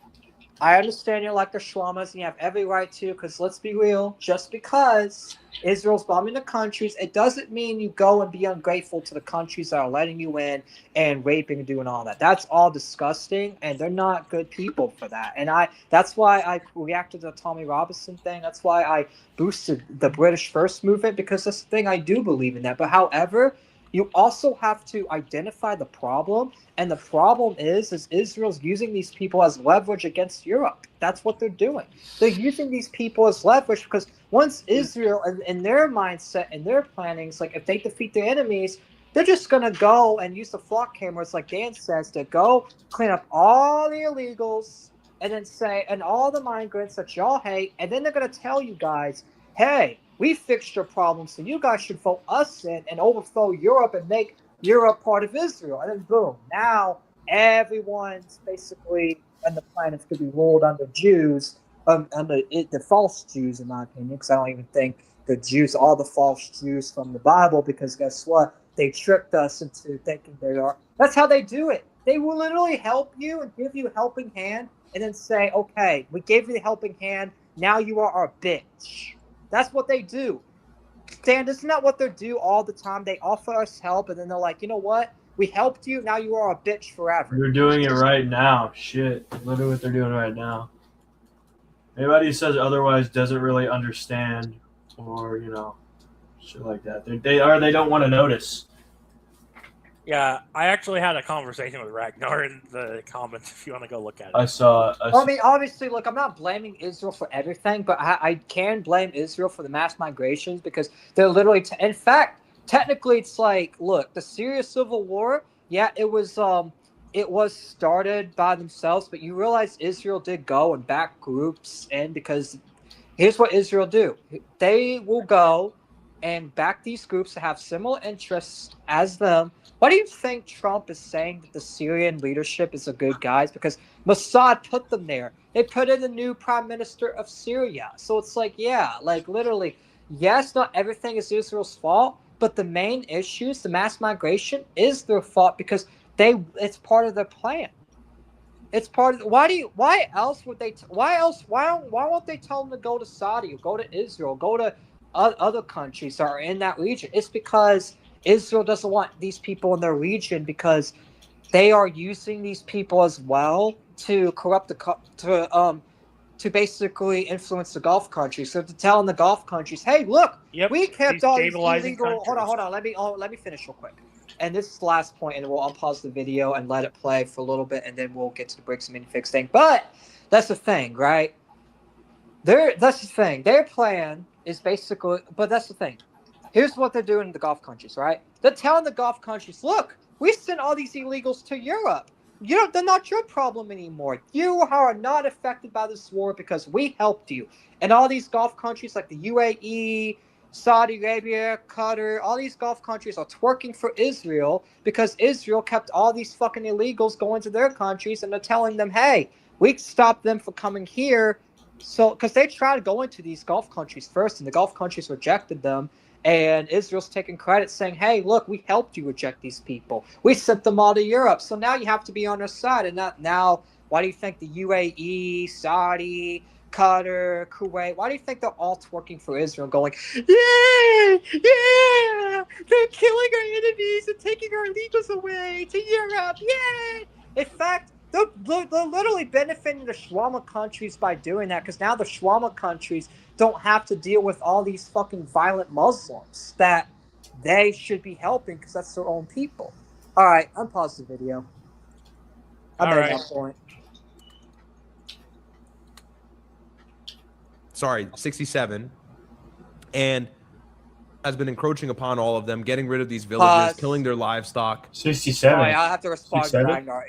I understand you're like the Shwamas and you have every right to, because let's be real, just because Israel's bombing the countries, it doesn't mean you go and be ungrateful to the countries that are letting you in and raping and doing all that. That's all disgusting, and they're not good people for that. And that's why I reacted to the Tommy Robinson thing. That's why I boosted the British First movement, because that's the thing, I do believe in that. But however, you also have to identify the problem, and the problem is Israel's using these people as leverage against Europe. That's what they're doing. They're using these people as leverage because once Israel, in their mindset and their planning, is like if they defeat their enemies, they're just going to go and use the flock cameras, like Dan says, to go clean up all the illegals and then say, and all the migrants that y'all hate, and then they're going to tell you guys, hey, we fixed your problems, so you guys should vote us in and overthrow Europe and make Europe part of Israel. And then boom, now everyone's basically on the planet could be ruled under Jews, the false Jews, in my opinion, because I don't even think the Jews are the false Jews from the Bible, because guess what? They tricked us into thinking they are. That's how they do it. They will literally help you and give you a helping hand and then say, okay, we gave you the helping hand, now you are our bitch. That's what they do. Dan, isn't that what they do all the time? They offer us help, and then they're like, you know what? We helped you, now you are a bitch forever.
They're doing it right now. Shit. Literally what they're doing right now. Anybody who says otherwise doesn't really understand, or, shit like that. They don't want to notice.
Yeah, I actually had a conversation with Ragnar in the comments if you want to go look at it.
I saw.
I mean, obviously, look, I'm not blaming Israel for everything, but I can blame Israel for the mass migrations because they're literally, in fact, technically, it's like, look, the Syria civil war, yeah, it was started by themselves, but you realize Israel did go and back groups in, because here's what Israel do. They will go and back these groups that have similar interests as them. Why do you think Trump is saying that the Syrian leadership is a good guys? Because Mossad put them there. They put in the new prime minister of Syria. So it's like, yeah, like literally, yes, not everything is Israel's fault, but the main issues, the mass migration, is their fault because it's part of their plan. It's part of. Why else won't they tell them to go to Saudi or go to Israel, go to other countries that are in that region? It's because Israel doesn't want these people in their region because they are using these people as well to corrupt to basically influence the Gulf countries. So to telling the Gulf countries, hey, look, we kept all these illegal. Hold on. Let me finish real quick. And this is the last point, and we'll unpause the video and let it play for a little bit, and then we'll get to the bricks and minifix thing. But that's the thing, right? That's the thing. Their plan is basically, but that's the thing. Here's what they're doing in the Gulf countries, right? They're telling the Gulf countries, look, we sent all these illegals to Europe. They're not your problem anymore. You are not affected by this war because we helped you. And all these Gulf countries like the UAE, Saudi Arabia, Qatar, all these Gulf countries are twerking for Israel because Israel kept all these fucking illegals going to their countries, and they're telling them, hey, we stopped them from coming here. So, because they tried to go into these Gulf countries first, and the Gulf countries rejected them. And Israel's taking credit saying, hey, look, we helped you reject these people. We sent them all to Europe. So now you have to be on their side. And not now, why do you think the UAE, Saudi, Qatar, Kuwait, why do you think they're all twerking for Israel going, yeah, they're killing our enemies and taking our illegals away to Europe, yeah. In fact, they're literally benefiting the Shawarma countries by doing that, because now the Shawarma countries don't have to deal with all these fucking violent Muslims that they should be helping because that's their own people. All right, unpause the video. I made that point.
Sorry, 67. And has been encroaching upon all of them, getting rid of these villages, killing their livestock.
67.
Sorry, I'll have to respond to
67?
Ragnar.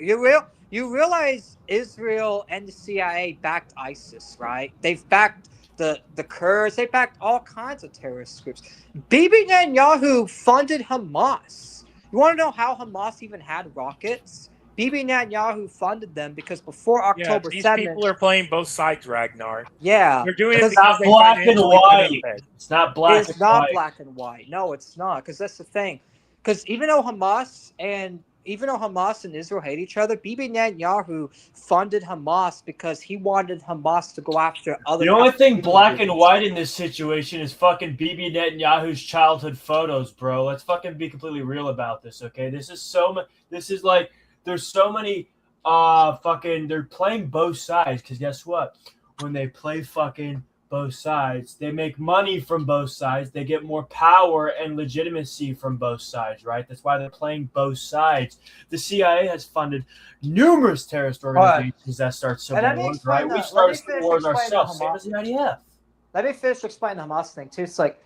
You realize Israel and the CIA backed ISIS, right? They've backed the Kurds. They backed all kinds of terrorist groups. Bibi Netanyahu funded Hamas. You want to know how Hamas even had rockets? Bibi Netanyahu funded them because before October
these
7th...
people are playing both sides, Ragnar.
Yeah.
They're doing it
It's not
because they
black and
financially
white.
benefit.
It's not black
It's
and
not
white.
black and white. No, it's not. Because that's the thing. Because even though Hamas and Israel hate each other, Bibi Netanyahu funded Hamas because he wanted Hamas to go after other.
The only thing
Palestinian
black and
groups.
white in this situation is fucking Bibi Netanyahu's childhood photos, bro. Let's fucking be completely real about this, okay? This is like there's so many they're playing both sides, because guess what? When they play fucking both sides, they make money from both sides. They get more power and legitimacy from both sides, right? That's why they're playing both sides. The CIA has funded numerous terrorist organizations that start civil wars, right? We started civil wars ourselves, same as the IDF.
Let me finish explaining the Hamas thing, too. It's like,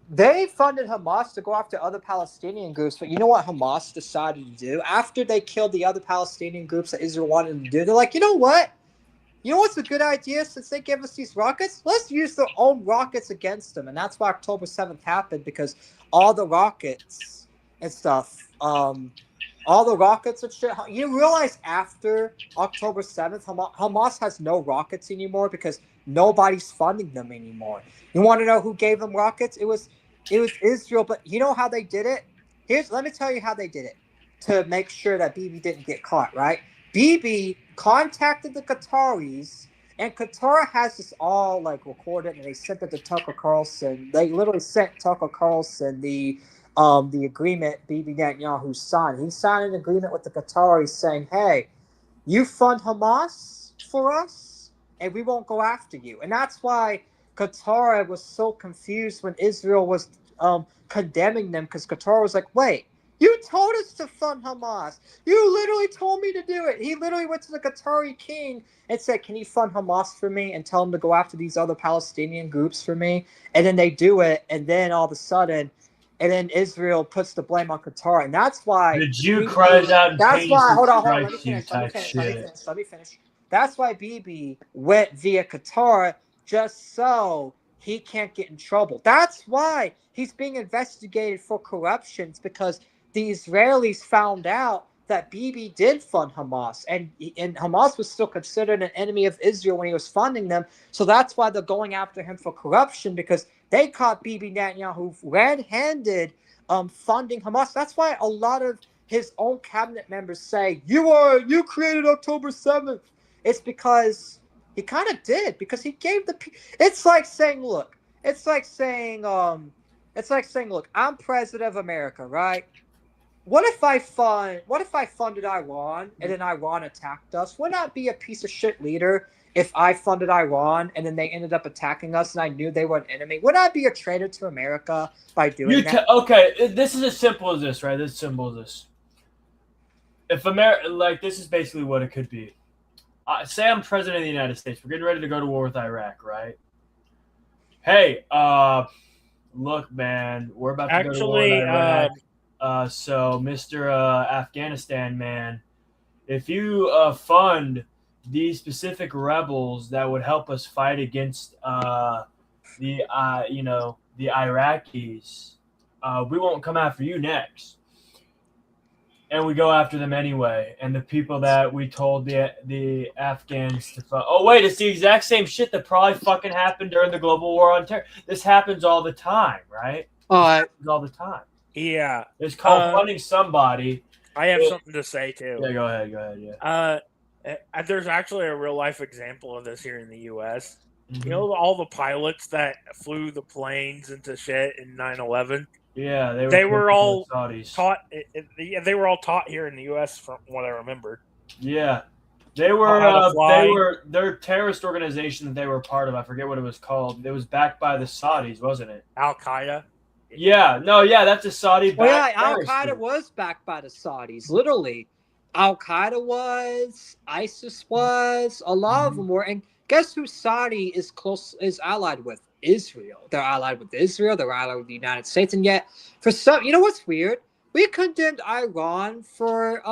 they funded Hamas to go after other Palestinian groups, but you know what Hamas decided to do? After they killed the other Palestinian groups that Israel wanted to do, they're like, you know what? You know what's a good idea since they gave us these rockets? Let's use their own rockets against them. And that's why October 7th happened, because all the rockets and stuff, all the rockets and shit. You realize after October 7th, Hamas has no rockets anymore because nobody's funding them anymore. You want to know who gave them rockets? It was Israel, but you know how they did it? Let me tell you how they did it to make sure that Bibi didn't get caught, right? Bibi contacted the Qataris, and Qatar has this all like recorded, and they sent it to Tucker Carlson. They literally sent Tucker Carlson the agreement Bibi Netanyahu signed. He signed an agreement with the Qataris saying, hey, you fund Hamas for us, and we won't go after you. And that's why Qatar was so confused when Israel was condemning them, because Qatar was like, wait, you told us to fund Hamas. You literally told me to do it. He literally went to the Qatari king and said, can you fund Hamas for me and tell him to go after these other Palestinian groups for me? And then they do it, and then all of a sudden, and then Israel puts the blame on Qatar. And that's why
the Jew cries out and
that's why, hold on, let me finish. That's why Bibi went via Qatar, just so he can't get in trouble. That's why he's being investigated for corruptions, because the Israelis found out that Bibi did fund Hamas, and Hamas was still considered an enemy of Israel when he was funding them. So that's why they're going after him for corruption, because they caught Bibi Netanyahu red-handed funding Hamas. That's why a lot of his own cabinet members say, you created October 7th. It's because he kind of did, because he gave it's like saying, look, I'm president of America, right? What if I funded Iran and then Iran attacked us? Would not be a piece of shit leader if I funded Iran and then they ended up attacking us and I knew they were an enemy? Would I be a traitor to America by doing that?
Okay, this is as simple as this, right? This is simple as this. If America, like, this is basically what it could be. Say I'm president of the United States. We're getting ready to go to war with Iraq, right? Hey, look, man, we're about to go to war with Iraq. So, Mr. Afghanistan, man, if you fund these specific rebels that would help us fight against the Iraqis, we won't come after you next. And we go after them anyway. And the people that we told the Afghans to fund. Oh, wait, it's the exact same shit that probably fucking happened during the global war on terror. This happens all the time, right? All the time.
Yeah.
It's called funding somebody.
I have something to say, too.
Yeah, go ahead, yeah.
There's actually a real-life example of this here in the U.S. Mm-hmm. You know all the pilots that flew the planes into shit in 9/11?
Yeah,
they were all taught. They were all taught here in the U.S. from what I remember.
Yeah, they were their terrorist organization that they were part of. I forget what it was called. It was backed by the Saudis, wasn't it?
Al Qaeda.
Yeah, that's a Saudi.
Well, yeah, Al Qaeda was backed by the Saudis. Literally, Al Qaeda was, ISIS was, a lot of them were, and Guess who Saudi is allied with? Israel. They're allied with Israel. They're allied with the United States. And yet, for some, you know what's weird? We condemned Iran for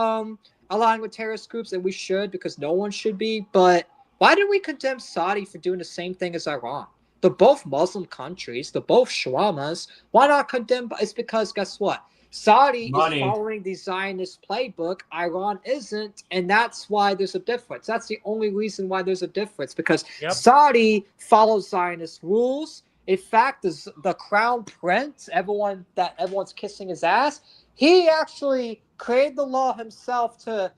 allying with terrorist groups, and we should because no one should be. But why did we condemn Saudi for doing the same thing as Iran? They're both Muslim countries. They're both shawarmas. Why not condemn? It's because guess what? Saudi
Money.
is following the Zionist playbook. Iran isn't, and that's why there's a difference. That's the only reason why there's a difference, because Saudi follows Zionist rules. In fact, the crown prince, everyone's kissing his ass, he actually created the law himself to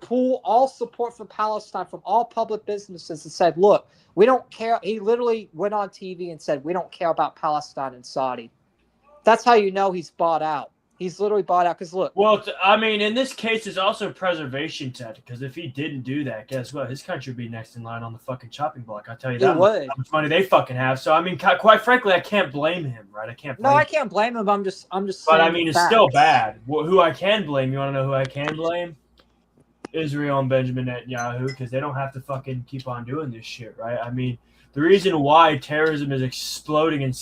pull all support for Palestine from all public businesses and said, look, we don't care. He literally went on TV and said, we don't care about Palestine and Saudi. That's how you know he's bought out. He's literally bought out because look.
Well, I mean, in this case, it's also a preservation tactic because if he didn't do that, guess what? His country would be next in line on the fucking chopping block. I tell you that. How much money they fucking have. So I mean, quite frankly, I can't blame him, right? I can't. Blame
I can't blame him. I'm just.
But I mean, it's still bad. Who I can blame? You want to know who I can blame? Israel and Benjamin Netanyahu, because they don't have to fucking keep on doing this shit, right? I mean, the reason why terrorism is exploding in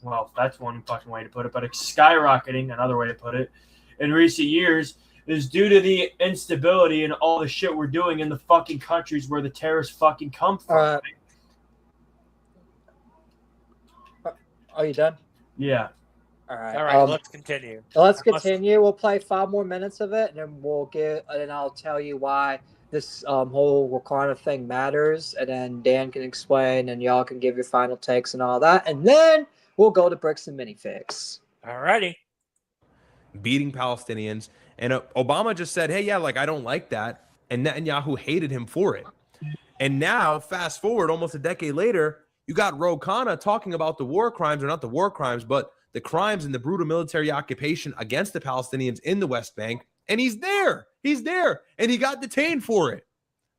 well, that's one fucking way to put it, but it's skyrocketing, another way to put it, in recent years is due to the instability and all the shit we're doing in the fucking countries where the terrorists fucking come from.
Are you done?
Yeah.
All right.
All right, let's continue.
Let's continue. We'll play 5 more minutes of it, and then I'll tell you why this whole Wakanda thing matters, and then Dan can explain, and y'all can give your final takes and all that, and then we'll go to bricks and minifix.
Alrighty.
Beating Palestinians. And Obama just said, hey, yeah, like, I don't like that. And Netanyahu hated him for it. And now, fast forward almost a decade later, you got Khanna talking about the war crimes, or not the war crimes, but the crimes and the brutal military occupation against the Palestinians in the West Bank. And he's there. He's there. And he got detained for it.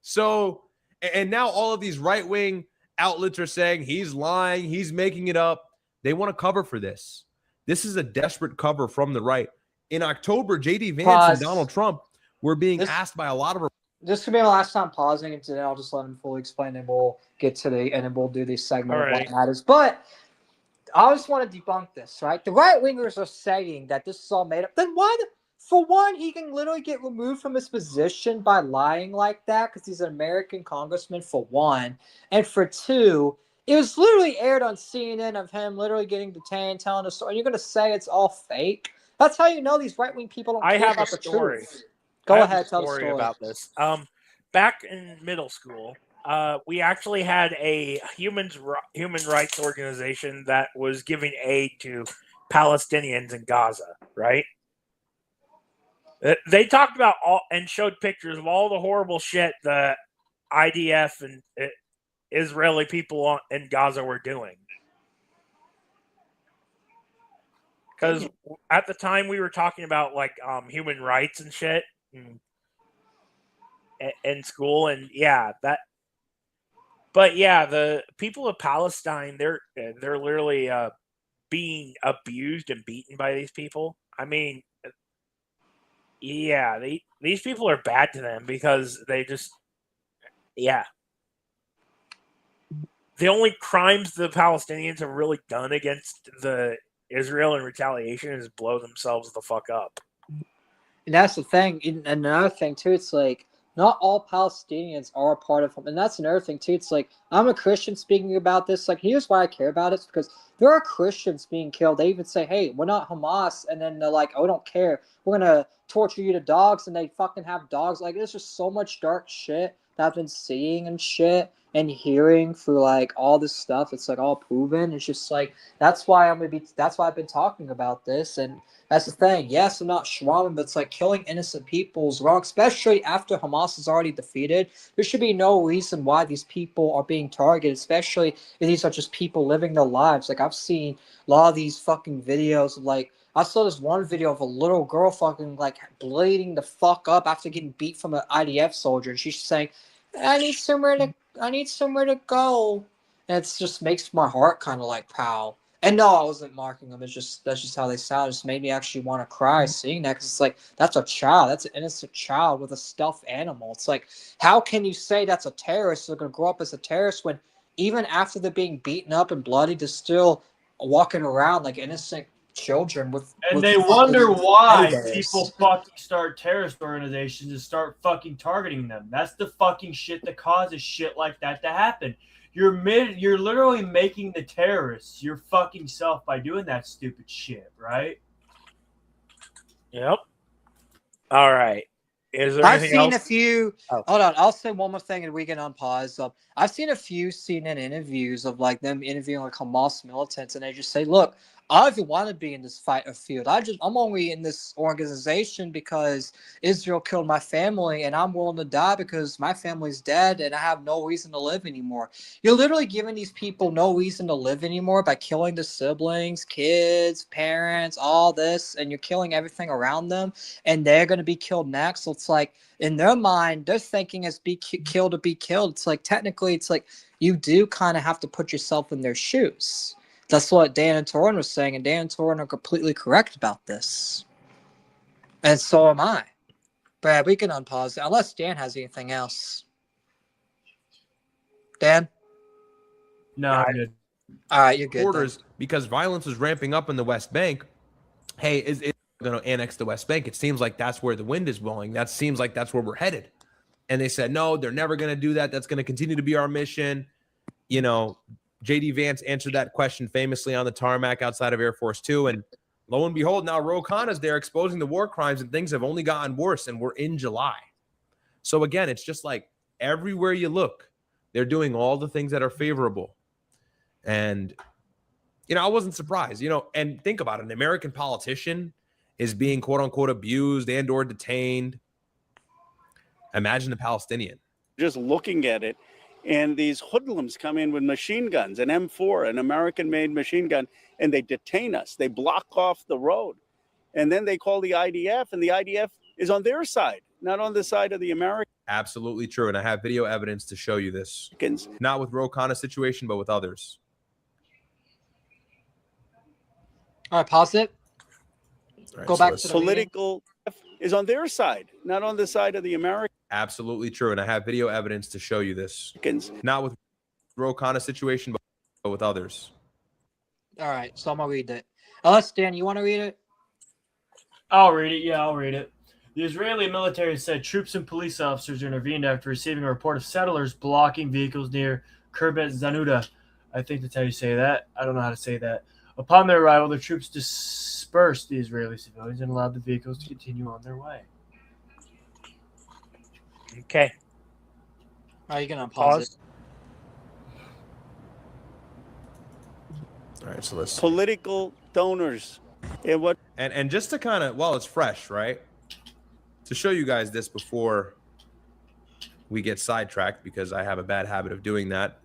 So, and now all of these right-wing outlets are saying he's lying, he's making it up. They want to cover for this. This is a desperate cover from the right. In October, J.D. Vance and Donald Trump were being asked by a lot of.
This could be my last time pausing, and today I'll just let him fully explain, and we'll get to and then we'll do the segment of what matters. But I just want to debunk this, right? The right wingers are saying that this is all made up. Then why? For one, he can literally get removed from his position by lying like that because he's an American congressman, for one, and for two. It was literally aired on CNN of him literally getting detained, telling a story. And you're going to say it's all fake? That's how you know these right-wing people don't care about the truth. Go ahead, tell the story
about this. Back in middle school, we actually had a human rights organization that was giving aid to Palestinians in Gaza, right? They talked about and showed pictures of all the horrible shit the IDF and Israeli people in Gaza were doing. Because at the time we were talking about like human rights and shit in school, and the people of Palestine, they're literally being abused and beaten by these people. I mean, these people are bad to them because they just the only crimes the Palestinians have really done against the Israel in retaliation is blow themselves the fuck up.
And that's the thing. And another thing, too, it's like, not all Palestinians are a part of them. And that's another thing, too. It's like, I'm a Christian speaking about this. Like, here's why I care about it. It's because there are Christians being killed. They even say, hey, we're not Hamas. And then they're like, oh, we don't care. We're going to torture you to dogs. And they fucking have dogs. Like, there's just so much dark shit that I've been seeing and shit and hearing through like all this stuff. It's like all proven. It's just like, that's why I've been talking about this. And that's the thing. Yes, I'm not shawarma, but it's like killing innocent people is wrong, especially after Hamas is already defeated. There should be no reason why these people are being targeted, especially if these are just people living their lives. Like, I've seen a lot of these fucking videos of like, I saw this one video of a little girl fucking like bleeding the fuck up after getting beat from an IDF soldier. And she's saying, I need somewhere to go. And it just makes my heart kind of like pow. And no, I wasn't marking them. It's just that's just how they sound. It just made me actually want to cry seeing that because it's like that's a child. That's an innocent child with a stuffed animal. It's like how can you say that's a terrorist? They're gonna grow up as a terrorist when even after they're being beaten up and bloody, they're still walking around like innocent children with.
And
with
they wonder why
teddy bears.
people fucking start terrorist organizations and start fucking targeting them. That's the fucking shit that causes shit like that to happen. You're literally making the terrorists your fucking self by doing that stupid shit, right?
Yep. All right. Is there
I've
anything
seen
else?
a few.
Oh.
Hold on, I'll say one more thing and we can unpause. I've seen a few CNN interviews of like them interviewing like Hamas militants, and they just say, "Look, I don't even want to be in this fight or field. I'm only in this organization because Israel killed my family, and I'm willing to die because my family's dead, and I have no reason to live anymore." You're literally giving these people no reason to live anymore by killing the siblings, kids, parents, all this, and you're killing everything around them, and they're going to be killed next. So it's like in their mind, they're thinking as be killed to be killed. It's like technically, it's like you do kind of have to put yourself in their shoes. That's what Dan and Torrin was saying, and Dan and Torrin are completely correct about this. And so am I. Brad, we can unpause it, unless Dan has anything else. Dan?
No, I'm good.
All right, you're good.
Borders, because violence is ramping up in the West Bank. Hey, is it going to annex the West Bank? It seems like that's where the wind is blowing. That seems like that's where we're headed. And they said, no, they're never going to do that. That's going to continue to be our mission. You know, J.D. Vance answered that question famously on the tarmac outside of Air Force Two. And lo and behold, now Ro Khanna's there exposing the war crimes, and things have only gotten worse. And we're in July. So again, it's just like everywhere you look, they're doing all the things that are favorable. And, you know, I wasn't surprised, you know, and think about it. An American politician is being quote unquote abused and or detained. Imagine the Palestinian.
Just looking at it, and these hoodlums come in with machine guns, an M4, an American-made machine gun, and they detain us. They block off the road. And then they call the IDF, and the IDF is on their side, not on the side of the Americans.
Absolutely true. And I have video evidence to show you this. Not with Ro Khanna's situation, but with others.
All right, pause it.
All right,
Go
so
back
let's-
to the
Political is on their side, not on the side of the Americans.
Absolutely true. And I have video evidence to show you this. Not with Ro Khanna's situation, but with others.
All right, so I'm going to read it. Unless, Dan, you want to read it?
I'll read it. Yeah, I'll read it. The Israeli military said troops and police officers intervened after receiving a report of settlers blocking vehicles near Kirbet Zanuda. I think that's how you say that. I don't know how to say that. Upon their arrival, the troops dispersed the Israeli civilians and allowed the vehicles to continue on their way.
Okay.
Are you going to pause it?
All right, so let's
Political donors. And what?
And just to kind of, well, it's fresh, right? To show you guys this before we get sidetracked, because I have a bad habit of doing that.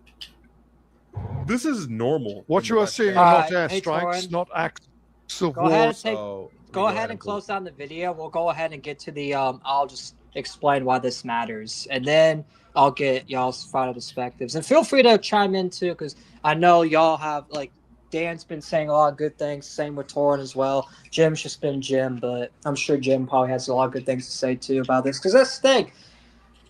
This is normal.
What you are seeing are not airstrikes, not acts of
Go
war.
ahead and take. Go ahead and close down the video. We'll go ahead and get to the. I'll just explain why this matters, and then I'll get y'all's final perspectives. And feel free to chime in too, because I know y'all have like Dan's been saying a lot of good things. Same with Torrin as well. Jim's just been Jim, but I'm sure Jim probably has a lot of good things to say too about this. Because that's the thing.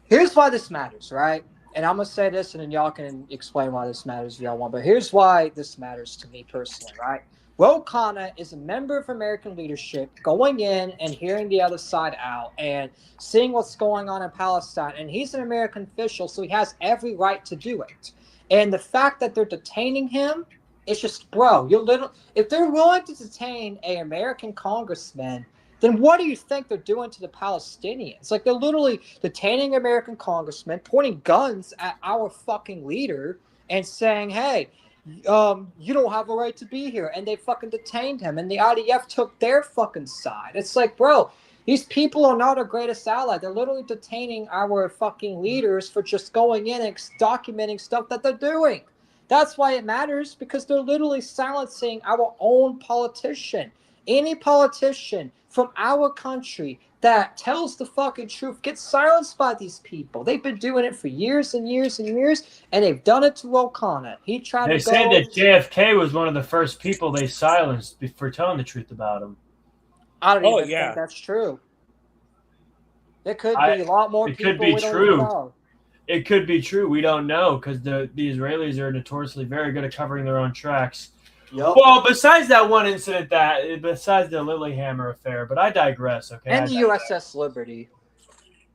Here's why this matters, right? And I'm going to say this, and then y'all can explain why this matters if y'all want. But here's why this matters to me personally, right? Ro Khanna is a member of American leadership going in and hearing the other side out and seeing what's going on in Palestine. And he's an American official, so he has every right to do it. And the fact that they're detaining him, it's just, bro, if they're willing to detain an American congressman, then what do you think they're doing to the Palestinians? Like, they're literally detaining American congressmen, pointing guns at our fucking leader and saying, hey, you don't have a right to be here. And they fucking detained him. And the IDF took their fucking side. It's like, bro, these people are not our greatest ally. They're literally detaining our fucking leaders for just going in and documenting stuff that they're doing. That's why it matters, because they're literally silencing our own politician. Any politician from our country that tells the fucking truth gets silenced by these people. They've been doing it for years and years and years, and they've done it to O'Connor. He tried
They
to go.
say that JFK was one of the first people they silenced for telling the truth about him.
I don't even think that's true. It could be a lot more people.
It could be
we don't
true.
even know.
It could be true. We don't know because the Israelis are notoriously very good at covering their own tracks.
Yep.
Well, besides that one incident, besides the Lilyhammer affair, but I digress. Okay.
And the USS Liberty.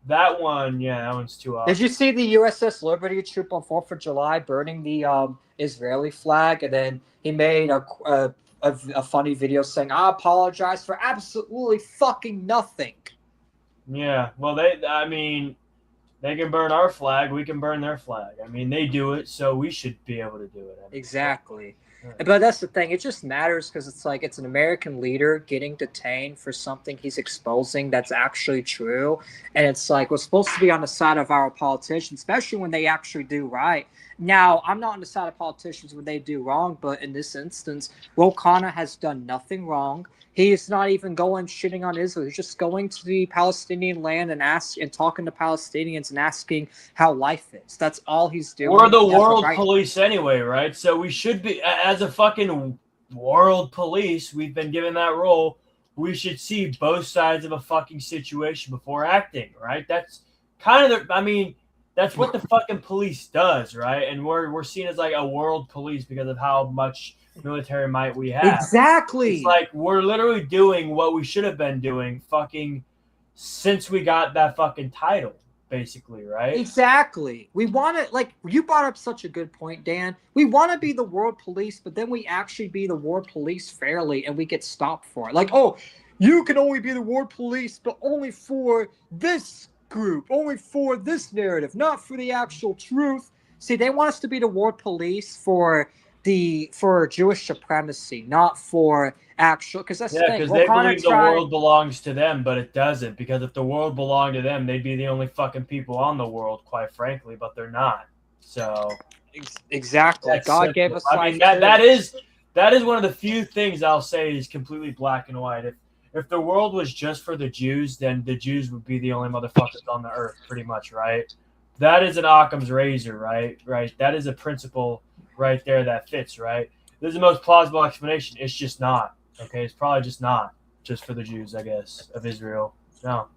That one, yeah, that one's too obvious.
Did you see the USS Liberty troop on 4th of July burning the Israeli flag? And then he made a funny video saying, "I apologize for absolutely fucking nothing."
Yeah, well, they can burn our flag. We can burn their flag. I mean, they do it, so we should be able to do it.
Exactly. But that's the thing. It just matters because it's like it's an American leader getting detained for something he's exposing that's actually true. And it's like we're supposed to be on the side of our politicians, especially when they actually do right. Now, I'm not on the side of politicians when they do wrong, but in this instance, Will Khanna has done nothing wrong. He is not even going shitting on Israel. He's just going to the Palestinian land and talking to Palestinians and asking how life is. That's all he's doing.
We're the world police anyway, right? So we should be, as a fucking world police, we've been given that role. We should see both sides of a fucking situation before acting, right? That's kind of that's what the fucking police does, right? And we're seen as like a world police because of how much military might we have.
Exactly.
It's like we're literally doing what we should have been doing fucking since we got that fucking title, basically, right?
Exactly. We want to, like, you brought up such a good point, Dan. We want to be the world police, but then we actually be the world police fairly and we get stopped for it. Like, oh, you can only be the world police, but only for this group, only for this narrative, not for the actual truth. See, they want us to be the world police for Jewish supremacy, not for actual. Because that's the thing.
Because they believe the world belongs to them, but it doesn't. Because if the world belonged to them, they'd be the only fucking people on the world, quite frankly. But they're not. So
exactly, God gave us.
I mean, that is one of the few things I'll say is completely black and white. If the world was just for the Jews, then the Jews would be the only motherfuckers on the earth, pretty much, right? That is an Occam's razor, right? Right. That is a principle right there that fits, right? This is the most plausible explanation. It's just not. Okay, it's probably just not just for the Jews, I guess, of Israel. No.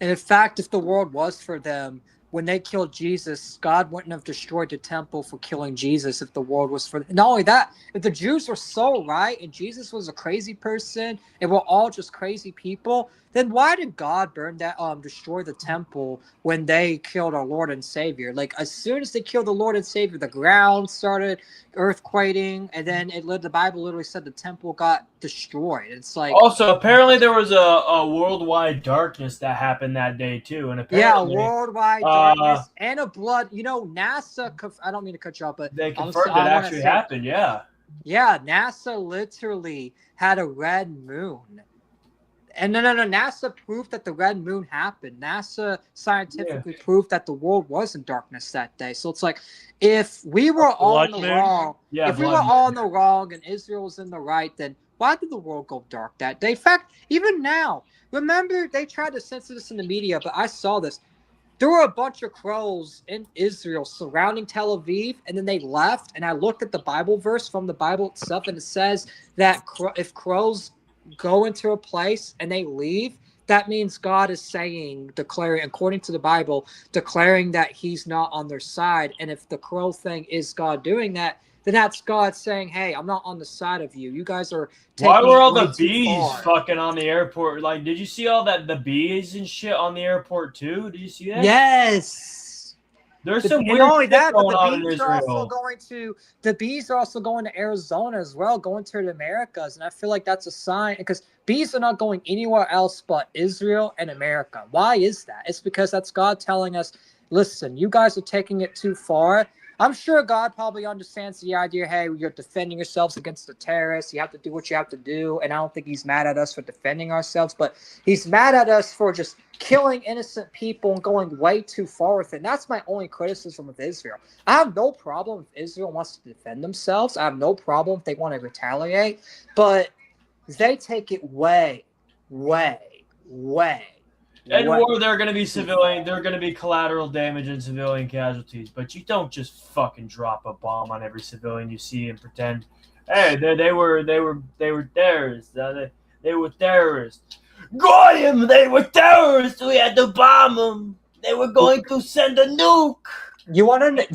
And in fact, if the world was for them, when they killed Jesus, God wouldn't have destroyed the temple for killing Jesus if the world was for them. Not only that, if the Jews were so right and Jesus was a crazy person and we're all just crazy people, then why did God destroy the temple when they killed our Lord and Savior? Like, as soon as they killed the Lord and Savior, the ground started earthquaking, and then the Bible literally said the temple got destroyed. It's like,
also, apparently there was a worldwide darkness that happened that day too, and apparently,
worldwide darkness and a blood. You know, NASA. I don't mean to cut you off, but
they confirmed it actually happened. Yeah,
NASA literally had a red moon. And no, NASA proved that the red moon happened. NASA scientifically proved that the world was in darkness that day. So it's like, if we were all in the wrong, and Israel was in the right, then why did the world go dark that day? In fact, even now, remember they tried to censor this in the media, but I saw this. There were a bunch of crows in Israel surrounding Tel Aviv, and then they left. And I looked at the Bible verse from the Bible itself, and it says that if crows go into a place and they leave, that means God is declaring, according to the Bible, declaring that he's not on their side. And if the crow thing is God doing that, then that's God saying, hey, I'm not on the side of you. You guys are taking
Why were all the bees fucking on the airport? Like, did you see all the bees and shit on the airport too? Did you see that?
Yes.
There's some weird shit going on in Israel.
The bees are also going to Arizona as well, going to the Americas, and I feel like that's a sign because bees are not going anywhere else but Israel and America. Why is that? It's because that's God telling us, listen, you guys are taking it too far. I'm sure God probably understands the idea, hey, you're defending yourselves against the terrorists. You have to do what you have to do. And I don't think he's mad at us for defending ourselves, but he's mad at us for just killing innocent people and going way too far with it. And that's my only criticism of Israel. I have no problem if Israel wants to defend themselves. I have no problem if they want to retaliate. But they take it way,
In war, there are going to be civilian. There are going to be collateral damage and civilian casualties. But you don't just fucking drop a bomb on every civilian you see and pretend, hey, they were terrorists. They were terrorists. Goyim, they were terrorists. We had to bomb them. They were going to send a nuke.
You want to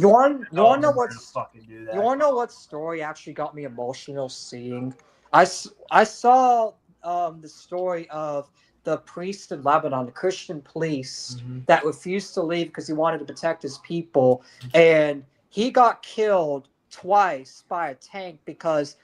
know what story actually got me emotional seeing? I saw the story of the priest in Lebanon, the Christian priest that refused to leave because he wanted to protect his people, and he got killed twice by a tank because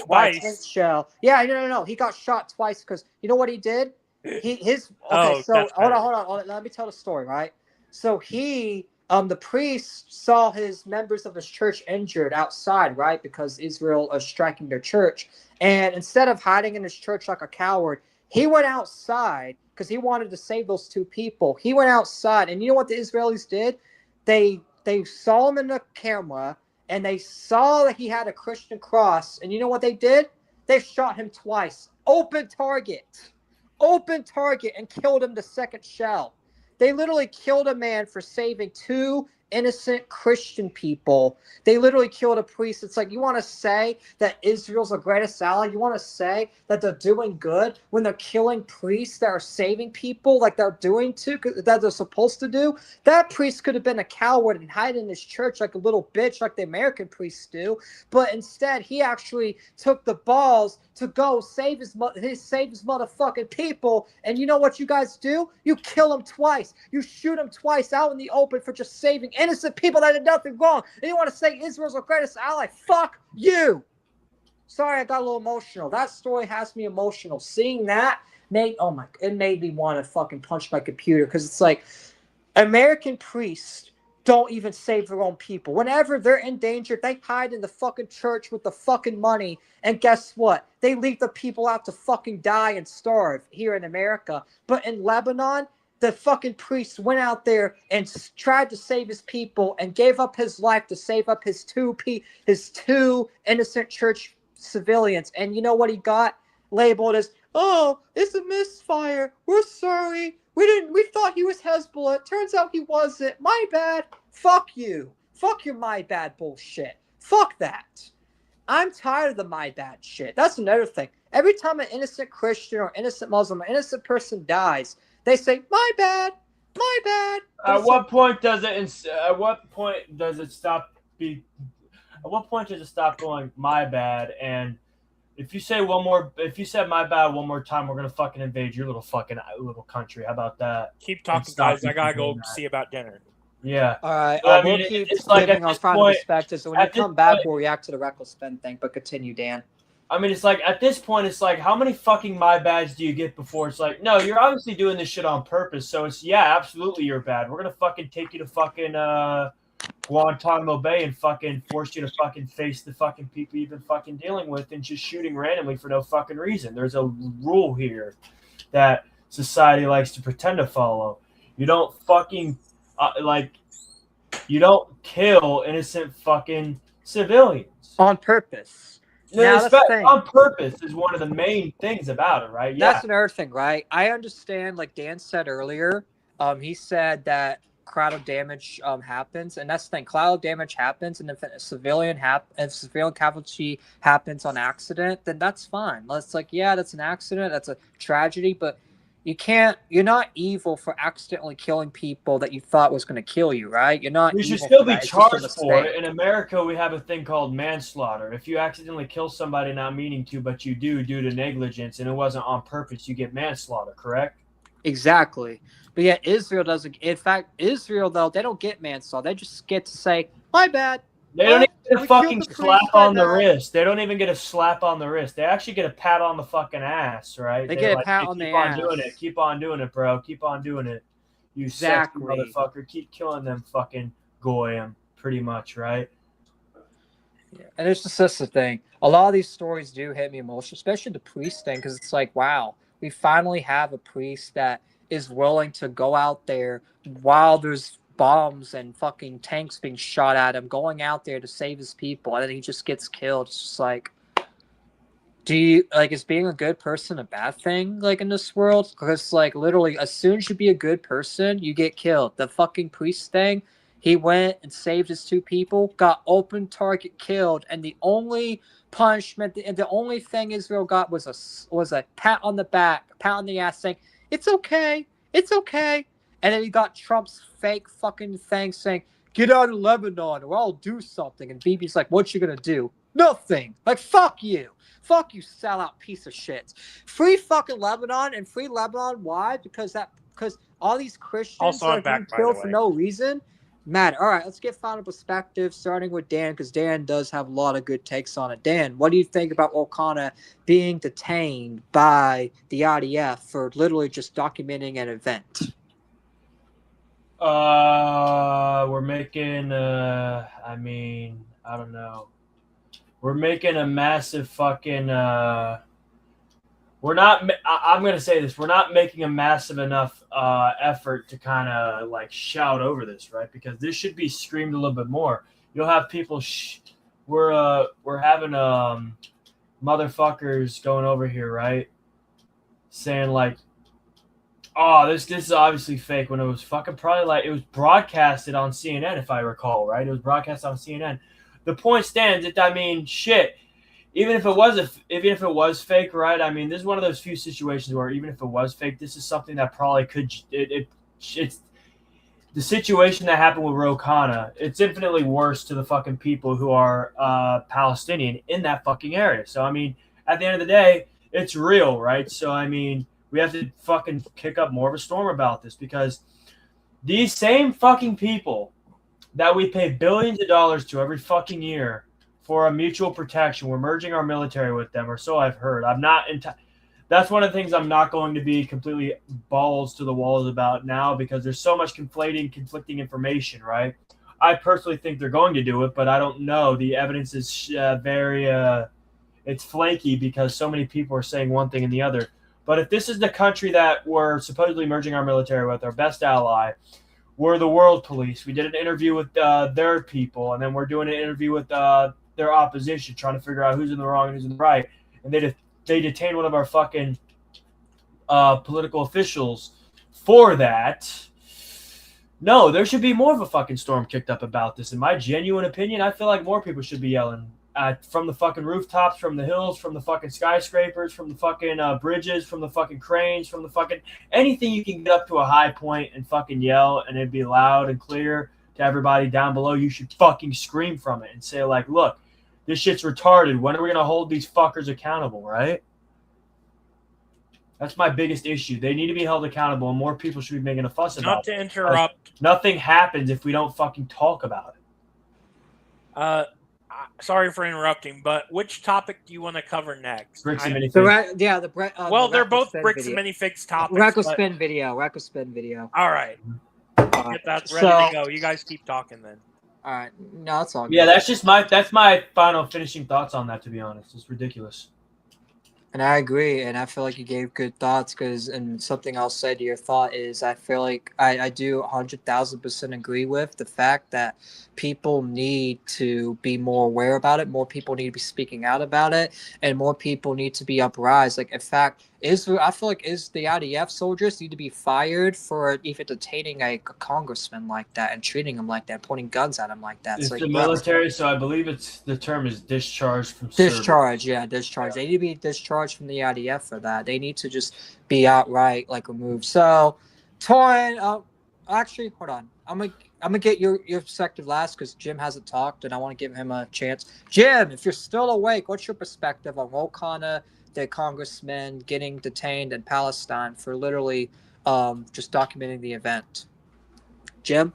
by a tank shell. Yeah, no. He got shot twice because you know what he did? Hold on. Let me tell the story, right? So the priest saw his members of his church injured outside, right? Because Israel is striking their church. And instead of hiding in his church like a coward, he went outside because he wanted to save those two people. He went outside, and you know what the Israelis did? They saw him in the camera, and they saw that he had a Christian cross. And you know what they did? They shot him twice. Open target, and killed him the second shell. They literally killed a man for saving two innocent Christian people. They literally killed a priest. It's like, you want to say that Israel's the greatest ally? You want to say that they're doing good when they're killing priests that are saving people like they're doing that they're supposed to do? That priest could have been a coward and hide in his church like a little bitch like the American priests do. But instead, he actually took the balls to go save his motherfucking people. And you know what you guys do? You kill him twice. You shoot him twice out in the open for just saving innocent people that did nothing wrong. And you want to say Israel's our greatest ally? Fuck you. Sorry, I got a little emotional. That story has me emotional. Seeing that it made me want to fucking punch my computer, because it's like, American priests don't even save their own people. Whenever they're in danger, they hide in the fucking church with the fucking money. And guess what? They leave the people out to fucking die and starve here in America. But in Lebanon, the fucking priest went out there and tried to save his people and gave up his life to save up his two innocent church civilians. And you know what he got labeled as? Oh, it's a misfire. We're sorry. We thought he was Hezbollah. Turns out he wasn't. My bad. Fuck you. Fuck your my bad bullshit. Fuck that. I'm tired of the my bad shit. That's another thing. Every time an innocent Christian or innocent Muslim or innocent person dies, they say, my bad. My bad.
At what point does it stop going my bad? And if you said my bad one more time, we're gonna fucking invade your little country. How about that?
Keep talking, guys. I gotta go see about dinner.
Yeah.
All right.
We'll
keep giving our final perspectives. So when you come back, we'll react to the reckless spend thing. But continue, Dan.
I mean, it's like, at this point, it's like, how many fucking my bads do you get before it's like, no, you're obviously doing this shit on purpose. So it's, yeah, absolutely, you're bad. We're gonna fucking take you to fucking Guantanamo Bay and fucking force you to fucking face the fucking people you've been fucking dealing with and just shooting randomly for no fucking reason. There's a rule here that society likes to pretend to follow. You don't fucking you don't kill innocent fucking civilians
on purpose.
No, on purpose is one of the main things about it, right? Yeah.
That's another thing, right? I understand, like Dan said earlier, he said that collateral damage happens, and that's the thing. Collateral damage happens, and if a civilian casualty happens on accident, then that's fine. It's like, yeah, that's an accident, that's a tragedy, but you're not evil for accidentally killing people that you thought was going to kill you, right? You're not.
You should still be charged for it. In America, we have a thing called manslaughter. If you accidentally kill somebody not meaning to, but you do due to negligence, and it wasn't on purpose, you get manslaughter, correct?
Exactly. But yet Israel doesn't. In fact, Israel, though, they don't get manslaughter. They just get to say, my bad.
They don't even get a fucking slap on the wrist. They don't even get a slap on the wrist. They actually get a pat on the fucking ass, right?
They get a pat on the ass.
Keep on doing it. Keep on doing it, bro. Keep on doing it. You sexy motherfucker. Keep killing them fucking goyim, pretty much, right?
Yeah. And it's just the thing. A lot of these stories do hit me emotional, especially the priest thing, because it's like, wow, we finally have a priest that is willing to go out there while there's bombs and fucking tanks being shot at him, going out there to save his people, and then he just gets killed. It's just like, Do you like, is being a good person a bad thing like in this world? Because like literally as soon as you be a good person, you get killed. The fucking priest thing, he went and saved his 2 people, got open target killed, and the only punishment and the only thing Israel got was a pat on the back, pat on the ass saying, "It's okay. It's okay." And then he got Trump's fake fucking thing saying, "Get out of Lebanon or I'll do something." And Bibi's like, "What you gonna do?" Nothing. Like, fuck you. Fuck you, sellout piece of shit. Free fucking Lebanon and free Lebanon. Why? Because all these Christians
Also,
are
I'm back,
being
by the
killed for
way.
no reason. Matter. All right, let's get final perspective, starting with Dan, because Dan does have a lot of good takes on it. Dan, what do you think about Khanna being detained by the IDF for literally just documenting an event?
We're making. I mean, I don't know. We're making a massive fucking. We're not. I'm gonna say this. We're not making a massive enough effort to kind of like shout over this, right? Because this should be screamed a little bit more. You'll have people. We're having motherfuckers going over here, right? Saying like, oh, this is obviously fake, when it was fucking probably like it was broadcasted on CNN, if I recall, right? It was broadcast on CNN. The point stands that, I mean, shit. Even if it was fake, right? I mean, this is one of those few situations where even if it was fake, this is something that probably could. It's the situation that happened with Ro Khanna. It's infinitely worse to the fucking people who are Palestinian in that fucking area. So I mean, at the end of the day, it's real, right? So I mean, we have to fucking kick up more of a storm about this, because these same fucking people that we pay billions of dollars to every fucking year for a mutual protection, we're merging our military with them, or so I've heard. I'm not that's one of the things I'm not going to be completely balls to the walls about now, because there's so much conflicting information, right? I personally think they're going to do it, but I don't know. The evidence is very it's flaky, because so many people are saying one thing and the other. But if this is the country that we're supposedly merging our military with, our best ally, we're the world police. We did an interview with their people, and then we're doing an interview with their opposition, trying to figure out who's in the wrong and who's in the right. And they detained one of our fucking political officials for that. No, there should be more of a fucking storm kicked up about this. In my genuine opinion, I feel like more people should be yelling from the fucking rooftops, from the hills, from the fucking skyscrapers, from the fucking bridges, from the fucking cranes, from the fucking anything you can get up to a high point and fucking yell, and it'd be loud and clear to everybody down below. You should fucking scream from it and say, like, look, this shit's retarded. When are we gonna hold these fuckers accountable, right? That's my biggest issue. They need to be held accountable, and more people should be making a fuss about it.
Not to interrupt.
Nothing happens if we don't fucking talk about
it. Sorry for interrupting, but which topic do you want to cover next?
Bricks and minifigs.
They're both bricks and minifigs topics.
Record spin video.
All right. Get that ready to go. You guys keep talking then.
All right. No, that's all good.
Yeah, that's my final finishing thoughts on that, to be honest. It's ridiculous.
And I agree, and I feel like you gave good thoughts, and something I'll say to your thought is I feel like I do 100,000% agree with the fact that people need to be more aware about it, more people need to be speaking out about it, and more people need to be uprised. Like, in fact, I feel like the IDF soldiers need to be fired for even detaining a congressman like that and treating him like that, pointing guns at him like that.
It's
like,
the military, so I believe the term is discharged from
service. Discharge. They need to be discharged from the IDF for that. They need to just be outright like removed. So, Torin, actually, hold on. I'm gonna get your perspective last, because Jim hasn't talked, and I want to give him a chance. Jim, if you're still awake, what's your perspective on Ro Khanna, the congressman, getting detained in Palestine for literally just documenting the event? Jim?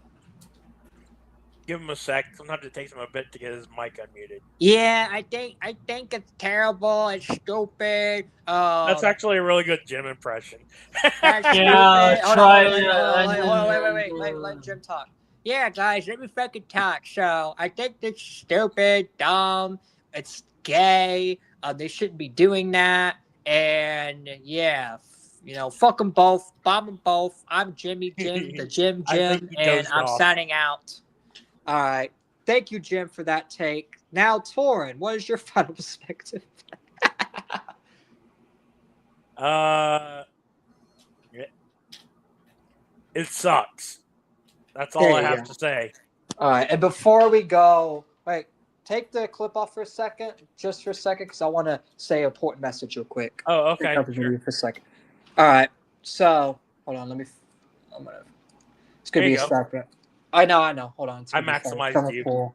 Give him a sec. Sometimes it takes him a bit to get his mic unmuted.
Yeah, I think it's terrible. It's stupid.
That's actually a really good Jim impression.
Yeah, try. Wait. Let Jim talk. Yeah, guys, let me fucking talk. So I think it's stupid, dumb. It's gay. They shouldn't be doing that. And yeah, fuck them both, bomb them both. I'm Jimmy Jim, the Jim, and I'm signing out. All right. Thank you, Jim, for that take. Now, Torin, what is your final perspective?
It sucks. That's all
There
I
you
have
go.
to say.
All right, and before we go, wait, take the clip off for a second, just for a second, because I want to say an important message real quick.
Oh,
Take
okay.
out the
Sure.
video for a second. All right, so hold on, I'm gonna. It's gonna
There
be
you
a
go.
second. I know. Hold on, it's
I
gonna be
maximized you.
cool.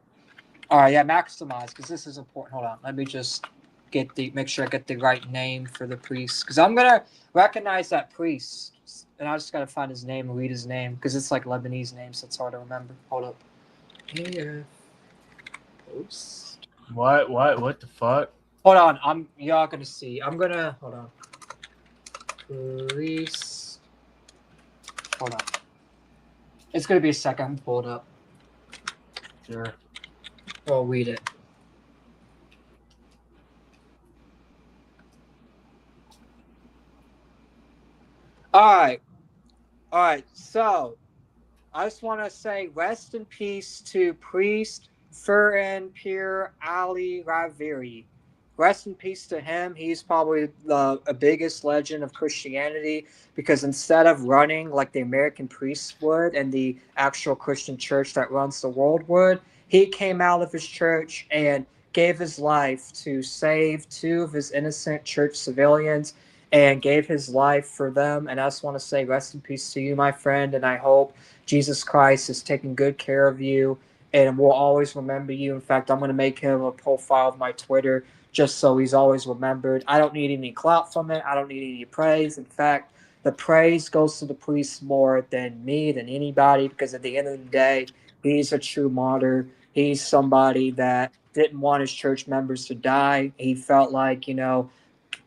All right, yeah, maximize because this is important. Hold on, let me just make sure I get the right name for the priest because I'm gonna recognize that priest, and I just gotta find his name and read his name because it's like Lebanese name, so it's hard to remember. Hold up. Here. Post.
What the fuck?
Hold on, y'all gonna see. I'm gonna hold on. Priest. Hold on. It's gonna be a second. Pull it up.
Sure.
I'll read it. All right. So I just want to say rest in peace to Priest Furin Pir Ali Raviri. Rest in peace to him. He's probably the biggest legend of Christianity because instead of running like the American priests would and the actual Christian church that runs the world would, he came out of his church and gave his life to save two of his innocent church civilians and gave his life for them. And I just want to say rest in peace to you, my friend. And I hope Jesus Christ is taking good care of you and will always remember you. In fact, I'm going to make him a profile of my Twitter just so he's always remembered. I don't need any clout from it. I don't need any praise. In fact, the praise goes to the priest more than me, than anybody, because at the end of the day, he's a true martyr. He's somebody that didn't want his church members to die. He felt like,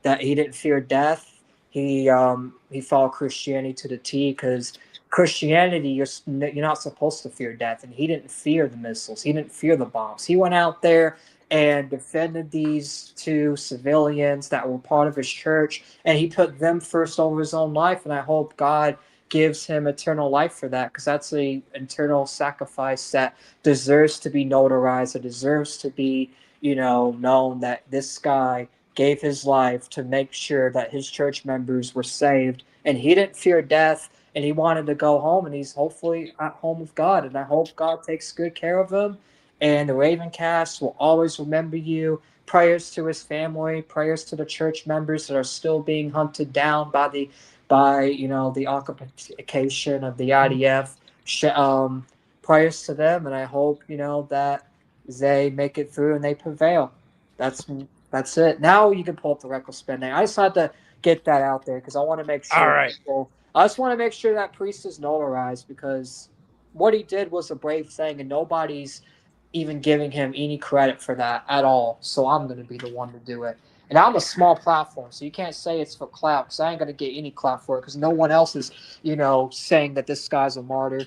that he didn't fear death. He followed Christianity to the T because Christianity, you're not supposed to fear death, and he didn't fear the missiles. He didn't fear the bombs. He went out there and defended these two civilians that were part of his church, and he put them first over his own life. And I hope God gives him eternal life for that because that's a eternal sacrifice that deserves to be notarized. It deserves to be, known that this guy gave his life to make sure that his church members were saved, and he didn't fear death, and he wanted to go home, and he's hopefully at home with God, and I hope God takes good care of him. And the Raven Cast will always remember you. Prayers to his family, prayers to the church members that are still being hunted down by the occupation of the IDF. Prayers to them, and I hope that they make it through and they prevail. That's it. Now you can pull up the reckless spending. I just had to get that out there because I want to make
All
sure.
right.
I just want to make sure that priest is notarized because what he did was a brave thing, and nobody's even giving him any credit for that at all. So I'm going to be the one to do it. And I'm a small platform, so you can't say it's for clout because I ain't going to get any clout for it because no one else is, saying that this guy's a martyr.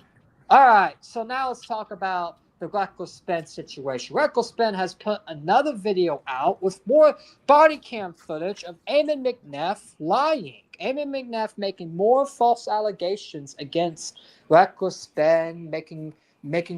All right, so now let's talk about the Reckless Spend situation. Reckless Spend has put another video out with more body cam footage of Eamon McNeff lying. Eamon McNeff making more false allegations against Reckless Spend, making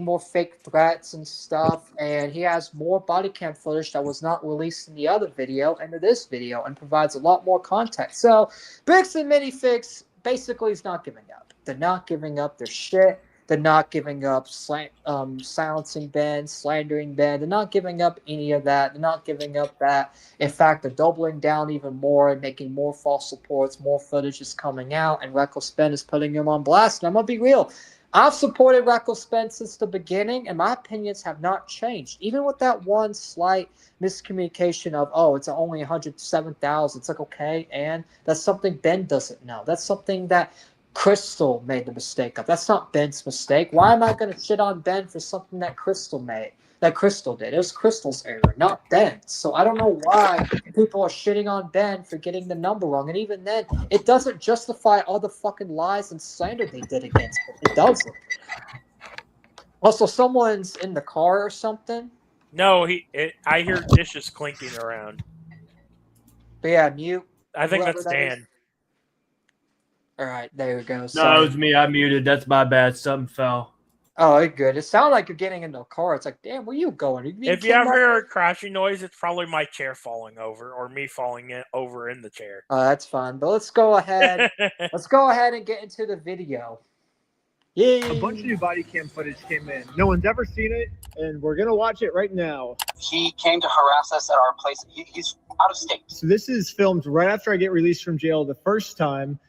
more fake threats and stuff, and he has more body cam footage that was not released in the other video into this video and provides a lot more context. So Bricks and Minifix basically is not giving up. They're not giving up their shit. They're not giving up silencing Ben, slandering Ben. They're not giving up any of that. They're not giving up that. In fact, they're doubling down even more and making more false reports. More footage is coming out, and Reckless Ben is putting him on blast. And I'm going to be real. I've supported Reckless Ben since the beginning, and my opinions have not changed. Even with that one slight miscommunication of, it's only 107,000. It's like, okay, and that's something Ben doesn't know. That's something that Crystal made the mistake of. That's not Ben's mistake. Why am I going to shit on Ben for something that Crystal made? That Crystal did. It was Crystal's error, not Ben's. So I don't know why people are shitting on Ben for getting the number wrong. And even then, it doesn't justify all the fucking lies and slander they did against him. It doesn't. Also, someone's in the car or something.
No, I hear dishes clinking around.
But yeah, mute.
I think that's Dan.
All right, there we go.
No, it was me. I muted. That's my bad. Something fell.
Oh, you're good. It sounded like you're getting into a car. It's like, damn, where you going?
If you ever hear a crashing noise, it's probably my chair falling over or me falling over in the chair.
Oh, that's fun. But let's go ahead. Let's go ahead and get into the video. Yay!
A bunch of new body cam footage came in. No one's ever seen it, and we're gonna watch it right now.
He came to harass us at our place. He's out of state.
So this is filmed right after I get released from jail the first time,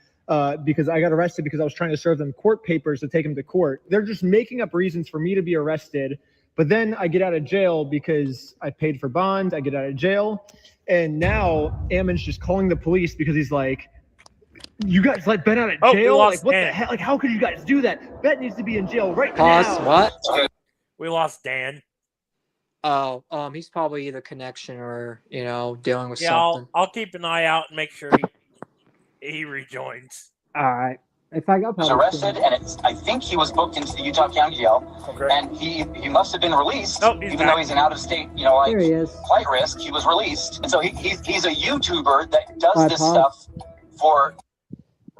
because I got arrested because I was trying to serve them court papers to take him to court. They're just making up reasons for me to be arrested. But then I get out of jail because I paid for bond. I get out of jail, and now Ammon's just calling the police because he's like, "You guys let Ben out of jail? Like, what the hell? Like, how could you guys do that? Ben needs to be in jail right now."
What?
We lost Dan.
Oh, he's probably either connection or dealing with
Yeah,
something.
I'll keep an eye out and make sure he rejoins.
All right. If I got
He was arrested, and I think he was booked into the Utah County Jail.
Okay.
And he must have been released,
even
though he's an out-of-state,
There he is.
flight risk. He was released, and so he's a YouTuber that does this
pause.
stuff for.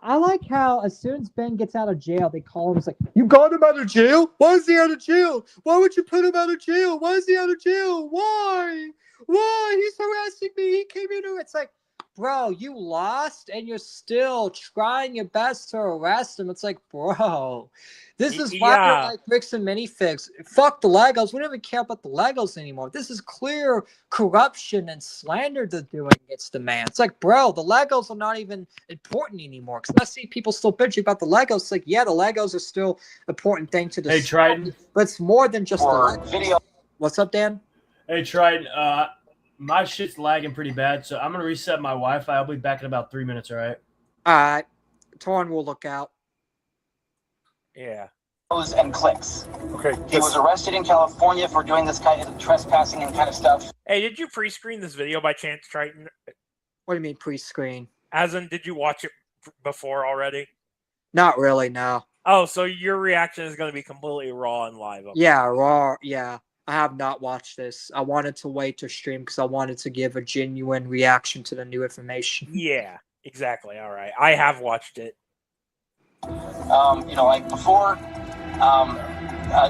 I like how as soon as Ben gets out of jail, they call him. It's like, "You got him out of jail? Why is he out of jail? Why would you put him out of jail? Why is he out of jail? Why? Why? He's harassing me. He came in here." It's like, bro, you lost and you're still trying your best to arrest him. It's like, bro, this is why you're like bricks and minifigs. Fuck the Legos. We don't even care about the Legos anymore. This is clear corruption and slander they're doing against the man. It's like, bro, the Legos are not even important anymore. Because I see people still bitching about the Legos. It's like, yeah, the Legos are still an important thing to
Hey, Triton.
but it's more than just the Legos.
Video.
What's up, Dan?
Hey, Triton. My shit's lagging pretty bad, so I'm going to reset my Wi-Fi. I'll be back in about 3 minutes, all right?
All right. Torn will look out.
Yeah.
And clicks.
Okay.
He was arrested in California for doing this kind of trespassing and kind of stuff.
Hey, did you pre-screen this video by chance, Triton?
What do you mean pre-screen?
As in, did you watch it before already?
Not really, no.
Oh, so your reaction is going to be completely raw and live. Okay.
Yeah, raw. Yeah. I have not watched this. I wanted to wait to stream because I wanted to give a genuine reaction to the new information.
Yeah, exactly. All right. I have watched it.
Like before,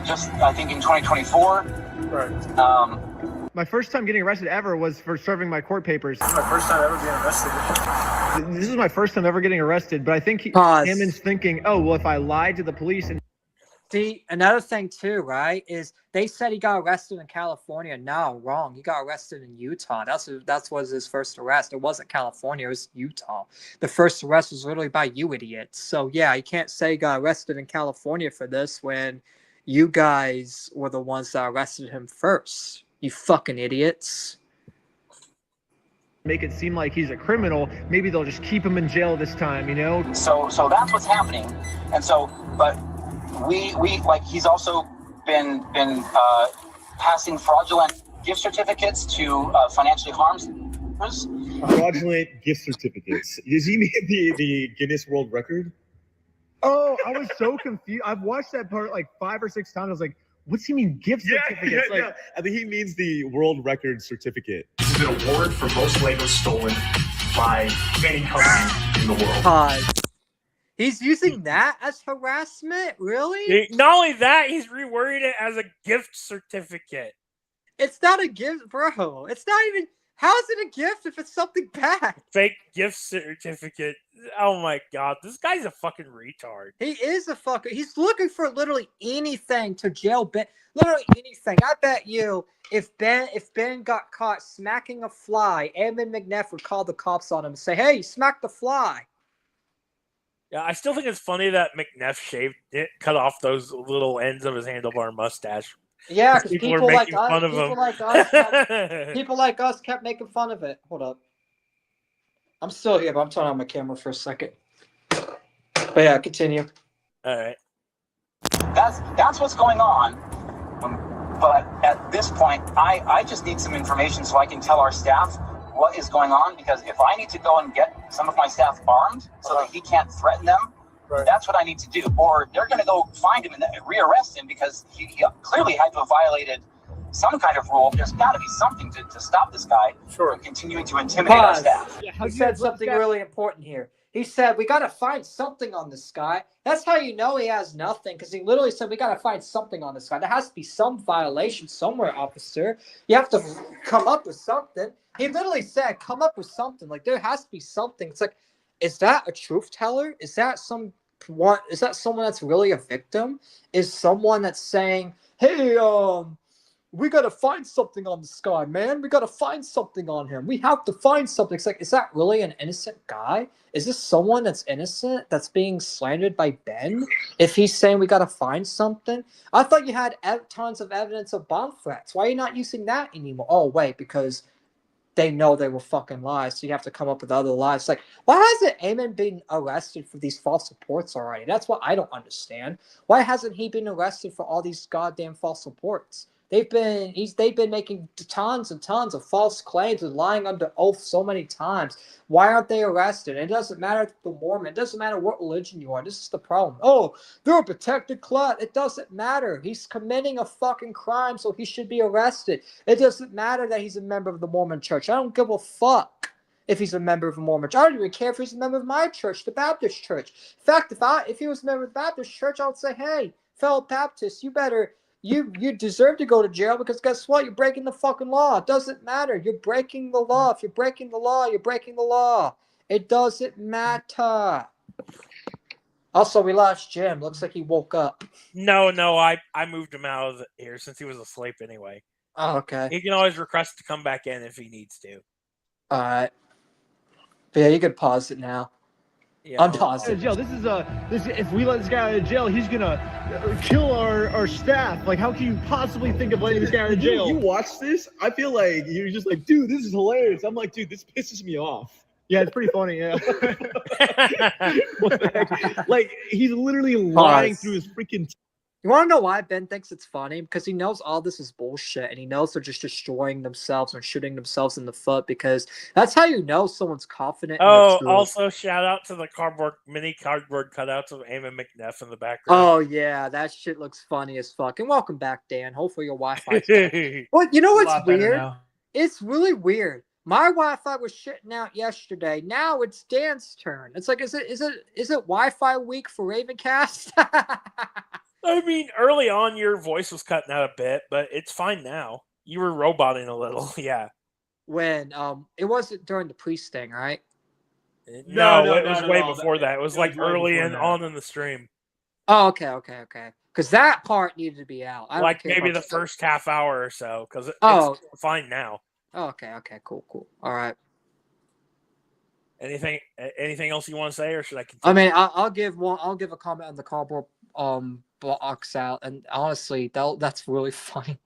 just I think in 2024.
Right.
My first time getting arrested ever was for serving my court papers.
This is my first time ever being arrested.
This is my first time ever getting arrested, but I think
Pause.
Ammon's thinking, oh, well, if I lied to the police and
See, another thing too, right, is they said he got arrested in California. No, wrong. He got arrested in Utah. That was his first arrest. It wasn't California. It was Utah. The first arrest was literally by you idiots. So, yeah, you can't say he got arrested in California for this when you guys were the ones that arrested him first. You fucking idiots.
make it seem like he's a criminal, maybe they'll just keep him in jail this time,
So that's what's happening. And so, but we like, he's also been passing fraudulent gift certificates to financially harmed.
Fraudulent gift certificates. Does he mean the Guinness World Record?
Oh, I was so confused. I've watched that part like 5 or 6 times. I was like, what's he mean gift certificates?
Yeah. I think he means the world record certificate.
This is an award for most Legos stolen by any company in the world.
He's using that as harassment? Really?
Not only that, he's reworded it as a gift certificate.
It's not a gift, bro. It's not even... How is it a gift if it's something bad?
Fake gift certificate. Oh my god, this guy's a fucking retard.
He is a fucker. He's looking for literally anything to jail Ben. Literally anything. I bet you if Ben got caught smacking a fly, Eamon McNeff would call the cops on him and say, "Hey, you smacked the fly."
Yeah, I still think it's funny that McNeff cut off those little ends of his handlebar mustache.
Yeah, because people
were making fun of him.
People like us kept making fun of it. Hold up. I'm still here, but I'm turning on my camera for a second. But yeah, continue.
All right.
That's what's going on. But at this point, I just need some information so I can tell our staff what is going on, because if I need to go and get some of my staff armed so that he can't threaten them, that's what I need to do. Or they're going to go find him and rearrest him because he clearly had to have violated some kind of rule. There's got to be something to stop this guy from continuing to intimidate our staff.
He said something really important here. He said, we got to find something on this guy. That's how you know he has nothing, because he literally said, we got to find something on this guy. There has to be some violation somewhere, officer. You have to come up with something. He literally said, come up with something. Like, there has to be something. It's like, is that a truth teller? Is that someone that's really a victim? Is someone that's saying, hey, we got to find something on this guy, man. We got to find something on him. We have to find something. It's like, is that really an innocent guy? Is this someone that's innocent that's being slandered by Ben? If he's saying we got to find something? I thought you had tons of evidence of bomb threats. Why are you not using that anymore? Oh, wait, because they know they were fucking lies, so you have to come up with other lies. Like, why hasn't Eamon been arrested for these false reports already? That's what I don't understand. Why hasn't he been arrested for all these goddamn false reports? They've been making tons and tons of false claims and lying under oath so many times. Why aren't they arrested? It doesn't matter if they're Mormon. It doesn't matter what religion you are. This is the problem. Oh, they're a protected class. It doesn't matter. He's committing a fucking crime, so he should be arrested. It doesn't matter that he's a member of the Mormon church. I don't give a fuck if he's a member of the Mormon church. I don't even care if he's a member of my church, the Baptist church. In fact, if he was a member of the Baptist church, I would say, hey, fellow Baptists, you deserve to go to jail, because guess what? You're breaking the fucking law. It doesn't matter. You're breaking the law. If you're breaking the law, you're breaking the law. It doesn't matter. Also, we lost Jim. Looks like he woke up.
No, I moved him out of here since he was asleep anyway.
Oh, okay.
He can always request to come back in if he needs to.
All right. But yeah, you can pause it now.
Yeah,
unpause it.
Jail. If we let this guy out of jail, he's gonna kill our staff. Like, how can you possibly think of letting this guy out of jail?
You watch this, I feel like you're just like, dude, this is hilarious. I'm like, dude, this pisses me off.
Yeah, it's pretty funny. Yeah. What the heck? Like, he's literally lying through his freaking.
You want to know why Ben thinks it's funny? Because he knows all this is bullshit, and he knows they're just destroying themselves and shooting themselves in the foot, because that's how you know someone's confident in their truth.
Also shout out to the mini cardboard cutouts of Eamon McNeff in the background.
Oh, yeah, that shit looks funny as fuck. And welcome back, Dan. Hopefully your Wi-Fi's back. Well, you know what's weird? It's really weird. My Wi-Fi was shitting out yesterday. Now it's Dan's turn. It's like, is it Wi-Fi week for Ravencast?
I mean, early on, your voice was cutting out a bit, but it's fine now. You were roboting a little, yeah.
When it wasn't during the priest thing, right?
No, it was way before that. It was like early on in the stream.
Oh, okay. Because that part needed to be out.
Like maybe the first half hour or so, because it's fine now.
Oh, okay, cool. All right.
Anything else you want to say, or should I continue?
I mean, I'll give a comment on the cardboard box out, and honestly, that's really funny.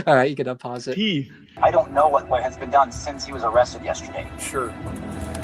All right, you can unpause it.
I don't know what has been done since he was arrested yesterday.
Sure.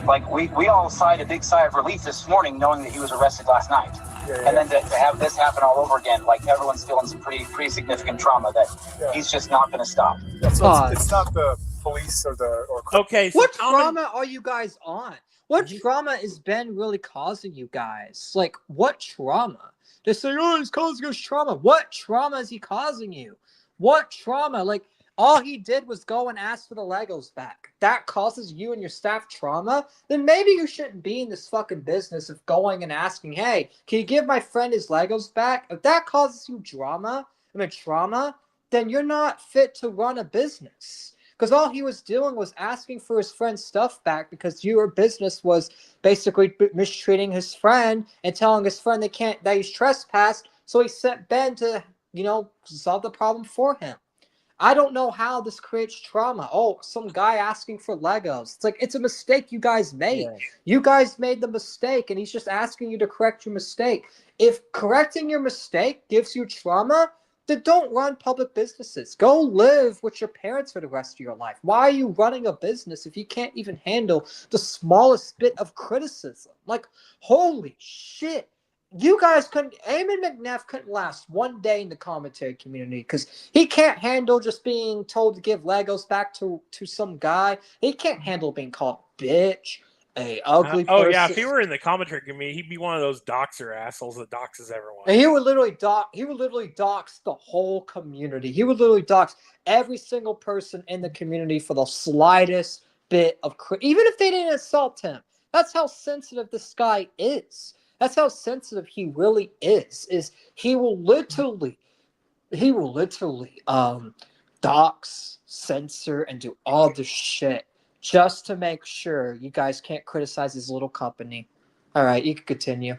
Like, we all sighed a big sigh of relief this morning knowing that he was arrested last night. Yeah. And then to have this happen all over again, like, everyone's feeling some pretty significant trauma that he's just not going to stop.
Yeah, so it's not the police or
okay. So
what trauma are you guys on? What trauma is Ben really causing you guys? Like, what trauma? They say, oh, he's causing us trauma. What trauma is he causing you? What trauma? Like, all he did was go and ask for the Legos back. That causes you and your staff trauma? Then maybe you shouldn't be in this fucking business of going and asking, hey, can you give my friend his Legos back? If that causes you trauma, then you're not fit to run a business. Because all he was doing was asking for his friend's stuff back, because your business was basically mistreating his friend and telling his friend that he's trespassed. So he sent Ben to, solve the problem for him. I don't know how this creates trauma. Oh, some guy asking for Legos. It's like, it's a mistake you guys made. Yeah. You guys made the mistake, and he's just asking you to correct your mistake. If correcting your mistake gives you trauma, then don't run public businesses. Go live with your parents for the rest of your life. Why are you running a business if you can't even handle the smallest bit of criticism? Like, holy shit. You guys Eamon McNeff couldn't last one day in the commentary community, because he can't handle just being told to give Legos back to some guy. He can't handle being called bitch, a ugly person.
Oh, yeah, if he were in the commentary community, he'd be one of those doxer assholes that doxes everyone.
And he would literally dox the whole community. He would literally dox every single person in the community for the slightest bit of even if they didn't assault him. That's how sensitive this guy is. That's how sensitive he really is. He will literally dox, censor, and do all this shit just to make sure you guys can't criticize his little company. All right, you can continue.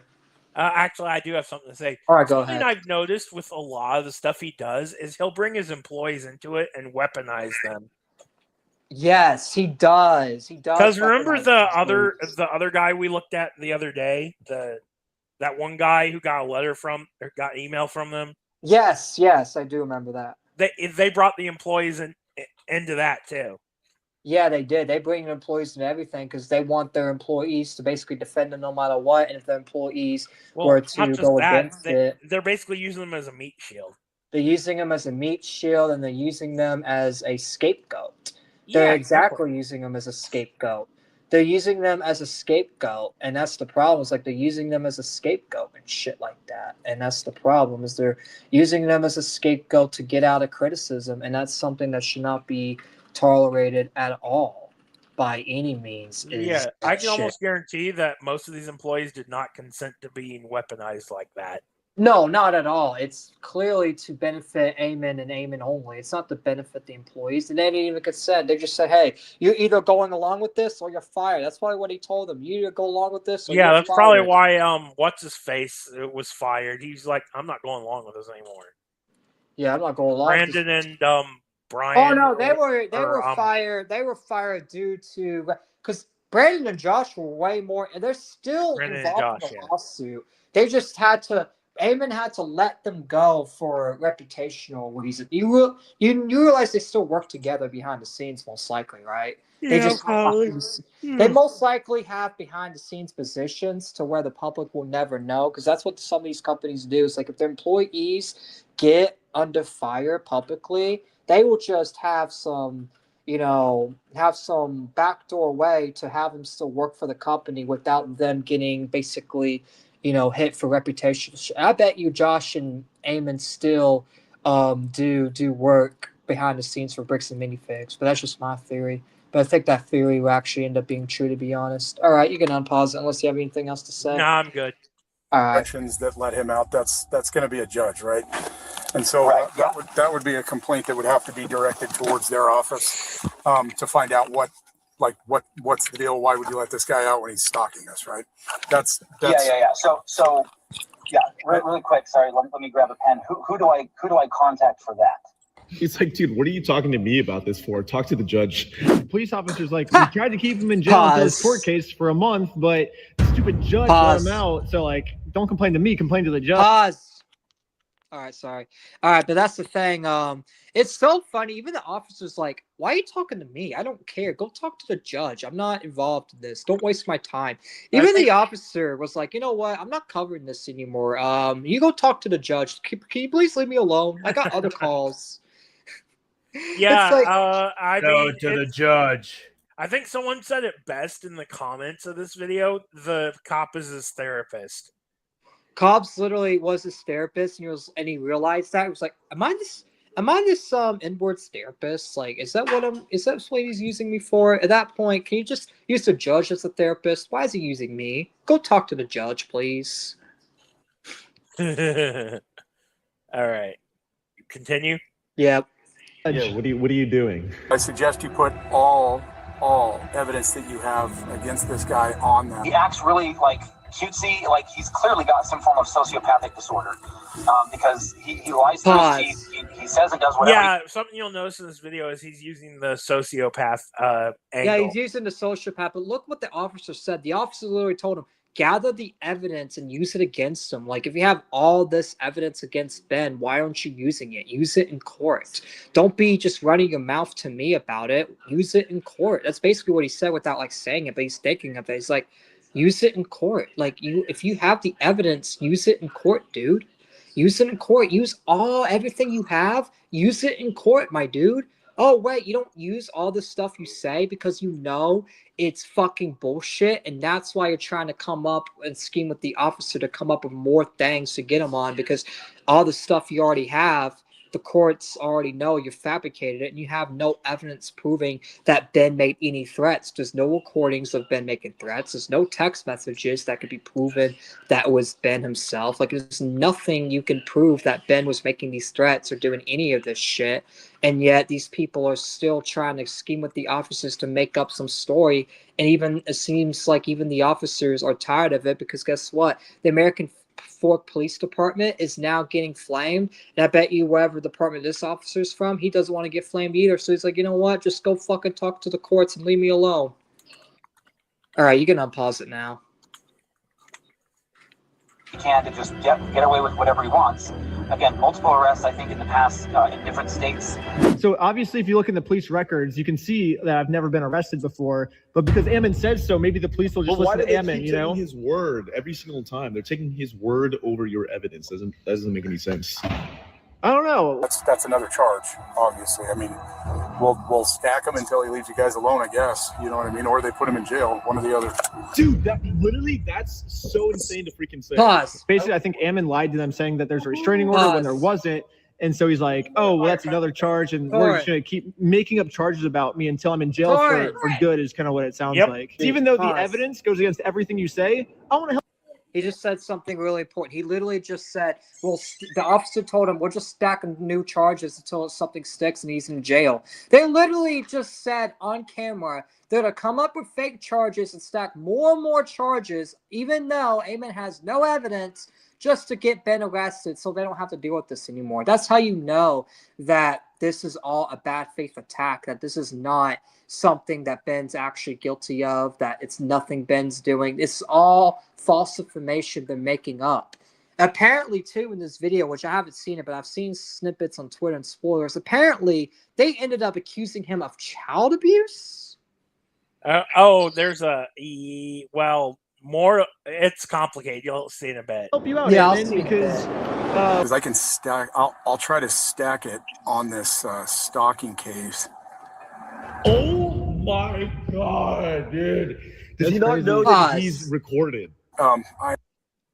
Actually, I do have something to say.
All right, go
Something
ahead.
I've noticed with a lot of the stuff he does is he'll bring his employees into it and weaponize them.
Yes, he does. He does.
Because remember
weaponize
the other guy we looked at the other day, that one guy who got a letter from or got email from them.
Yes, I do remember that.
They brought the employees into that too.
Yeah, they did. They bring employees into everything because they want their employees to basically defend them no matter what. And if their employees were to go against it,
they're basically using them as a meat shield.
They're using them as a meat shield, and they're using them as a scapegoat.
Yeah,
They're exactly using them as a scapegoat. They're using them as a scapegoat, and that's the problem. It's like they're using them as a scapegoat and shit like that. And that's the problem, is they're using them as a scapegoat to get out of criticism, and that's something that should not be tolerated at all by any means.
Yeah, I can almost guarantee that most of these employees did not consent to being weaponized like that.
No, not at all. It's clearly to benefit Eamon and Eamon only. It's not to benefit the employees. And they didn't even get said. They just said, hey, you're either going along with this or you're fired. That's probably what he told them. You either go along with this or you're
that's
fired.
probably why what's his face was fired. He's like, I'm not going along with this anymore.
Yeah, I'm not going along.
Brandon and Brian.
Oh no, they were fired. They were fired due to because Brandon and Josh were way more, and they're still involved in the lawsuit. They just had to. Eamon had to let them go for reputational reasons. You realize they still work together behind the scenes, most likely, right? They they most likely have behind the scenes positions to where the public will never know, because that's what some of these companies do. It's like if their employees get under fire publicly, they will just have some backdoor way to have them still work for the company without them getting basically hit for reputation. I bet you Josh and Eamon still do work behind the scenes for Bricks and Minifigs, but that's just my theory. But I think that theory will actually end up being true, to be honest. All right, you can unpause it unless you have anything else to say.
No, I'm good.
All right.
Actions that let him out, that's going to be a judge, right? And so that would be a complaint that would have to be directed towards their office to find out what's the deal? Why would you let this guy out when he's stalking us, right? That's
yeah. So really quick. Sorry, let me grab a pen. Who do I contact for that?
He's like, dude, what are you talking to me about this for? Talk to the judge. The police officer's like, we tried to keep him in jail until his court case for a month, but the stupid judge let him out. So don't complain to me, complain to the judge.
All right, sorry. All right, but that's the thing. It's so funny. Even the officer's like, why are you talking to me? I don't care. Go talk to the judge. I'm not involved in this. Don't waste my time. Even the officer was like, you know what? I'm not covering this anymore. You go talk to the judge. Can you please leave me alone? I got other calls.
Yeah, I
go to the judge.
I think someone said it best in the comments of this video. The cop is his therapist.
Cobbs literally was his therapist, and he realized that. He was like, am I this inboard therapist? Like, is that what he's using me for? At that point, can you just use the judge as a therapist? Why is he using me? Go talk to the judge, please.
All right. Continue.
Yep.
Yeah, what are you doing?
I suggest you put all evidence that you have against this guy on them.
He acts really cutesy, like he's clearly got some form of sociopathic disorder, because he lies to us, he says and does whatever.
Yeah, something you'll notice in this video is he's using the sociopath angle.
Yeah, he's using the sociopath, but look what the officer said. The officer literally told him, gather the evidence and use it against him. Like, if you have all this evidence against Ben, why aren't you using it? Use it in court. Don't be just running your mouth to me about it. Use it in court. That's basically what he said without saying it, but he's thinking of it. He's like, use it in court. If you have the evidence, use it in court, dude. Use it in court. Use everything you have. Use it in court, my dude. Oh, wait, you don't use all the stuff you say because you know it's fucking bullshit, and that's why you're trying to come up and scheme with the officer to come up with more things to get him on, because all the stuff you already have the courts already know you fabricated it, and you have no evidence proving that Ben made any threats. There's no recordings of Ben making threats. There's no text messages that could be proven that was Ben himself. Like, there's nothing you can prove that Ben was making these threats or doing any of this shit. And yet these people are still trying to scheme with the officers to make up some story. And even it seems like even the officers are tired of it, because guess what? The American Fork Police Department is now getting flamed. And I bet you wherever department this officer's from, he doesn't want to get flamed either. So he's like, you know what? Just go fucking talk to the courts and leave me alone. All right, you can unpause it now.
He can to just get away with whatever he wants. Again, multiple arrests, I think, in the past in different states.
So obviously, if you look in the police records, you can see that I've never been arrested before. But because Ammon says so, maybe the police will just listen to Ammon. You know,
his word every single time. They're taking his word over your evidence. Doesn't make any sense.
I don't know.
That's another charge, obviously. I mean, we'll stack him until he leaves you guys alone, I guess. You know what I mean? Or they put him in jail, one or the other.
Dude, that's so insane to freaking say.
Pause.
Basically, I think Ammon lied to them, saying that there's a restraining order when there wasn't. And so he's like, oh, well, that's another charge, and we're just going to keep making up charges about me until I'm in jail for good, is kind of what it sounds like. Even though the evidence goes against everything you say, I want to help.
He just said something really important. He literally just said, well, the officer told him, we'll just stack new charges until something sticks and he's in jail. They literally just said on camera they're going to come up with fake charges and stack more and more charges, even though Ammon has no evidence, just to get Ben arrested so they don't have to deal with this anymore. That's how you know that this is all a bad faith attack, that this is not something that Ben's actually guilty of, that it's nothing Ben's doing. It's all false information they're making up. Apparently, too, in this video, which I haven't seen it, but I've seen snippets on Twitter and spoilers, apparently they ended up accusing him of child abuse.
There's more. It's complicated. You'll see in a bit.
Help you out,
yeah,
Ammon, because
I can stack. I'll try to stack it on this stalking case.
Oh my god, dude! Does he not know that he's recorded?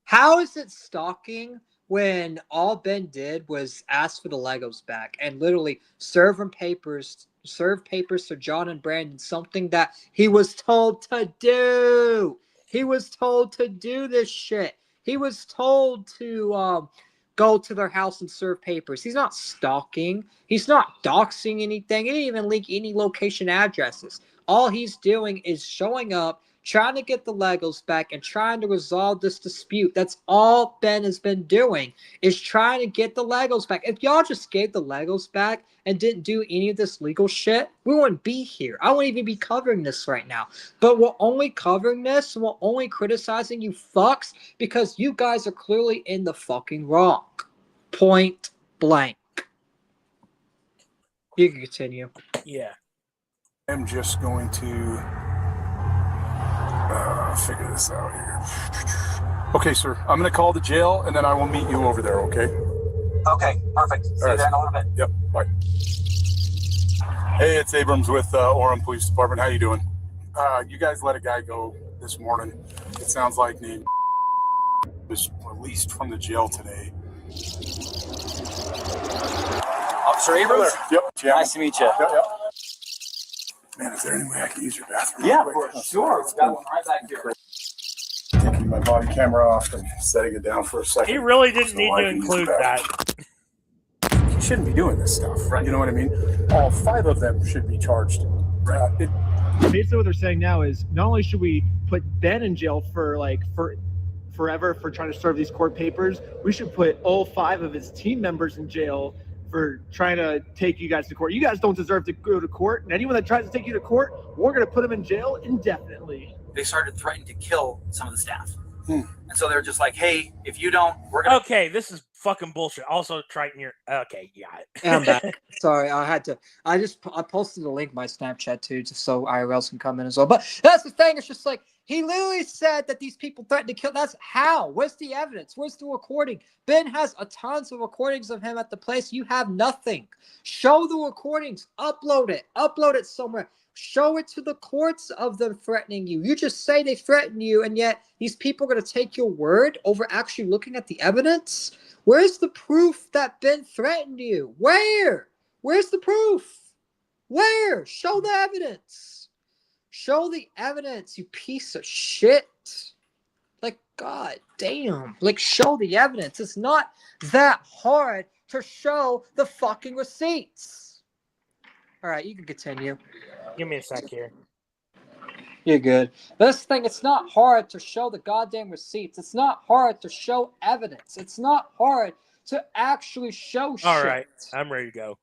How is it stalking when all Ben did was ask for the Legos back and literally serve papers to John and Brandon, something that he was told to do? He was told to do this shit. He was told to go to their house and serve papers. He's not stalking. He's not doxing anything. He didn't even leak any location addresses. All he's doing is showing up, trying to get the Legos back, and trying to resolve this dispute. That's all Ben has been doing, is trying to get the Legos back. If y'all just gave the Legos back and didn't do any of this legal shit, we wouldn't be here. I wouldn't even be covering this right now. But we're only covering this, and we're only criticizing you fucks because you guys are clearly in the fucking wrong. Point blank. You can continue.
Yeah.
I'm just going to figure this out here. Okay, sir. I'm going to call the jail, and then I will meet you over there, okay?
Okay, perfect. See you there in a little bit.
Yep, bye. Hey, it's Abrams with Orem Police Department. How you doing? You guys let a guy go this morning. It sounds like named was released from the jail today.
Officer Abrams?
Yep.
Nice to meet you.
Yep. Man, is there any way I can use your bathroom?
Yeah, for sure. We've got one right back here.
Taking my body camera off and setting it down for a second.
He really didn't need to include that.
He shouldn't be doing this stuff. Right. You know what I mean? All 5 of them should be charged.
Basically, what they're saying now is not only should we put Ben in jail for forever for trying to serve these court papers, we should put all 5 of his team members in jail for trying to take you guys to court. You guys don't deserve to go to court, and anyone that tries to take you to court, we're going to put them in jail indefinitely.
They started threatening to kill some of the staff. And so they're just like, hey, if you don't, we're going to...
Okay, this is fucking bullshit. Also, Triton, you're... Okay, yeah.
I'm back. Sorry, I posted a link in my Snapchat, too, just so IRLs can come in as well. But that's the thing. It's just like, he literally said that these people threatened to kill. That's how. Where's the evidence? Where's the recording? Ben has tons of recordings of him at the place. You have nothing. Show the recordings. Upload it. Upload it somewhere. Show it to the courts of them threatening you. You just say they threaten you, and yet these people are going to take your word over actually looking at the evidence? Where's the proof that Ben threatened you? Where? Where's the proof? Where? Show the evidence. Show the evidence, you piece of shit. Like, god damn. Like, show the evidence. It's not that hard to show the fucking receipts. All right, you can continue.
Give me a sec here.
You're good. This thing, it's not hard to show the goddamn receipts. It's not hard to show evidence. It's not hard to actually show shit.
All right, I'm ready to go.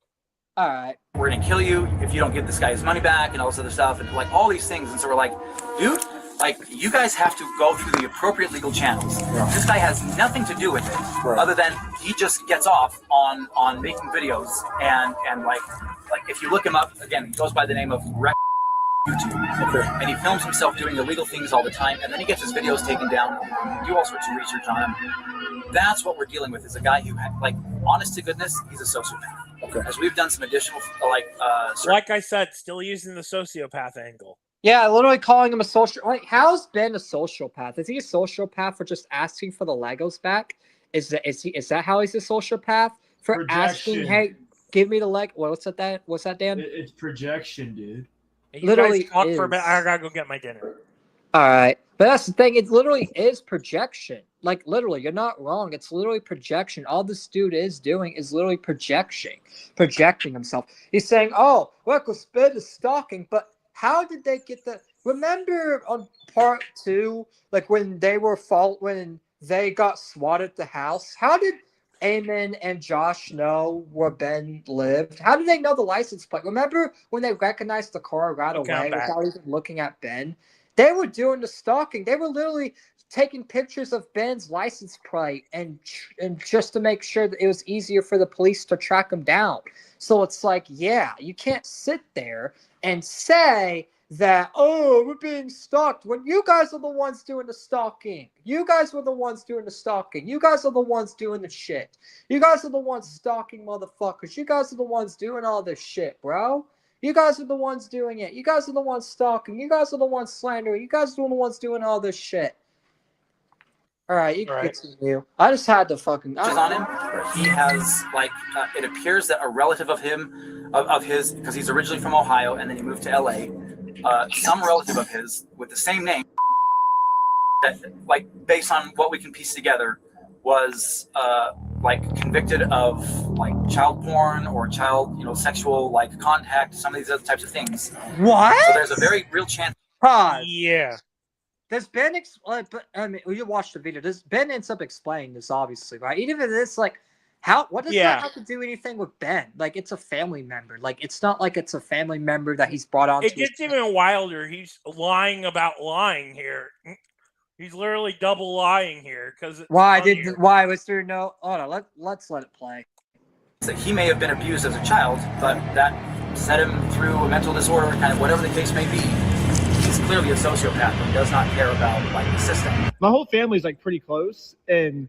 All right.
We're gonna kill you if you don't give this guy his money back and all this other stuff and like all these things. And so we're like, dude, like you guys have to go through the appropriate legal channels. Yeah. This guy has nothing to do with it, other than he just gets off on making videos and like if you look him up again, he goes by the name of YouTube, and he films himself doing illegal things all the time, and then he gets his videos taken down, do all sorts of research on him. That's what we're dealing with, is a guy who, like, honest to goodness, he's a sociopath. Okay. As we've done some additional,
like I said, still using the sociopath angle.
Yeah, literally calling him a social. Like, how's Ben a sociopath? Is he a sociopath for just asking for the Legos back? Is that how he's a sociopath for asking? Hey, give me the leg. What's that? What's that, Dan?
It's projection, dude.
You literally guys talk for a bit. I gotta go get my dinner.
All right, but that's the thing. It literally is projection. Like, literally, you're not wrong. It's literally projection. All this dude is doing is literally projecting himself. He's saying, "Oh, reckless Ben is stalking," but how did they get the? Remember on part 2, like when they got swatted at the house? How did Eamon and Josh know where Ben lived? How did they know the license plate? Remember when they recognized the car right away without even looking at Ben? They were doing the stalking. They were literally taking pictures of Ben's license plate and just to make sure that it was easier for the police to track him down. So it's like, yeah, you can't sit there and say that, oh, we're being stalked when you guys are the ones doing the stalking. You guys were the ones doing the stalking. You guys are the ones doing the shit. You guys are the ones stalking motherfuckers. You guys are the ones doing all this shit, bro. You guys are the ones doing it. You guys are the ones stalking. You guys are the ones slandering. You guys are the ones doing all this shit. All right, you can continue. I just had to fucking...
on him. He has, like, it appears that a relative of him, of his, because he's originally from Ohio and then he moved to LA, some relative of his with the same name, that, like, based on what we can piece together, was, like, convicted of, like, child porn or child, sexual, like, contact, some of these other types of things.
What?
So there's a very real chance.
Yeah.
Does Ben explain? I mean, you watched the video. Does Ben ends up explaining this, obviously, right? Even if it's like, what does that have to do anything with Ben? Like, it's a family member. Like, it's not like it's a family member that he's brought on.
It gets even wilder. He's lying about lying here. He's literally double lying here because
why was there no? Hold on, let's let it play.
So he may have been abused as a child, but that set him through a mental disorder, kind of whatever the case may be. He's clearly a sociopath and does not care about, like, the system.
My whole family's, like, pretty close, and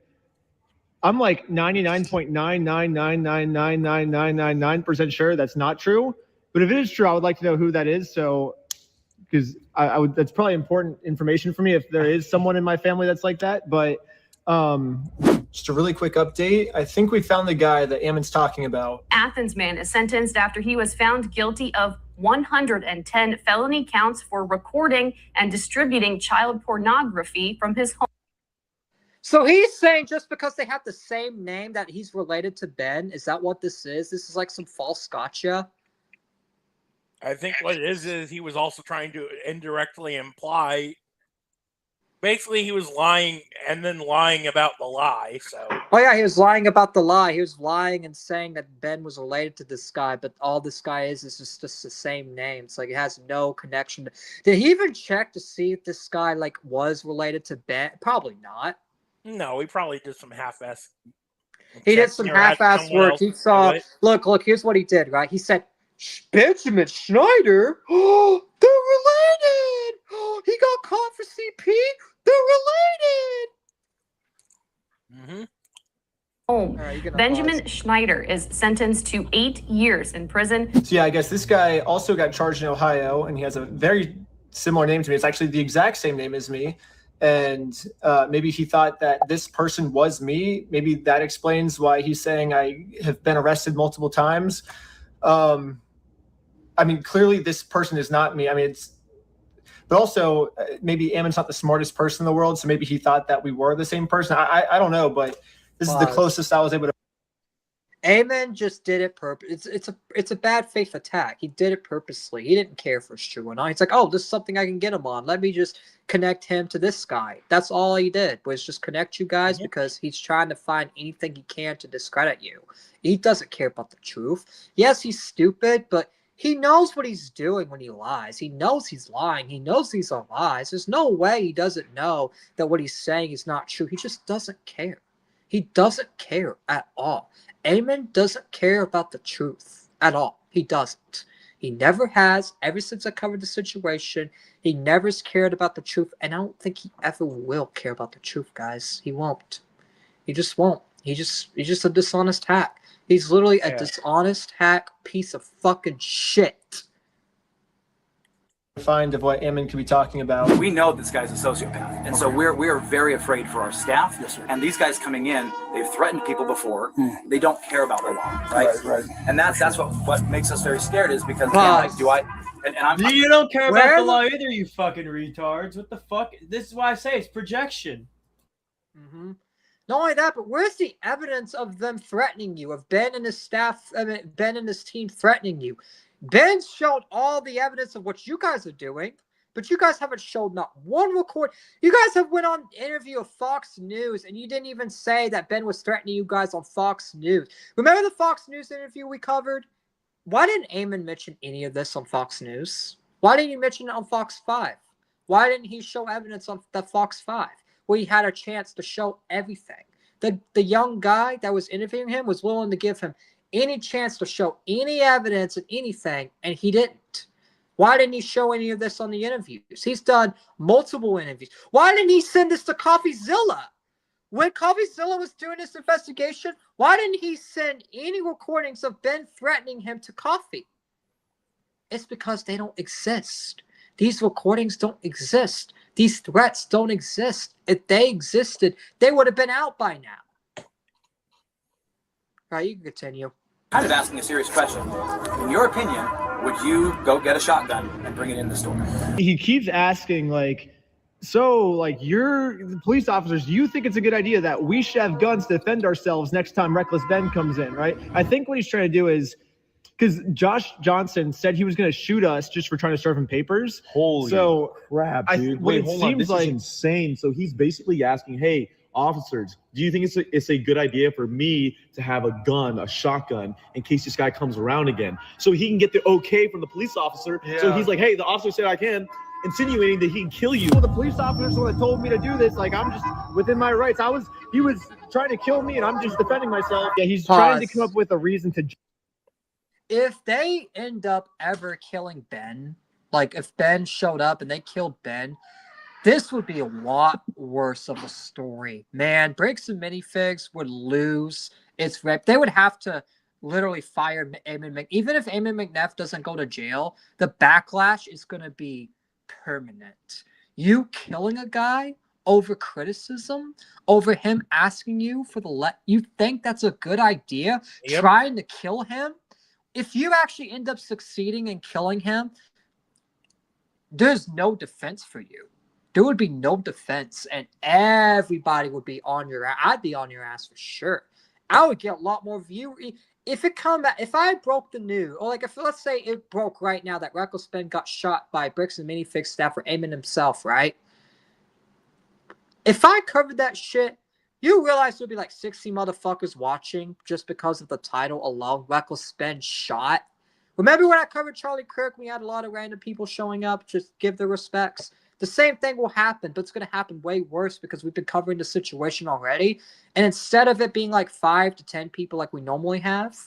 I'm like 99.999999999% sure that's not true. But if it is true, I would like to know who that is. So, because I would, that's probably important information for me if there is someone in my family that's like that. But just a really quick update. I think we found the guy that Ammon's talking about.
Athens man is sentenced after he was found guilty of 110 felony counts for recording and distributing child pornography from his home.
So he's saying just because they have the same name that he's related to Ben? Is that what this is? This is like some false gotcha?
I think what it is he was also trying to indirectly imply. Basically, he was lying and then lying about the lie. So.
Oh yeah, he was lying about the lie. He was lying and saying that Ben was related to this guy, but all this guy is just the same name. It's like it has no connection. Did he even check to see if this guy like was related to Ben? Probably not.
No, he probably did some half-ass.
He did some half-ass work. He saw. Look. Here's what he did. Right? He said, Benjamin Schneider. Oh, they're related. Oh, he got caught for CP. They're related.
Benjamin Schneider is sentenced to 8 years in prison.
So yeah, I guess this guy also got charged in Ohio, and he has a very similar name to me. It's actually the exact same name as me. and maybe he thought that this person was me. Maybe that explains why he's saying I have been arrested multiple times. I mean, clearly this person is not me. I mean, but also maybe Ammon's not the smartest person in the world, so maybe he thought that we were the same person. I don't know, but this is the closest I was able to.
Ammon just did it it's a bad faith attack. He did it purposely. He didn't care if it's true or not. He's like, oh, this is something I can get him on. Let me just connect him to this guy. That's all he did, was just connect you guys because he's trying to find anything he can to discredit you. He doesn't care about the truth. Yes, he's stupid, but he knows what he's doing when he lies. He knows he's lying. He knows these are lies. There's no way he doesn't know that what he's saying is not true. He just doesn't care. He doesn't care at all. Ammon doesn't care about the truth at all. He doesn't. He never has. Ever since I covered the situation, he never's cared about the truth, and I don't think he ever will care about the truth, guys. He won't. He just won't. He's just a dishonest hack. He's literally a dishonest hack piece of fucking shit.
Find of what Ammon could be talking about.
We know this guy's a sociopath, and so we're very afraid for our staff. Yes, sir. And these guys coming in, they've threatened people before. They don't care about the law, right? Right. And that's what makes us very scared, is because again, like, do I? And I'm.
You don't care about the law either, you fucking retards. What the fuck? This is why I say it's projection.
Mm-hmm. Not only that, but where's the evidence of them threatening you? Of Ben and his staff, Ben and his team threatening you? Ben showed all the evidence of what you guys are doing, but you guys haven't showed not one record. You guys have went on an interview with Fox News, and you didn't even say that Ben was threatening you guys on Fox News. Remember the Fox News interview we covered? Why didn't Ammon mention any of this on Fox News? Why didn't you mention it on Fox 5? Why didn't he show evidence on the Fox 5, where he had a chance to show everything? The young guy that was interviewing him was willing to give him any chance to show any evidence of anything, and he didn't. Why didn't he show any of this on the interviews? He's done multiple interviews. Why didn't he send this to CoffeeZilla? When CoffeeZilla was doing this investigation, why didn't he send any recordings of Ben threatening him to Coffee? It's because they don't exist. These recordings don't exist. These threats don't exist. If they existed, they would have been out by now. All right, you can continue.
Kind of asking a serious question. In your opinion, would you go get a shotgun and bring it in the store?
He keeps asking, like, so, like, you're the police officers, do you think it's a good idea that we should have guns to defend ourselves next time Reckless Ben comes in, right? I think what he's trying to do is, because Josh Johnson said he was going to shoot us just for trying to serve him papers.
Holy crap, dude. Wait, hold on. This is insane. So he's basically asking, hey, officers, do you think it's a good idea for me to have a gun, a shotgun, in case this guy comes around again? So he can get the okay from the police officer. Yeah. So he's like, hey, the officer said I can, insinuating that he can kill you.
Well, the police officers were that told me to do this. Like, I'm just within my rights. He was trying to kill me, and I'm just defending myself. Yeah, he's trying to come up with a reason to.
If they end up ever killing Ben, like if Ben showed up and they killed Ben, this would be a lot worse of a story. Man, Bricks and Minifigs would lose its rep. They would have to literally fire Eamon McNeff. Even if Eamon McNeff doesn't go to jail, the backlash is going to be permanent. You killing a guy over criticism, over him asking you for you think that's a good idea? Yep. Trying to kill him? If you actually end up succeeding in killing him, there's no defense for you. There would be no defense, and everybody would be on your ass. I'd be on your ass for sure. I would get a lot more views. If I broke the news, or like if let's say it broke right now that Reckless Ben got shot by Bricks and Minifig staffer Eamon himself, right? If I covered that shit, you realize there'd be like 60 motherfuckers watching just because of the title alone. Reckless Ben shot. Remember when I covered Charlie Kirk? We had a lot of random people showing up, just give their respects. The same thing will happen, but it's going to happen way worse because we've been covering the situation already. And instead of it being like 5 to 10 people like we normally have,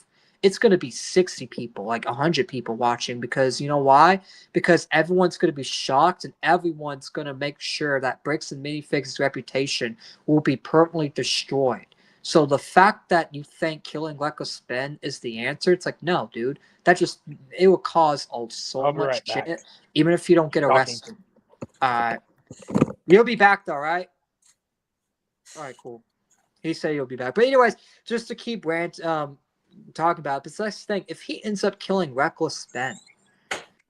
it's going to be 60 people, like 100 people watching. Because you know why? Because everyone's going to be shocked and everyone's going to make sure that Bricks and Minifig's reputation will be permanently destroyed. So the fact that you think killing Reckless Ben is the answer, it's like, no, dude. It will cause so much shit, even if you don't get arrested. You'll be back though, right? All right, cool. He said he'll be back. But anyways, just to keep talking about it, but let's think, if he ends up killing Reckless Ben.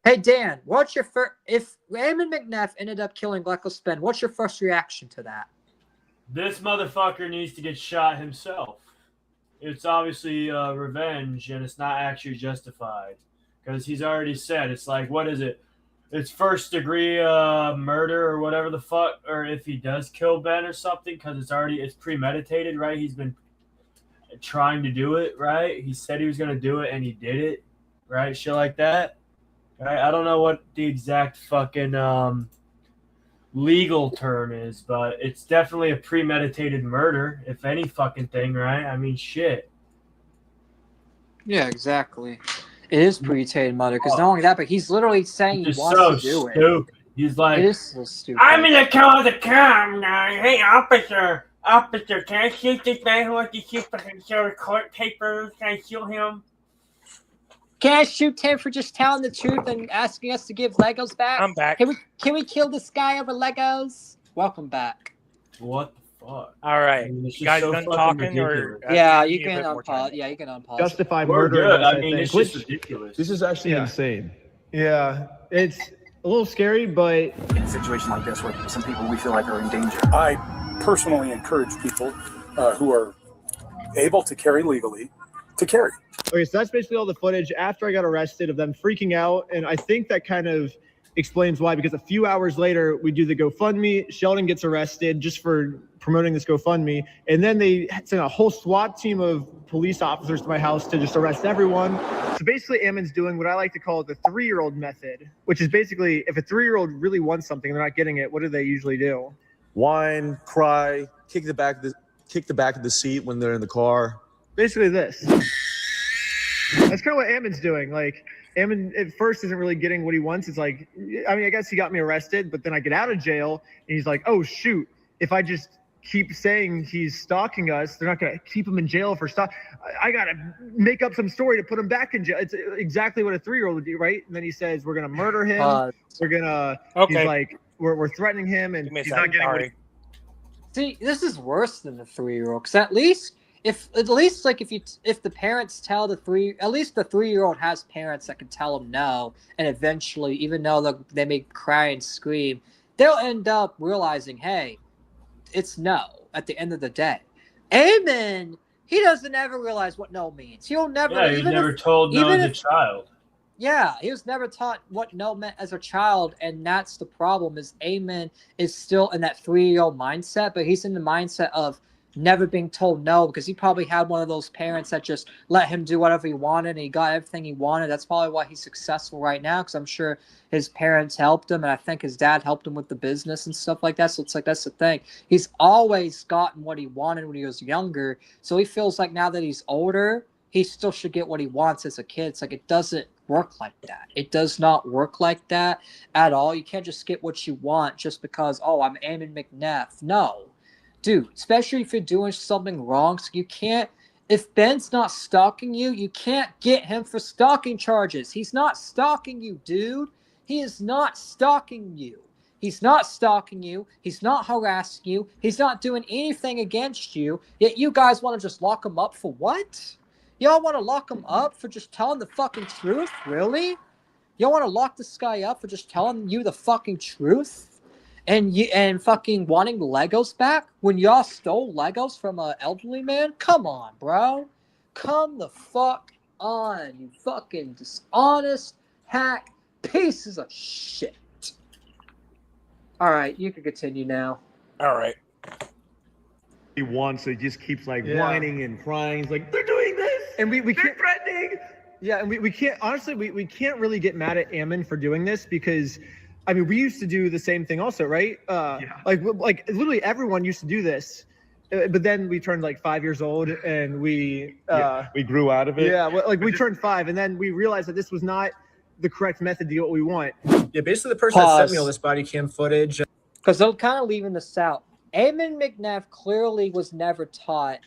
Hey Dan, what's your first? If Raymond McNeff ended up killing Reckless Ben, what's your first reaction to that?
This motherfucker needs to get shot himself. It's obviously revenge, and it's not actually justified because he's already said it's like, what is it? It's first degree murder or whatever the fuck, or if he does kill Ben or something, because it's premeditated, right? He's been trying to do it, right? He said he was gonna do it, and he did it, right? Shit like that. Right? I don't know what the exact fucking legal term is, but it's definitely a premeditated murder, if any fucking thing, right? I mean, shit.
Yeah, exactly. It is premeditated murder, because not only that, but he's literally saying he wants to do it.
He's like,
it is so stupid.
I'm gonna call the cop now. Hey, officer, can I shoot this man who wants to shoot the court papers? Can I shoot him?
Can I shoot him for just telling the truth and asking us to give Legos back?
I'm back.
Can we kill this guy over Legos? Welcome back.
What the fuck?
All right, you guys done talking or?
Yeah, you can unpause. Yeah, you can unpause.
Justified
We're
murder.
good. I mean, it's just ridiculous.
This is actually insane.
Yeah, it's a little scary, but
In a situation like this, where some people we feel like are in danger.
I personally encourage people who are able to carry legally to carry.
Okay, so that's basically all the footage after I got arrested of them freaking out, and I think that kind of explains why, because a few hours later we do the GoFundMe. Sheldon gets arrested just for promoting this GoFundMe, and then they sent a whole SWAT team of police officers to my house to just arrest everyone. So basically Ammon's doing what I like to call the 3-year-old method, which is basically if a 3-year-old really wants something and they're not getting it, what do they usually do?
Whine, cry, kick the back of the seat when they're in the car.
Basically this. That's kind of what Ammon's doing. Like, Ammon at first isn't really getting what he wants. It's like, I mean, I guess he got me arrested, but then I get out of jail and he's like, oh shoot, if I just keep saying he's stalking us, they're not going to keep him in jail for stalk. I got to make up some story to put him back in jail. It's exactly what a 3-year-old would do, right? And then he says, we're going to murder him. We're going to, he's like, we're threatening him, and he's not getting what he...
See, this is worse than the 3-year-old, because at least if the parents tell the 3-year-old has parents that can tell him no, and eventually, even though they may cry and scream, they'll end up realizing, hey, it's no at the end of the day. Amen. He doesn't ever realize what no means. He'll never.
Yeah, he's never told no as a child.
Yeah, he was never taught what no meant as a child, and that's the problem. Is Amen is still in that 3-year-old mindset, but he's in the mindset of never being told no, because he probably had one of those parents that just let him do whatever he wanted, and he got everything he wanted. That's probably why he's successful right now, because I'm sure his parents helped him, and I think his dad helped him with the business and stuff like that. So it's like, that's the thing. He's always gotten what he wanted when he was younger, so he feels like now that he's older, he still should get what he wants as a kid. It's like, it doesn't work like that. It does not work like that at all. You can't just get what you want just because, oh, I'm Eamon McNeff. No. Dude, especially if you're doing something wrong, so you can't, if Ben's not stalking you, you can't get him for stalking charges. He's not stalking you, dude. He is not stalking you. He's not stalking you. He's not harassing you. He's not doing anything against you. Yet you guys want to just lock him up for what? Y'all want to lock him up for just telling the fucking truth? Really? Y'all want to lock this guy up for just telling you the fucking truth? And fucking wanting Legos back when y'all stole Legos from an elderly man? Come on, bro. Come the fuck on, you fucking dishonest hack pieces of shit. All right, you can continue now.
All right.
He wants, so he just keeps like whining and crying. He's like, they're doing this,
and we
they're threatening.
Yeah, and we can't, honestly, we can't really get mad at Ammon for doing this, because I mean, we used to do the same thing also, right? Like literally everyone used to do this, but then we turned like 5 years old, and we
grew out of it.
Yeah, like we turned 5, and then we realized that this was not the correct method to get what we want.
Yeah, basically the person that sent me all this body cam footage,
because they're kind of leaving this out. Eamon McNeff clearly was never taught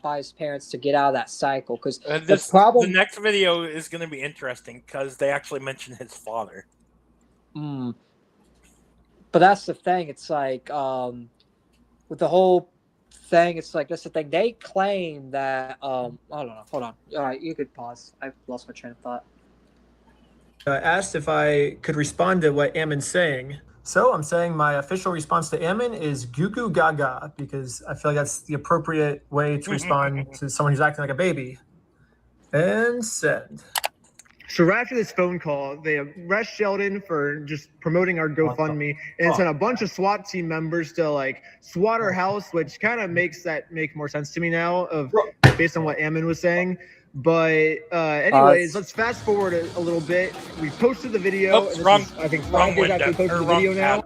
by his parents to get out of that cycle. Because
the next video is going to be interesting because they actually mention his father.
But that's the thing. It's like with the whole thing, it's like that's the thing. They claim that hold on. All right, you could pause. I've lost my train of thought.
Asked if I could respond to what Ammon's saying. So I'm saying my official response to Ammon is goo goo gaga, because I feel like that's the appropriate way to respond to someone who's acting like a baby. And send.
So right after this phone call, they arrest Sheldon for just promoting our GoFundMe and sent a bunch of SWAT team members to like SWAT our house, which kind of makes that make more sense to me now, based on what Ammon was saying. But anyways, let's fast forward a little bit. We posted the video.
Oops,
and this
wrong,
is, I think
wrong
5 days after we posted the video now.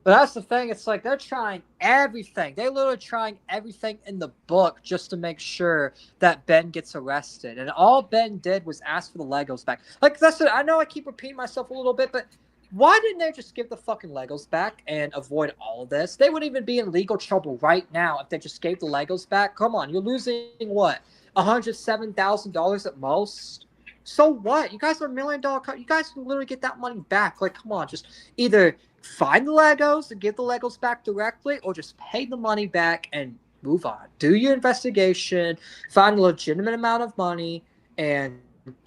But that's the thing. It's like they're trying everything. They're literally trying everything in the book just to make sure that Ben gets arrested. And all Ben did was ask for the Legos back. Like, that's it. I know I keep repeating myself a little bit, but why didn't they just give the fucking Legos back and avoid all of this? They wouldn't even be in legal trouble right now if they just gave the Legos back. Come on, you're losing what? $107,000 at most? So what? You guys are $1 million. You guys can literally get that money back. Like, come on, just either find the Legos and give the Legos back directly, or just pay the money back and move on. Do your investigation, find a legitimate amount of money, and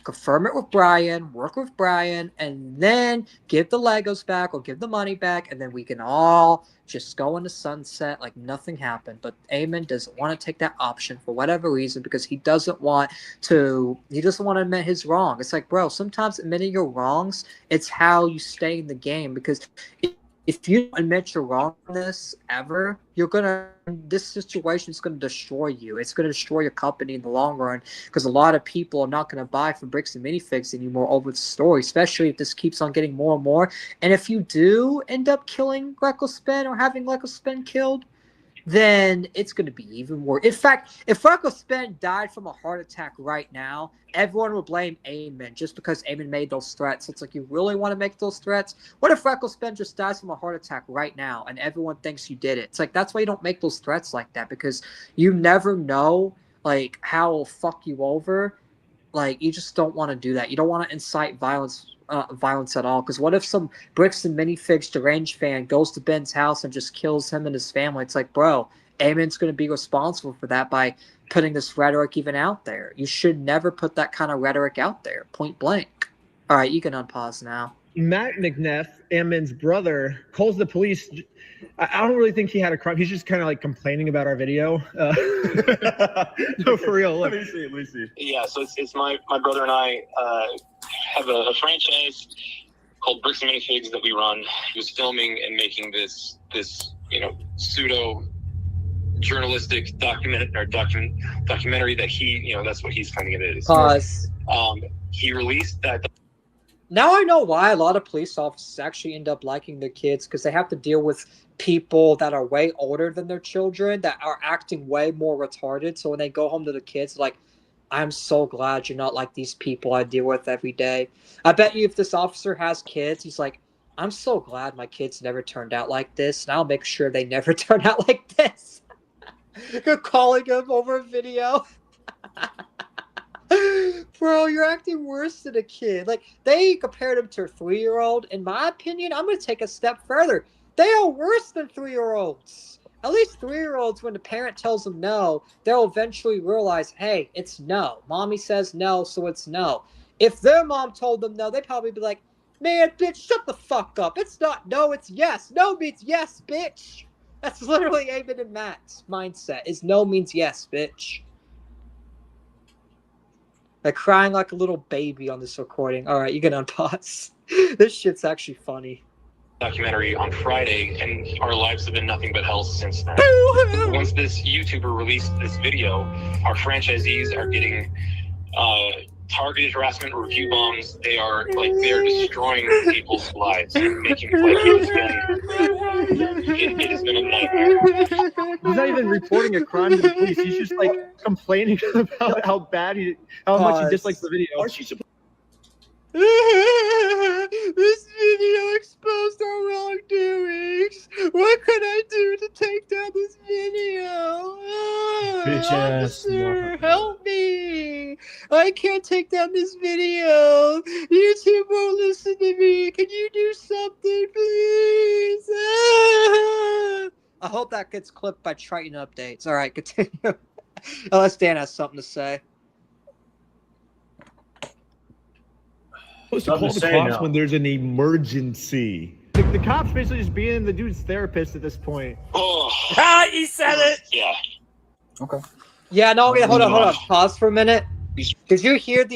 confirm it with Brian, work with Brian, and then give the Legos back or give the money back, and then we can all just go into sunset like nothing happened. But Eamon doesn't want to take that option for whatever reason, because he doesn't want to admit his wrong. It's like, bro, sometimes admitting your wrongs, it's how you stay in the game, because if you don't admit your wrongness ever, this situation is going to destroy you. It's going to destroy your company in the long run, because a lot of people are not going to buy from Bricks and Minifigs anymore over the story, especially if this keeps on getting more and more. And if you do end up killing Reckless Ben or having Reckless Ben killed, then it's going to be even worse. In fact, if Reckless Ben died from a heart attack right now, everyone will blame Eamon just because Eamon made those threats. It's like, you really want to make those threats? What if Reckless Ben just dies from a heart attack right now and everyone thinks you did it? It's like, that's why you don't make those threats like that, because you never know like how it'll fuck you over. Like, you just don't want to do that. You don't want to incite violence at all, because what if some Bricks and Minifigs deranged fan goes to Ben's house and just kills him and his family? It's like, bro, Eamon's going to be responsible for that by putting this rhetoric even out there. You should never put that kind of rhetoric out there, point blank. All right, you can unpause now.
Matt McNeff, Ammon's brother, calls the police. I don't really think he had a crime. He's just kind of like complaining about our video. No, for real. Look.
Let me see.
Yeah, so it's my brother and I have a franchise called Bricks and Minifigs that we run. He was filming and making this pseudo journalistic documentary that he that's what he's claiming it is.
Pause.
He released that.
Now I know why a lot of police officers actually end up liking their kids, because they have to deal with people that are way older than their children that are acting way more retarded. So when they go home to the kids, like, I'm so glad you're not like these people I deal with every day. I bet you if this officer has kids, he's like, I'm so glad my kids never turned out like this, and I'll make sure they never turn out like this. You're calling him over a video. Bro, you're acting worse than a kid. Like, they compared him to a 3-year-old. In my opinion, I'm going to take a step further. They are worse than 3-year-olds. At least 3-year-olds, when the parent tells them no, they'll eventually realize, hey, it's no. Mommy says no, so it's no. If their mom told them no, they'd probably be like, man, bitch, shut the fuck up. It's not no, it's yes. No means yes, bitch. That's literally Eamon and Matt's mindset, is no means yes, bitch. Like, crying like a little baby on this recording. All right, you can unpause. This shit's actually funny.
Documentary on Friday, and our lives have been nothing but hell since then. Once this YouTuber released this video, our franchisees are getting targeted harassment, review bombs. They're destroying people's lives and making it has been a nightmare.
He's not even reporting a crime to the police. He's just like complaining about how much he dislikes the video.
This video exposed our wrongdoings. What could I do to take down this video?
Bitch ass.
Officer, help me. I I can't take down this video. YouTube won't listen to me. Can you do something, please? I hope that gets clipped by Triton updates. All right, continue. Unless Dan has something to say.
Supposed to call the cops when there's an emergency.
The cops basically just being the dude's therapist at this point.
Oh,
he said it.
Yeah.
Okay. Yeah, no, okay, hold on. Pause for a minute. Did you hear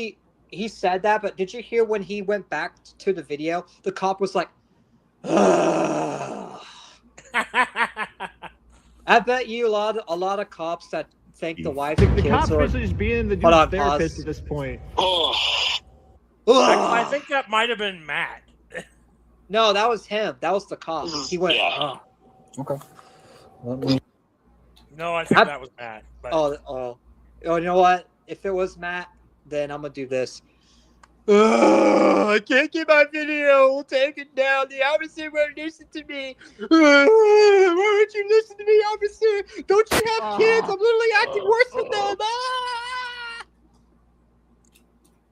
he said that, but did you hear when he went back to the video, the cop was like, ugh. I bet you a lot of cops that think the wife and
The
kids
cops
are...
basically just being the dude's therapist at this point.
Oh.
I think that might have been Matt.
No, that was him. That was the cop. He went,
Yeah.
Okay.
No, I think that was Matt. But...
Oh, you know what? If it was Matt, then I'm gonna do this. I can't get my video taken down. The officer won't listen to me. Why won't you listen to me, officer? Don't you have kids? I'm literally acting worse than them.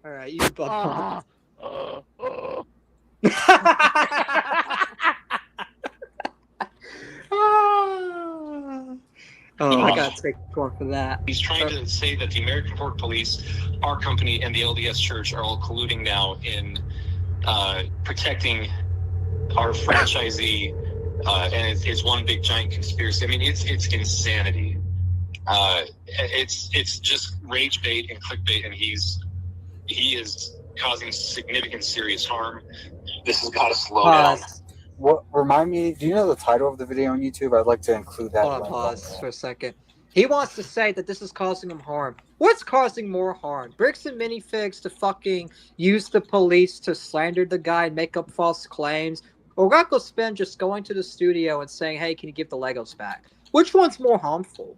All right, you bum. I gotta take one for that.
He's trying to say that the American Port Police, our company, and the LDS Church are all colluding now in protecting our franchisee, and it's one big giant conspiracy. I mean, it's insanity. It's just rage bait and clickbait, and he is causing significant serious harm. This has got to slow down.
What remind me? Do you know the title of the video on YouTube? I'd like to include that.
Hold on, pause for a second. He wants to say that this is causing him harm. What's causing more harm? Bricks and minifigs to fucking use the police to slander the guy and make up false claims, or reckless spin just going to the studio and saying, "Hey, can you give the Legos back?" Which one's more harmful?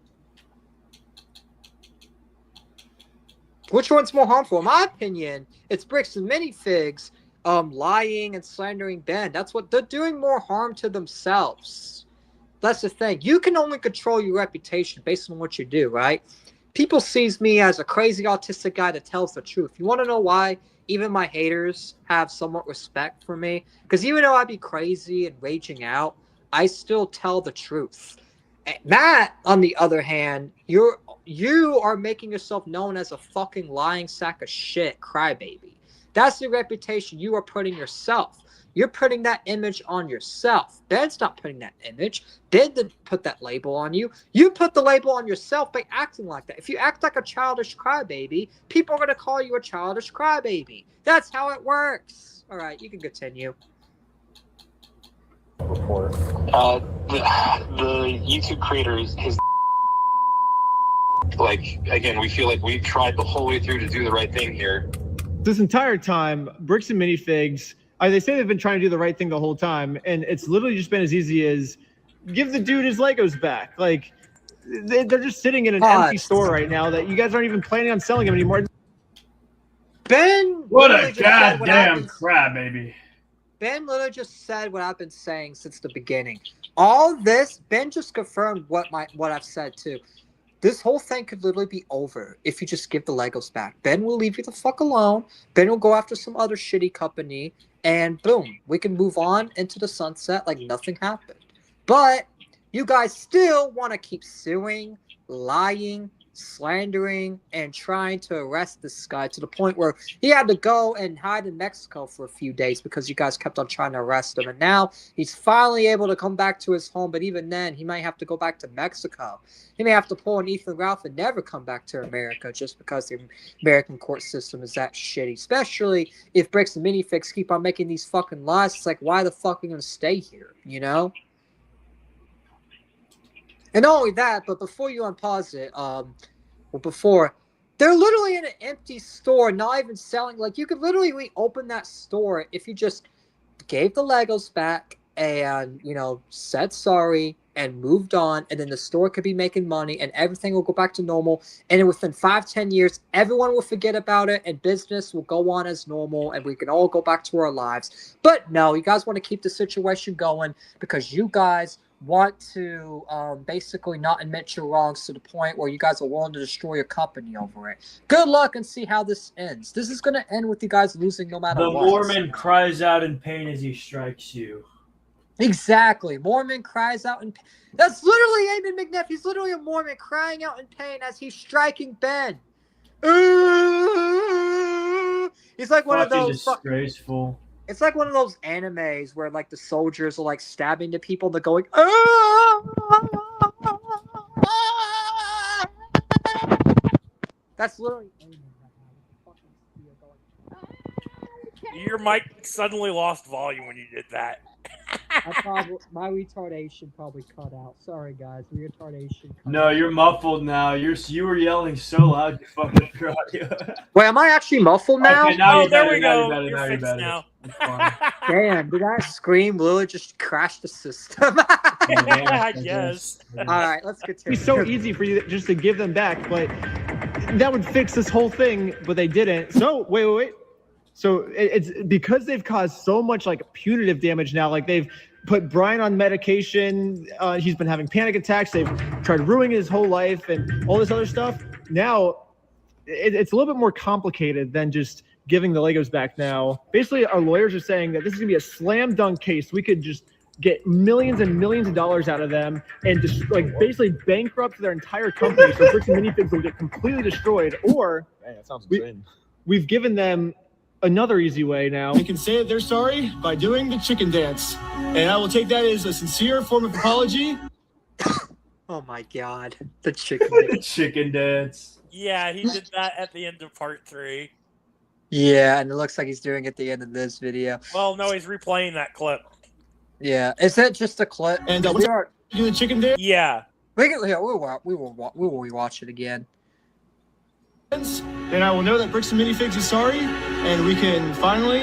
Which one's more harmful? In my opinion, it's bricks and minifigs. Lying and slandering Ben. That's what they're doing, more harm to themselves. That's the thing. You can only control your reputation based on what you do, right? People sees me as a crazy autistic guy that tells the truth. You want to know why even my haters have somewhat respect for me? Because even though I be crazy and raging out, I still tell the truth. Matt, on the other hand, you are making yourself known as a fucking lying sack of shit crybaby. That's the reputation you are putting yourself. You're putting that image on yourself. Ben's not putting that image. Ben didn't put that label on you. You put the label on yourself by acting like that. If you act like a childish crybaby, people are going to call you a childish crybaby. That's how it works. All right, you can continue.
The YouTube creator is like, again, we feel like we've tried the whole way through to do the right thing here.
This entire time, Bricks and Minifigs, they say they've been trying to do the right thing the whole time, and it's literally just been as easy as give the dude his Legos back. Like, they're just sitting in an empty store right now that you guys aren't even planning on selling them anymore.
Ben,
what a goddamn crap, baby.
Ben literally just said what I've been saying since the beginning. All this, Ben just confirmed what I've said too. This whole thing could literally be over if you just give the Legos back. Ben will leave you the fuck alone. Ben will go after some other shitty company, and boom, we can move on into the sunset like nothing happened. But you guys still want to keep suing, lying, slandering, and trying to arrest this guy to the point where he had to go and hide in Mexico for a few days because you guys kept on trying to arrest him. And now he's finally able to come back to his home, but even then, he might have to go back to Mexico. He may have to pull an Ethan Ralph and never come back to America just because the American court system is that shitty. Especially if Bricks and Minifigs keep on making these fucking lies. It's like, why the fuck are you going to stay here, you know? And not only that, but before you unpause it, they're literally in an empty store, not even selling. Like, you could literally reopen that store if you just gave the Legos back and, you know, said sorry and moved on, and then the store could be making money and everything will go back to normal. And then within 5-10 years, everyone will forget about it and business will go on as normal and we can all go back to our lives. But no, you guys want to keep the situation going because you guys want to basically not admit your wrongs to the point where you guys are willing to destroy your company over it. Good luck and see how this ends. This is going to end with you guys losing no matter
The
what.
Mormon cries out in pain as he strikes you.
Exactly. Mormon cries out in pain. That's literally Eamon McNeff. He's literally a Mormon crying out in pain as he's striking Ben. He's like one of those
disgraceful.
It's like one of those animes where like the soldiers are like stabbing the people and they're going That's literally
Your mic suddenly lost volume when you did that.
My retardation probably cut out. Sorry, guys. Retardation.
No, you're muffled now. You were yelling so loud you fucking threw audio.
Wait, am I actually muffled now?
Okay, now
there we go. You're fixed now.
Damn, did I scream? Lily just crashed the system.
I guess.
All right, let's continue.
It'd be so easy for you just to give them back, but that would fix this whole thing, but they didn't. So, wait. So it's because they've caused so much like punitive damage now. Like they've put Brian on medication. He's been having panic attacks. They've tried ruining his whole life and all this other stuff. Now it's a little bit more complicated than just giving the Legos back now. Basically, our lawyers are saying that this is going to be a slam dunk case. We could just get millions and millions of dollars out of them and just like basically bankrupt their entire company. So Bricks and Minifigs will get completely destroyed. Or
that sounds insane.
We've given them another easy way now.
They can say that they're sorry by doing the chicken dance. And I will take that as a sincere form of apology.
Oh my god. The chicken
dance. The chicken dance.
Yeah, he did that at the end of part 3.
Yeah, and it looks like he's doing it at the end of this video.
Well, no, he's replaying that clip.
Yeah. Is that just a clip?
And we are doing the chicken dance?
Yeah.
We will rewatch it again.
And I will know that Bricks and Minifigs is sorry, and we can finally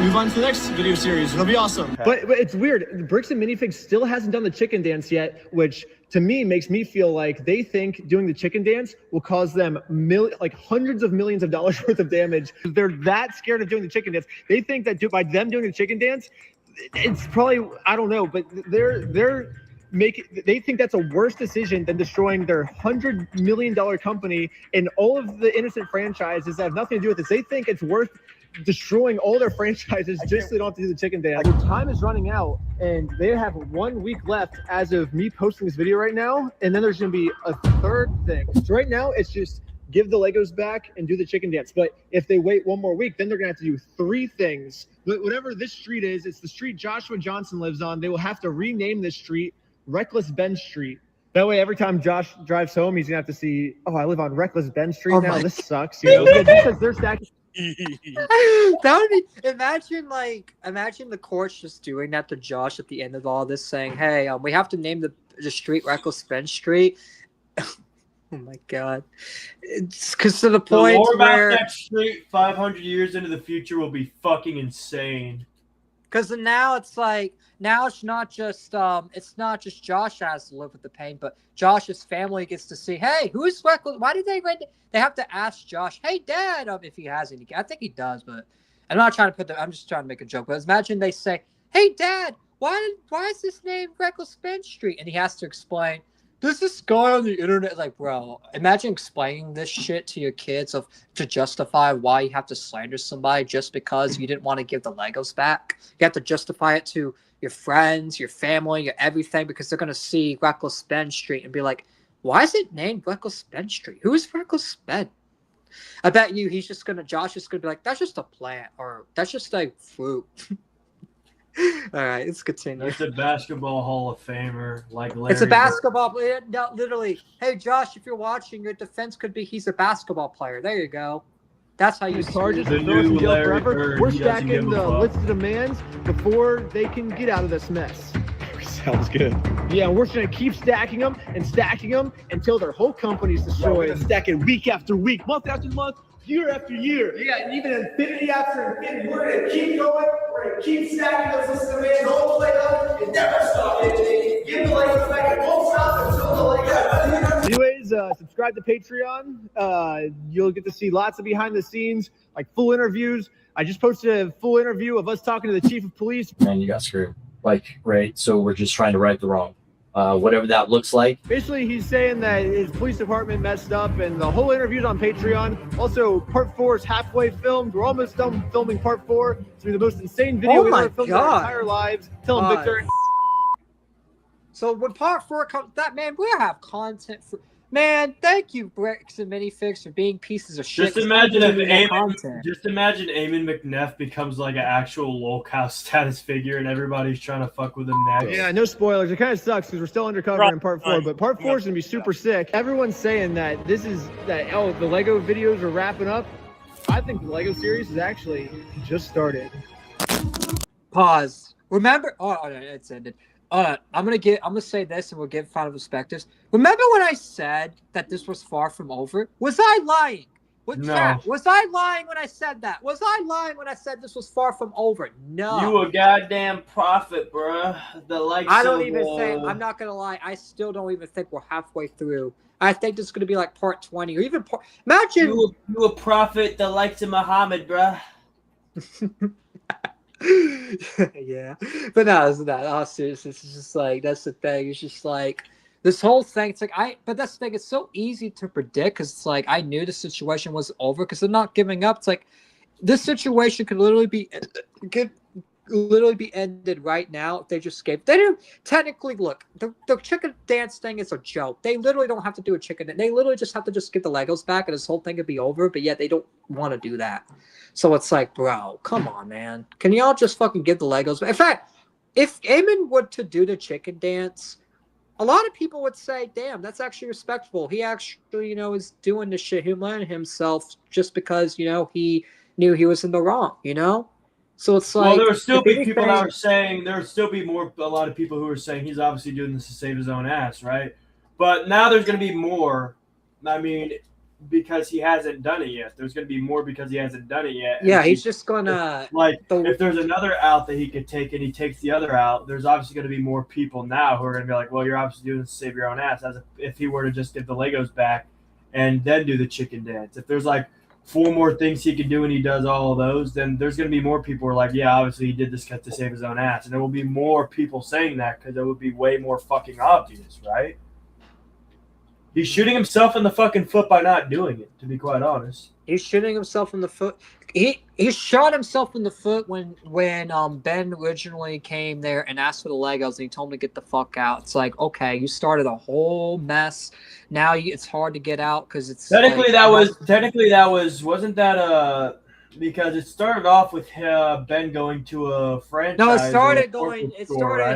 move on to the next video series. It'll be awesome.
But it's weird. Bricks and Minifigs still hasn't done the chicken dance yet, which to me makes me feel like they think doing the chicken dance will cause them hundreds of millions of dollars worth of damage. They're that scared of doing the chicken dance. They think that by them doing the chicken dance, it's probably, I don't know, but they think that's a worse decision than destroying their $100 million company and all of the innocent franchises that have nothing to do with this. They think it's worth destroying all their franchises just so they don't have to do the chicken dance. Their time is running out, and they have 1 week left as of me posting this video right now, and then there's going to be a third thing. So right now, it's just give the Legos back and do the chicken dance. But if they wait 1 more week, then they're going to have to do 3 things. Whatever this street is, it's the street Joshua Johnson lives on. They will have to rename this street Reckless Ben Street. That way, every time Josh drives home, he's gonna have to see, oh, I live on Reckless Ben Street now. This sucks, you know. Because they're stacking.
That would be imagine the courts just doing that to Josh at the end of all this, saying, "Hey, we have to name the street Reckless Ben Street." Oh my god! It's because to the point
more
where
about that street 500 years into the future will be fucking insane.
Because now it's not just Josh has to live with the pain, but Josh's family gets to see, hey, who's Reckless? Why did they have to ask Josh, hey, Dad, if he has any. I think he does, but I'm not trying to I'm just trying to make a joke. But imagine they say, hey, Dad, why is this name Reckless Ben Street? And he has to explain, there's this guy on the internet. Like, bro, imagine explaining this shit to your kids to justify why you have to slander somebody just because you didn't want to give the Legos back. You have to justify it to your friends, your family, your everything, because they're going to see Reckless Ben Street and be like, why is it named Reckless Ben Street? Who is Reckless Ben? I bet you Josh is going to be like, that's just a plant, or that's just a fruit. All right, let's continue.
It's a basketball Hall of Famer, like Larry.
It's a basketball player. No, literally. Hey, Josh, if you're watching, your defense could be he's a basketball player. There you go. That's how you
charges the new Larry Bird. We're stacking the list of demands before they can get out of this mess.
Sounds good.
Yeah, we're just gonna keep stacking them until their whole company's destroyed.
Stack it week after week, month after month, year after year.
Yeah, and even infinity after infinity. We're going to keep going. We're going to keep stacking those lists of demands all the way up and never stop it. Give the Legos back. It won't stop until the Legos.
Anyways, subscribe to Patreon. You'll get to see lots of behind the scenes, like full interviews. I just posted a full interview of us talking to the chief of police.
Man, you got screwed. Like, right? So we're just trying to right the wrong. Whatever that looks like.
Basically, he's saying that his police department messed up, and the whole interview's on Patreon. Also, part 4 is halfway filmed. We're almost done filming part 4. It's gonna be the most insane video we've ever filmed in our entire lives. Tell him, Victor.
So when part 4 comes, that man, we'll have content for. Man, thank you, Bricks and Minifix, for being pieces of shit.
Just imagine if Eamon McNeff becomes like an actual lolcow status figure, and everybody's trying to fuck with him next.
Yeah, no spoilers. It kind of sucks because we're still undercover in part 4, but part 4 is gonna be super sick. Everyone's saying that the Lego videos are wrapping up. I think the Lego series is actually just started.
Pause. Remember? Oh, no, it's ended. I'm gonna say this, and we'll give final perspectives. Remember when I said that this was far from over? Was I lying?
No.
Was I lying when I said that? Was I lying when I said this was far from over? No.
You a goddamn prophet, bruh.
I don't even think. I'm not gonna lie. I still don't even think we're halfway through. I think this is gonna be like part 20 or even part. Imagine
you a prophet, the likes of Muhammad, bruh.
Yeah, but no, it's not. Oh, seriously, it's just like that's the thing. It's just like this whole thing. It's like but that's the thing. It's so easy to predict because it's like I knew the situation was over because they're not giving up. It's like this situation could literally be ended right now if they just escape. They didn't technically look. The chicken dance thing is a joke. They literally don't have to do a chicken dance. They literally just have to just give the Legos back and this whole thing could be over. But yet they don't want to do that. So it's like, bro, come on, man. Can y'all just fucking give the Legos? In fact, if Eamon were to do the chicken dance, a lot of people would say, damn, that's actually respectable. He actually, is doing this shit. He learned himself just because, he knew he was in the wrong, So it's like,
well, there would still be people that are saying there would still be a lot of people who are saying he's obviously doing this to save his own ass, right? But now there's going to be more. I mean, because he hasn't done it yet. There's going to be more because he hasn't done it yet.
Yeah, he's just gonna
if there's another out that he could take and he takes the other out, there's obviously going to be more people now who are going to be like, well, you're obviously doing this to save your own ass. As if he were to just give the Legos back and then do the chicken dance. If there's like 4 more things he can do and he does all of those, then there's going to be more people who are like, yeah, obviously he did this to save his own ass. And there will be more people saying that because it would be way more fucking obvious, right? He's shooting himself in the fucking foot by not doing it, to be quite honest.
He's shooting himself in the foot. He shot himself in the foot when Ben originally came there and asked for the Legos and he told him to get the fuck out. It's like, okay, you started a whole mess. Now it's hard to get out because it's
technically wasn't that because it started off with Ben going to a franchise.
No, it started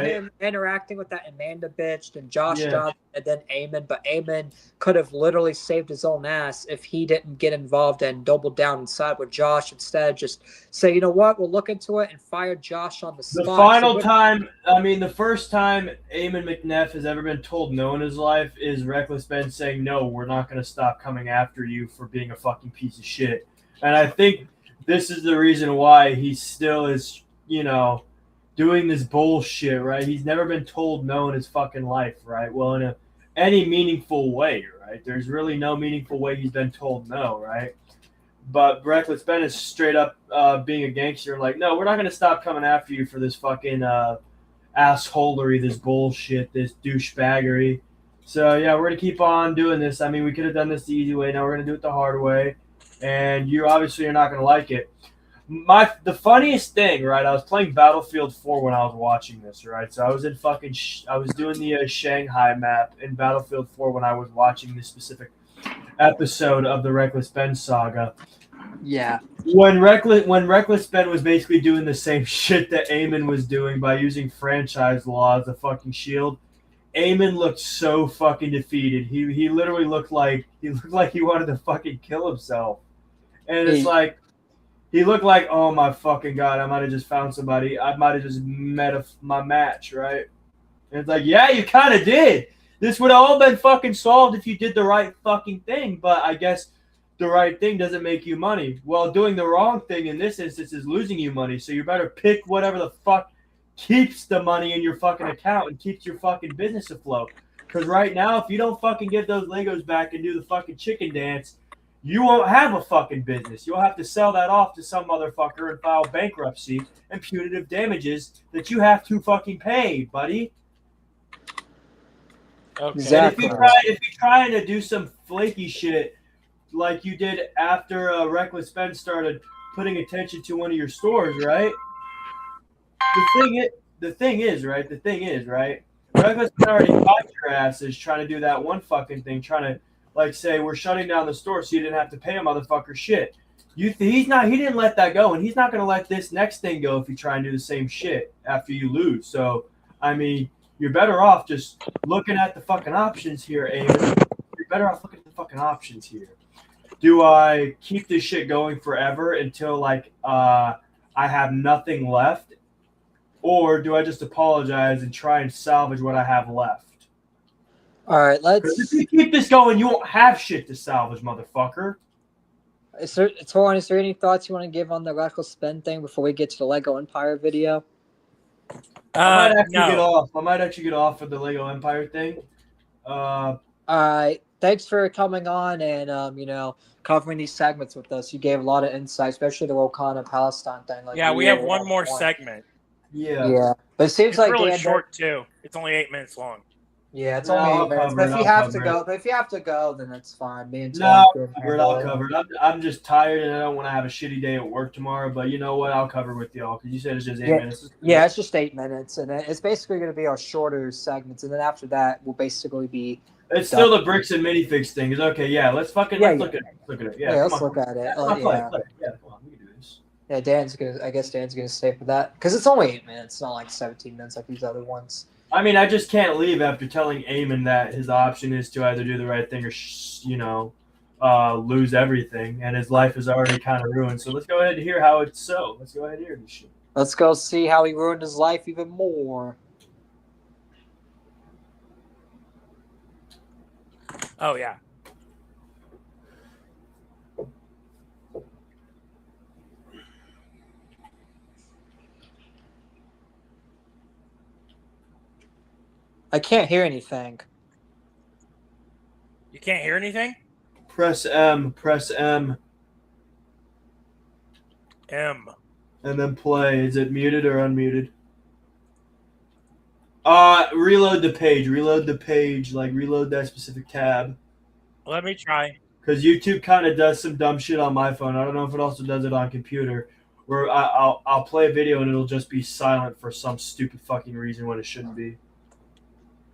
him interacting with that Amanda bitch and Josh Johnson and then Eamon. But Eamon could have literally saved his own ass if he didn't get involved and double down and side with Josh instead. Just say, you know what, we'll look into it and fire Josh on the spot.
The first time Eamon McNeff has ever been told no in his life is Reckless Ben saying, no, we're not going to stop coming after you for being a fucking piece of shit. And I think this is the reason why he still is, doing this bullshit, right? He's never been told no in his fucking life, right? Well, in any meaningful way, right? There's really no meaningful way he's been told no, right? But Reckless Ben is straight up being a gangster, like, no, we're not going to stop coming after you for this fucking assholery, this bullshit, this douchebaggery. So, yeah, we're going to keep on doing this. I mean, we could have done this the easy way. Now we're going to do it the hard way. And you obviously are not going to like it. The funniest thing, right? I was playing Battlefield 4 when I was watching this, right? So I was in I was doing the Shanghai map in Battlefield 4 when I was watching this specific episode of the Reckless Ben saga.
Yeah.
When Reckless Ben was basically doing the same shit that Eamon was doing by using franchise law as a fucking shield, Eamon looked so fucking defeated. He literally looked like he wanted to fucking kill himself. And it's like, he looked like, oh my fucking God, I might have just found somebody. I might have just met my match, right? And it's like, yeah, you kind of did. This would have all been fucking solved if you did the right fucking thing. But I guess the right thing doesn't make you money. Well, doing the wrong thing in this instance is losing you money. So you better pick whatever the fuck keeps the money in your fucking account and keeps your fucking business afloat. Because right now, if you don't fucking get those Legos back and do the fucking chicken dance, you won't have a fucking business. You'll have to sell that off to some motherfucker and file bankruptcy and punitive damages that you have to fucking pay, buddy.
Okay.
Exactly.
And if you're trying to do some flaky shit like you did after Reckless Ben started putting attention to one of your stores, right? The thing is, right? Reckless Ben already caught your asses trying to do that one fucking thing, trying to like say we're shutting down the store so you didn't have to pay a motherfucker shit. He didn't let that go, and he's not gonna let this next thing go if you try and do the same shit after you lose. So I mean, you're better off just looking at the fucking options here, Eamon. You're better off looking at the fucking options here. Do I keep this shit going forever until like I have nothing left? Or do I just apologize and try and salvage what I have left?
All right, let's.
If you keep this going, you won't have shit to salvage, motherfucker.
Is there any thoughts you want to give on the Reckless Ben thing before we get to the Lego Empire video?
I might actually get off for the Lego Empire thing.
All right. Thanks for coming on and covering these segments with us. You gave a lot of insight, especially the Wakanda Palestine thing.
Like, yeah, we have one more segment.
Yeah, but it seems
it's
like
really short too. It's only 8 minutes long.
Yeah, it's only 8 minutes. But if you have to go, then it's fine. Me and
I'll cover it. I'm just tired and I don't want to have a shitty day at work tomorrow. But you know what? I'll cover it with y'all because you said it's just 8 minutes.
Yeah, it's just 8 minutes, and it's basically going to be our shorter segments, and then after that, we'll basically be.
It's still the bricks and minifix thing. It's okay. Yeah, let's look at it. Look at it. Yeah,
let's look at it.
Come on, we can do this.
Yeah, I guess Dan's gonna stay for that because it's only 8 minutes, not like 17 minutes like these other ones.
I mean, I just can't leave after telling Eamon that his option is to either do the right thing or, lose everything, and his life is already kind of ruined. So let's go ahead and hear how it's so. Let's go ahead and hear this shit.
Let's go see how he ruined his life even more.
Oh yeah.
I can't hear anything.
You can't hear anything?
Press M.
M.
And then play. Is it muted or unmuted? Reload the page. Like reload that specific tab.
Let me try.
Because YouTube kind of does some dumb shit on my phone. I don't know if it also does it on computer. Where I'll play a video and it'll just be silent for some stupid fucking reason when it shouldn't be.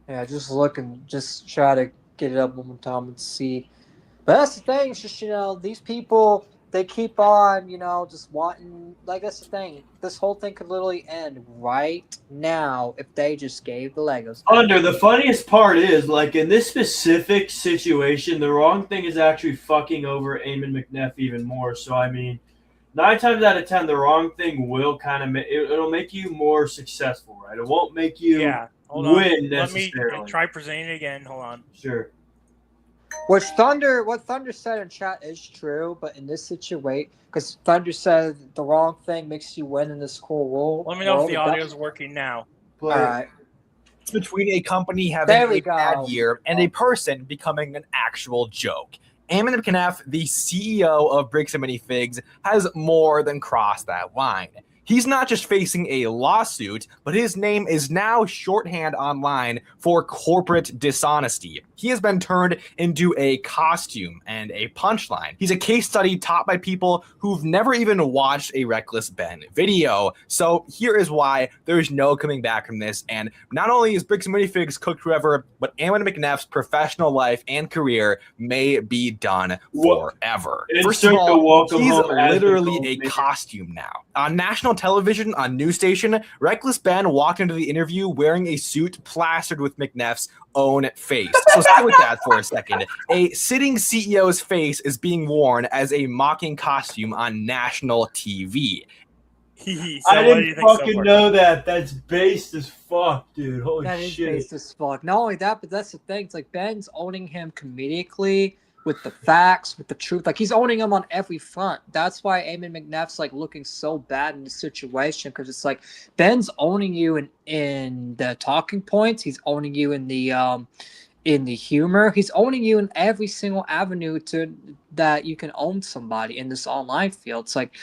Yeah, just look and just try to get it up one more time and see. But that's the thing. It's just, these people, they keep on, just wanting, like, that's the thing. This whole thing could literally end right now if they just gave the Legos.
The funniest part is, like, in this specific situation, the wrong thing is actually fucking over Eamon McNeff even more. So, I mean, 9 times out of 10, the wrong thing will kind of it'll make you more successful, right? It won't make you win necessarily.
Let me try presenting it again. Hold on.
Sure.
What Thunder said in chat is true, but in this situation, because Thunder said the wrong thing makes you win in this cool world.
Let me know if the audio is working now.
All right.
Between a company having a bad year and a person becoming an actual joke. Eamon McNeff, the CEO of Bricks and Minifigs, has more than crossed that line. He's not just facing a lawsuit, but his name is now shorthand online for corporate dishonesty. He has been turned into a costume and a punchline. He's a case study taught by people who've never even watched a Reckless Ben video. So here is why there's no coming back from this. And not only is Bricks and Minifigs cooked forever, but Eamon McNeff's professional life and career may be done forever. First of all, he's literally a costume now. On national television, on news station, Reckless Ben walked into the interview wearing a suit plastered with McNeff's own face. So stay with that for a second. A sitting CEO's face is being worn as a mocking costume on national TV.
I didn't fucking know that. That's based as fuck, dude. Holy shit. That is
based as fuck. Not only that, but that's the thing. It's like Ben's owning him comedically, with the facts, with the truth. Like, he's owning him on every front. That's why Eamon McNeff's, like, looking so bad in the situation, because it's like Ben's owning you in the talking points. He's owning you in the in the humor. He's owning you in every single avenue that you can own somebody in this online field. It's like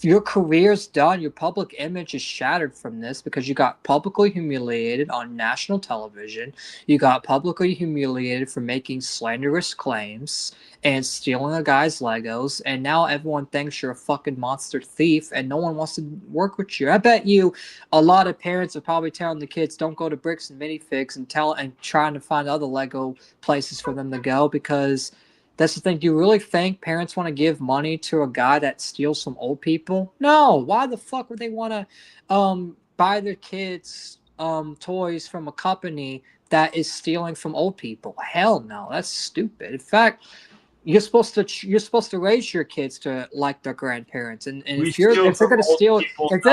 your career's done. Your public image is shattered from this because you got publicly humiliated on national television. You got publicly humiliated for making slanderous claims and stealing a guy's Legos. And now everyone thinks you're a fucking monster thief and no one wants to work with you. I bet you a lot of parents are probably telling the kids don't go to Bricks and Minifigs and trying to find other Lego places for them to go, because that's the thing. Do you really think parents want to give money to a guy that steals from old people? No. Why the fuck would they want to buy their kids toys from a company that is stealing from old people? Hell no. That's stupid. In fact, you're supposed to raise your kids to like their grandparents, and if they're going to steal, hold on. If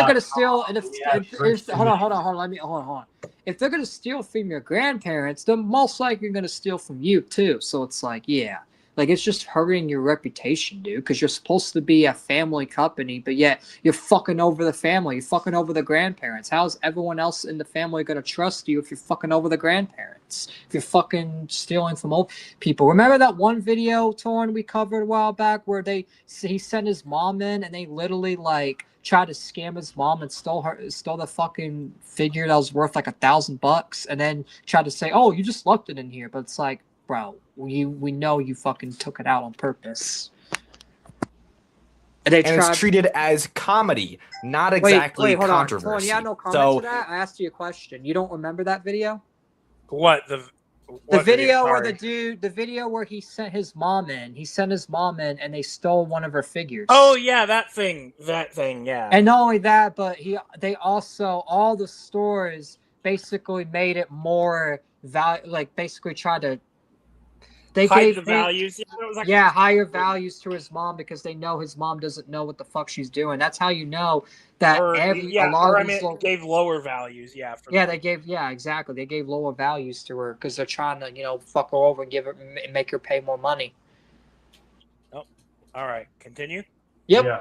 they're going to steal from your grandparents, they're most likely going to steal from you too. So it's like, yeah. Like, it's just hurting your reputation, dude, because you're supposed to be a family company, but yet you're fucking over the family. You're fucking over the grandparents. How's everyone else in the family going to trust you if you're fucking over the grandparents? If you're fucking stealing from old people? Remember that one video, Torn, we covered a while back where he sent his mom in and they literally, like, tried to scam his mom and stole the fucking figure that was worth like $1,000 and then tried to say, oh, you just left it in here. But it's like, bro, we know you fucking took it out on purpose.
And it's treated as comedy, not exactly controversy.
Hold on. Yeah, no comment to that. I asked you a question. You don't remember that video?
What
the video where the video where he sent his mom in. He sent his mom in and they stole one of her figures.
Oh yeah, that thing, yeah.
And not only that, but they also, all the stores basically made it more basically tried to
hide the values.
Higher values to his mom because they know his mom doesn't know what the fuck she's doing. That's how you know that
gave lower values.
They gave lower values to her because they're trying to fuck her over and make her pay more money.
Oh, all right. Continue.
Yep.
Yeah.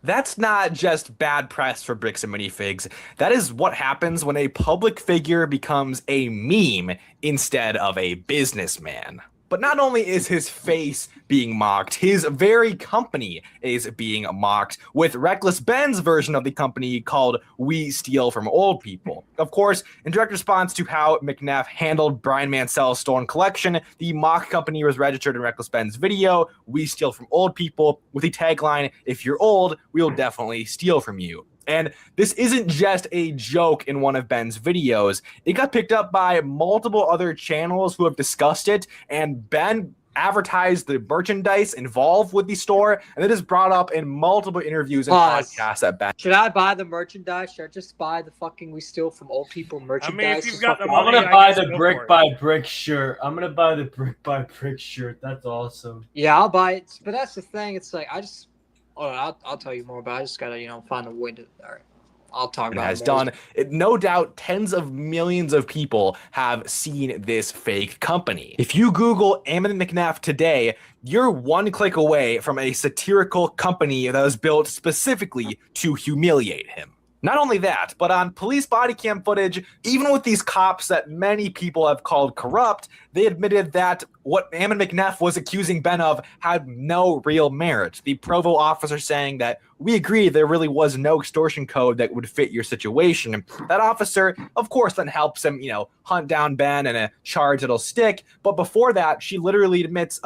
That's not just bad press for Bricks and Minifigs. That is what happens when a public figure becomes a meme instead of a businessman. But not only is his face being mocked, his very company is being mocked with Reckless Ben's version of the company called We Steal From Old People. Of course, in direct response to how McNeff handled Brian Mansell's stolen collection, the mock company was registered in Reckless Ben's video, We Steal From Old People, with the tagline, if you're old, we'll definitely steal from you. And this isn't just a joke in one of Ben's videos. It got picked up by multiple other channels who have discussed it, and Ben advertised the merchandise involved with the store, and it is brought up in multiple interviews and podcasts at Ben.
Should I buy the merchandise? Should I just buy the fucking We Steal From Old People merchandise?
I mean, if you've got the money,
I'm gonna buy the brick by brick shirt. I'm gonna buy the brick by brick shirt. That's awesome.
Yeah, I'll buy it. But that's the thing. It's like I'll tell you more about it. I just gotta, find a way to. All right, I'll talk about it.
Has done. No doubt, tens of millions of people have seen this fake company. If you Google Ammon McNeff today, you're one click away from a satirical company that was built specifically to humiliate him. Not only that, but on police body cam footage, even with these cops that many people have called corrupt, they admitted that what Ammon McNeff was accusing Ben of had no real merit. The Provo officer saying that we agree there really was no extortion code that would fit your situation. That officer, of course, then helps him, hunt down Ben and a charge that'll stick. But before that, she literally admits,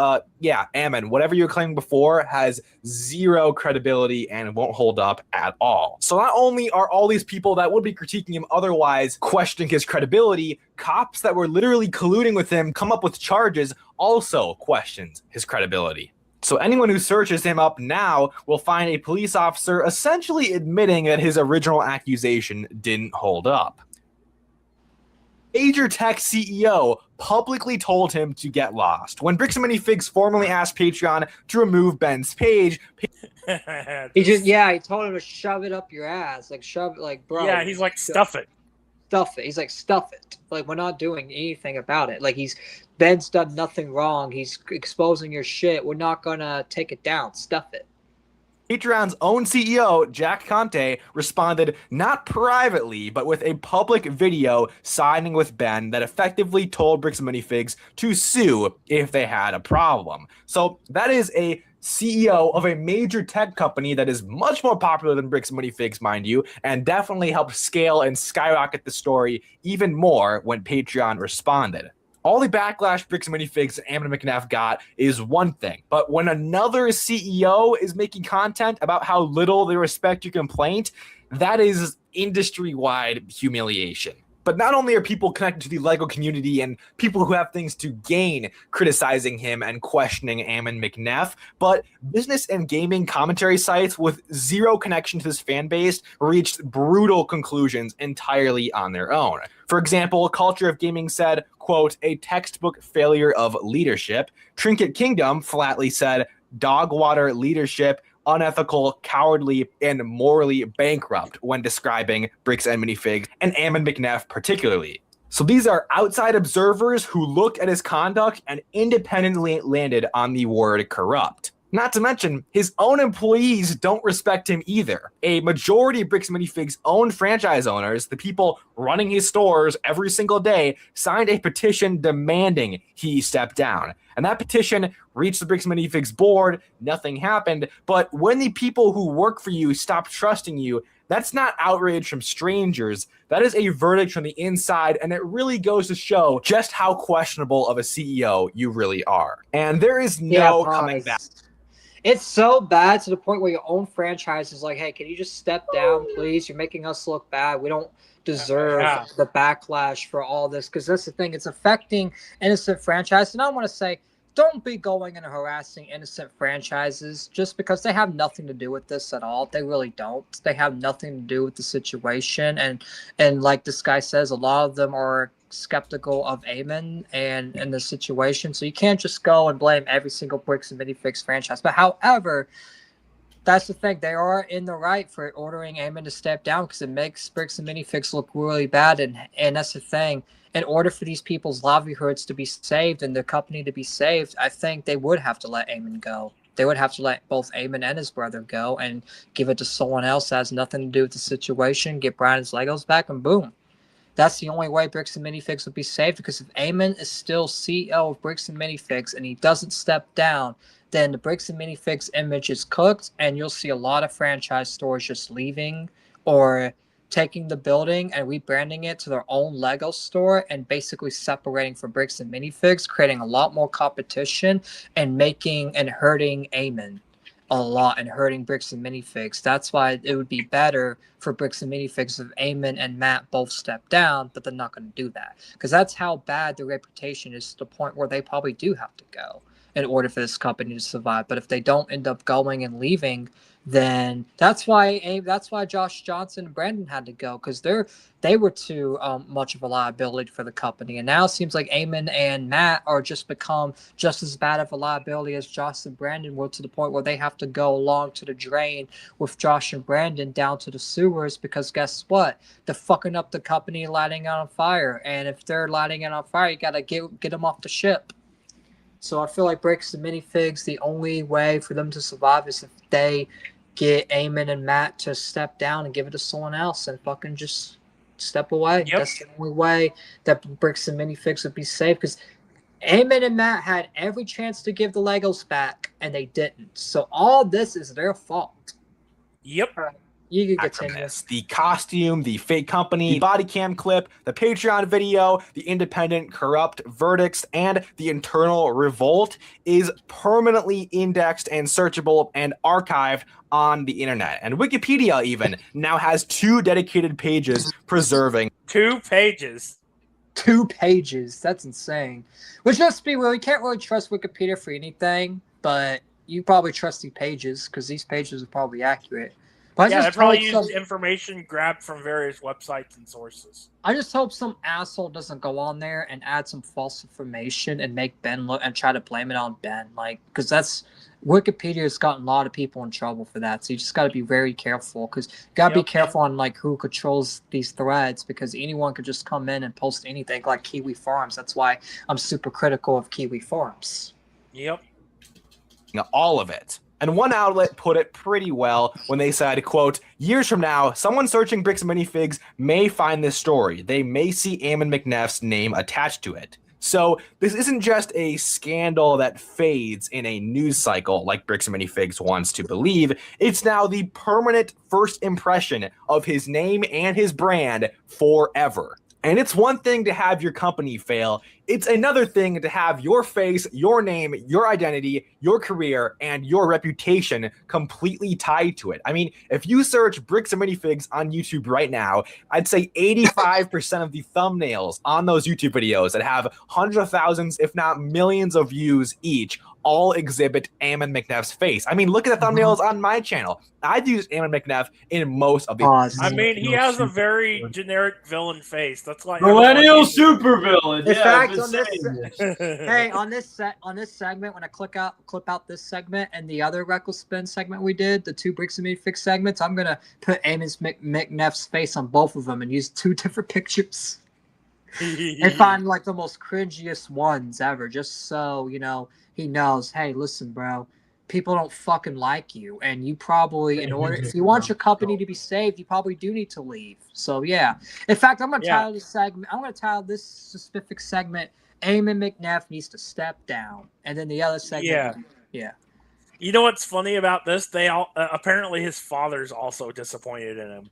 Ammon, whatever you were claiming before has zero credibility and won't hold up at all. So not only are all these people that would be critiquing him otherwise questioning his credibility, cops that were literally colluding with him come up with charges also questions his credibility. So anyone who searches him up now will find a police officer essentially admitting that his original accusation didn't hold up. Major Tech CEO publicly told him to get lost. When Bricks and Minifigs formally asked Patreon to remove Ben's page,
he told him to shove it up your ass, bro.
Yeah, he's like, stuff it.
Stuff it. He's like, stuff it. Like, we're not doing anything about it. Like, Ben's done nothing wrong. He's exposing your shit. We're not gonna take it down. Stuff it.
Patreon's own CEO, Jack Conte, responded not privately, but with a public video signing with Ben that effectively told Bricks and Minifigs to sue if they had a problem. So that is a CEO of a major tech company that is much more popular than Bricks and Minifigs, mind you, and definitely helped scale and skyrocket the story even more when Patreon responded. All the backlash Bricks and Minifigs and Amon McNabb got is one thing, but when another CEO is making content about how little they respect your complaint, that is industry-wide humiliation. But not only are people connected to the LEGO community and people who have things to gain criticizing him and questioning Amon McNeff, but business and gaming commentary sites with zero connection to this fan base reached brutal conclusions entirely on their own. For example, Culture of Gaming said, quote, a textbook failure of leadership. Trinket Kingdom flatly said, dogwater leadership, unethical, cowardly, and morally bankrupt when describing Bricks and Minifigs and Amon McNeff particularly. So these are outside observers who looked at his conduct and independently landed on the word corrupt. Not to mention, his own employees don't respect him either. A majority of Bricks and Minifigs' own franchise owners, the people running his stores every single day, signed a petition demanding he step down. And that petition reached the Bricks and Minifigs board, nothing happened, but when the people who work for you stop trusting you, that's not outrage from strangers. That is a verdict from the inside, and it really goes to show just how questionable of a CEO you really are. And there is no coming back.
It's so bad to the point where your own franchise is like, hey, can you just step down, please? You're making us look bad. We don't deserve the backlash for all this, because that's the thing. It's affecting innocent franchises. And I want to say, don't be going and harassing innocent franchises just because they have nothing to do with this at all. They really don't. They have nothing to do with the situation. And like this guy says, a lot of them are skeptical of Amon and the situation. So you can't just go and blame every single Bricks and Minifigs franchise. But however, that's the thing. They are in the right for ordering Amon to step down because it makes Bricks and Minifigs look really bad. And that's the thing. In order for these people's livelihoods to be saved and their company to be saved, I think they would have to let Amon go. They would have to let both Amon and his brother go and give it to someone else that has nothing to do with the situation, get Brian's Legos back, and boom. That's the only way Bricks and Minifigs will be saved, because if Amon is still CEO of Bricks and Minifigs and he doesn't step down, then the Bricks and Minifigs image is cooked, and you'll see a lot of franchise stores just leaving or taking the building and rebranding it to their own Lego store and basically separating from Bricks and Minifigs, creating a lot more competition and making and hurting Amon a lot and hurting Bricks and Minifigs. That's why it would be better for Bricks and Minifigs if Amon and Matt both step down, but they're not going to do that because that's how bad their reputation is, to the point where they probably do have to go in order for this company to survive. But if they don't end up going and leaving, then that's why Josh Johnson and Brandon had to go, because they were too much of a liability for the company. And now it seems like Amon and Matt are just become just as bad of a liability as Josh and Brandon were, to the point where they have to go along to the drain with Josh and Brandon down to the sewers, because guess what? They're fucking up the company, lighting it on fire. And if they're lighting it on fire, you got to get them off the ship. So I feel like Bricks and Minifigs, the only way for them to survive is if they get Amon and Matt to step down and give it to someone else and fucking just step away. Yep. That's the only way that Bricks and Minifigs would be safe, because Amon and Matt had every chance to give the Legos back and they didn't. So all this is their fault.
Yep.
You can continue.
The costume, the fake company, the body cam clip, the Patreon video, the independent corrupt verdicts, and the internal revolt is permanently indexed and searchable and archived on the internet. And Wikipedia even now has 2 dedicated pages preserving
2 pages.
2 pages. That's insane. Which, let's be real, you can't really trust Wikipedia for anything, but you probably trust the pages because these pages are probably accurate. But
yeah, they probably use information grabbed from various websites and sources.
I just hope some asshole doesn't go on there and add some false information and make Ben look and try to blame it on Ben, like, because that's Wikipedia has gotten a lot of people in trouble for that. So you just got to be very careful, because you got to be careful on like who controls these threads, because anyone could just come in and post anything, like Kiwi Farms. That's why I'm super critical of Kiwi Farms.
Yep.
All of it. And one outlet put it pretty well when they said, quote, "Years from now, someone searching Bricks and Minifigs may find this story. They may see Ammon McNeff's name attached to it." So this isn't just a scandal that fades in a news cycle like Bricks and Minifigs wants to believe. It's now the permanent first impression of his name and his brand forever. And it's one thing to have your company fail. It's another thing to have your face, your name, your identity, your career, and your reputation completely tied to it. I mean, if you search Bricks and Minifigs on YouTube right now, I'd say 85% of the thumbnails on those YouTube videos that have hundreds of thousands, if not millions of views each, all exhibit Ammon McNeff's face. I mean, look at the thumbnails on my channel. I've used Ammon McNeff in most of the.
I mean, he has a very generic villain face. That's why
millennial supervillain.
In
Yeah,
fact,
I've
on
been
this,
saying this.
hey, on this segment, when I clip out this segment and the other Reckless Spin segment we did, the two Bricks and Minifigs segments, I'm gonna put Ammon McNeff's face on both of them and use two different pictures and find like the most cringiest ones ever, just so he knows. Hey, listen, bro. People don't fucking like you, and you probably, if you want your company to be saved, you probably do need to leave. So yeah. In fact, I'm gonna title this segment. I'm gonna title this specific segment "Ammon McNeff needs to step down," and then the other segment. Yeah.
You know what's funny about this? They all apparently his father's also disappointed in him.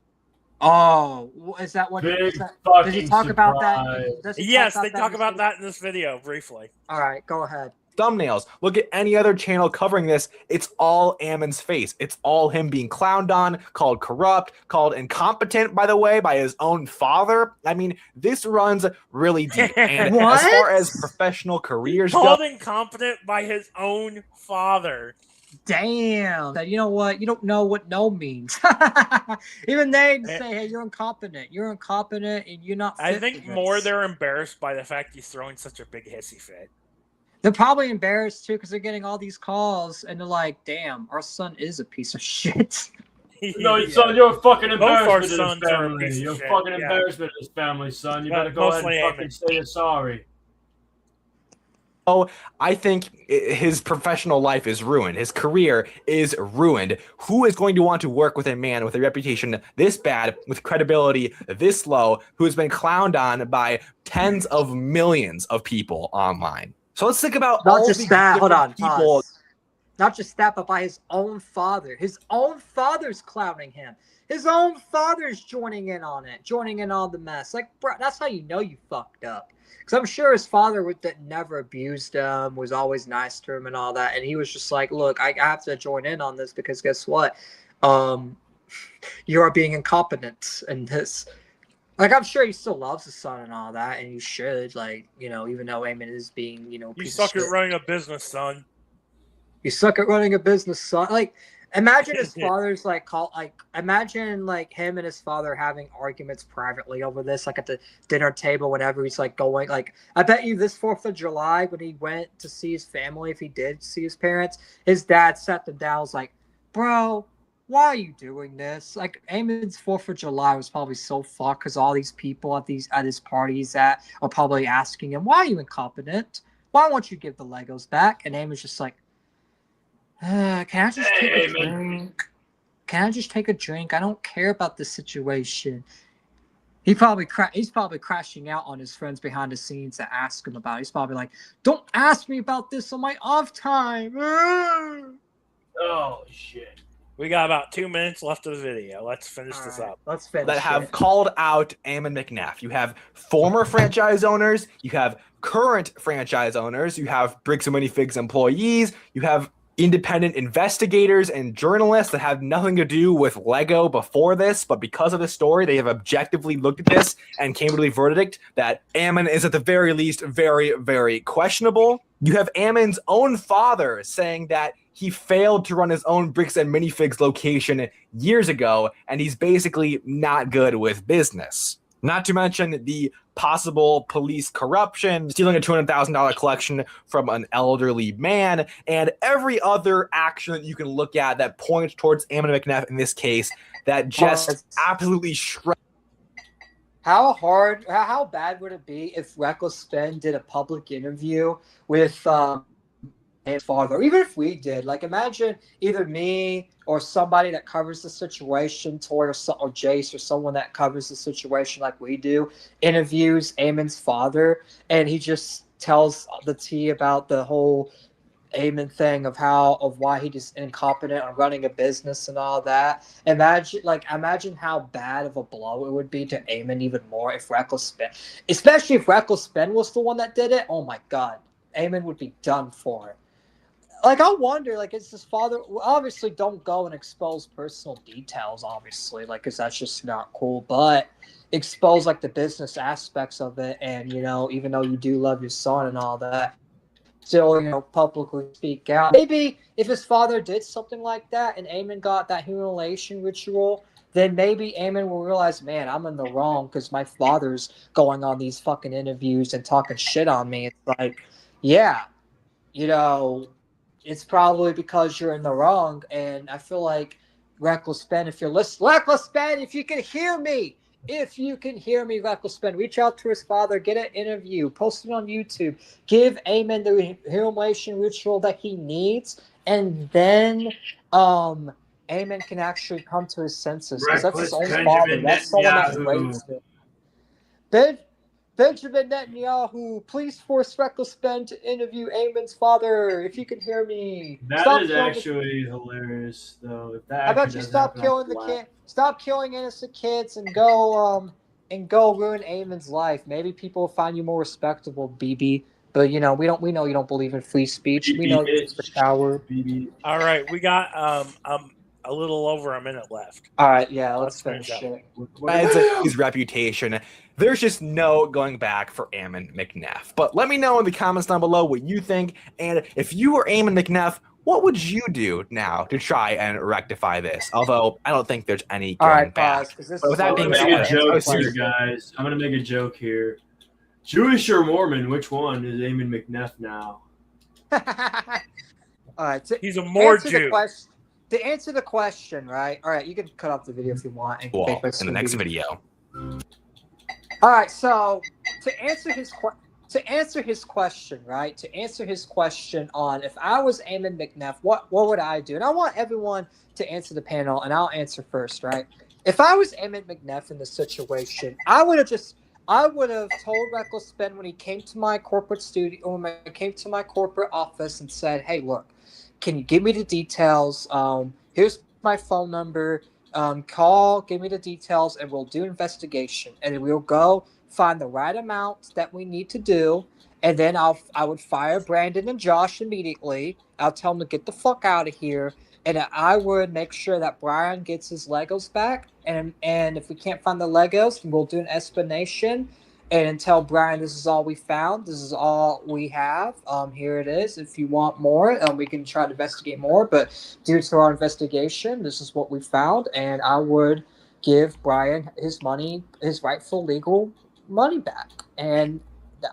Oh, is that what? Does he talk about that?
Yes, they talk about that in this video briefly.
All right, go ahead.
Thumbnails. Look at any other channel covering this. It's all Ammon's face. It's all him being clowned on, called corrupt, called incompetent, by the way, by his own father. I mean, this runs really deep. And as far as professional careers
called incompetent by his own father.
Damn. You know what? You don't know what no means. Even they say, hey, you're incompetent. You're incompetent and you're not fit
I think
for
more
this.
they're embarrassed by the fact he's throwing such a big hissy fit.
They're probably embarrassed too because they're getting all these calls and they're like, damn, our son is a piece of shit.
No, son, you're a fucking
Both our
embarrassment to
sons
this
are a
family.
piece of
You're a
shit,
fucking
yeah.
embarrassment to this family, son. You
But
better go ahead
mostly
and fucking
Ammon.
say you're sorry.
Oh, I think his professional life is ruined. His career is ruined. Who is going to want to work with a man with a reputation this bad, with credibility this low, who has been clowned on by tens of millions of people online? So let's think about
Not
all
just
the
that. Hold on.
people.
Pause. Not just that, but by his own father. His own father's clowning him. His own father's joining in on it, joining in on the mess. Like, bro, that's how you know you fucked up. Because I'm sure his father never abused him, was always nice to him and all that. And he was just like, look, I have to join in on this because guess what? You are being incompetent in this. Like, I'm sure he still loves his son and all that, and he should, like, even though Ammon is being,
You
piece
suck
of
at
shit.
running a business, son.
You suck at running a business, son. Like, imagine his father's imagine like him and his father having arguments privately over this, like at the dinner table, whenever he's like going. Like, I bet you this 4th of July when he went to see his family, if he did see his parents, his dad sat them down, was like, bro, why are you doing this? Like, Ammon's 4th of July was probably so fucked because all these people at his parties are probably asking him, why are you incompetent? Why won't you give the Legos back? And Ammon's just like, can I just take a drink? Can I just take a drink? I don't care about this situation. He's probably crashing out on his friends behind the scenes to ask him about it. He's probably like, don't ask me about this on my off time.
Oh, shit.
We got about 2 minutes left of the video. Let's finish this up.
Let's finish
That have called out Ammon McNeff. You have former franchise owners. You have current franchise owners. You have Bricks and Minifigs employees. You have independent investigators and journalists that have nothing to do with Lego before this, but because of this story, they have objectively looked at this and came to the verdict that Ammon is at the very least very, very questionable. You have Ammon's own father saying that he failed to run his own Bricks and Minifigs location years ago, and he's basically not good with business. Not to mention the possible police corruption, stealing a $200,000 collection from an elderly man, and every other action that you can look at that points towards Ammon McNeff in this case that just absolutely shreds.
How bad would it be if Reckless Spin did a public interview with his father, or even if we did, like imagine either me or somebody that covers the situation, Tori or Jace or someone that covers the situation like we do, interviews Eamon's father, and he just tells the tea about the whole Eamon thing of why he just incompetent on running a business and all that. Imagine how bad of a blow it would be to Eamon even more if Reckless Ben, especially if Reckless Ben was the one that did it. Oh my God, Eamon would be done for. Like I wonder, like is his father? Obviously, don't go and expose personal details, obviously, like because that's just not cool. But expose like the business aspects of it, and even though you do love your son and all that, still, publicly speak out. Maybe if his father did something like that and Eamon got that humiliation ritual, then maybe Eamon will realize, man, I'm in the wrong because my father's going on these fucking interviews and talking shit on me. It's like, yeah, it's probably because you're in the wrong. And I feel like Reckless Ben, if you're listening, Reckless Ben, if you can hear me, Reckless Ben, reach out to his father, get an interview, post it on YouTube, give Eamon the humiliation ritual that he needs, and then Eamon can actually come to his senses because that's his own father. That's someone that raised him. Benjamin Netanyahu, please force Reckless Ben to interview Eamon's father. If you can hear me,
that is actually hilarious, though. If that
how about you stop killing the kid? Stop killing innocent kids and go ruin Eamon's life. Maybe people will find you more respectable, BB. But we know you don't believe in free speech. We know you're just a coward.
All right, we got a little over a minute left.
All right, yeah, let's finish it.
His reputation. There's just no going back for Eamon McNeff. But let me know in the comments down below what you think. And if you were Eamon McNeff, what would you do now to try and rectify this? Although I don't think there's any going back.
I'm going to make a joke here, guys. I'm going to make a joke here. Jewish or Mormon, which one is Eamon McNeff now?
All right,
he's a more Jew.
To answer the question, right? All right, you can cut off the video if you want. And
cool. In the next video.
All right, so to answer his question, right? To answer his question on if I was Eamon McNeff, what would I do? And I want everyone to answer the panel, and I'll answer first, right? If I was Eamon McNeff in this situation, I would have told Reckless Ben when he came to my corporate studio, when he came to my corporate office and said, hey, look, can you give me the details? Here's my phone number. Give me the details, and we'll do investigation. And we'll go find the right amount that we need to do. And then I would fire Brandon and Josh immediately. I'll tell them to get the fuck out of here. And I would make sure that Brian gets his Legos back. And if we can't find the Legos, we'll do an explanation and tell Brian this is all we found. This is all we have. Here it is. If you want more, we can try to investigate more. But due to our investigation, this is what we found. And I would give Brian his money, his rightful legal money back. And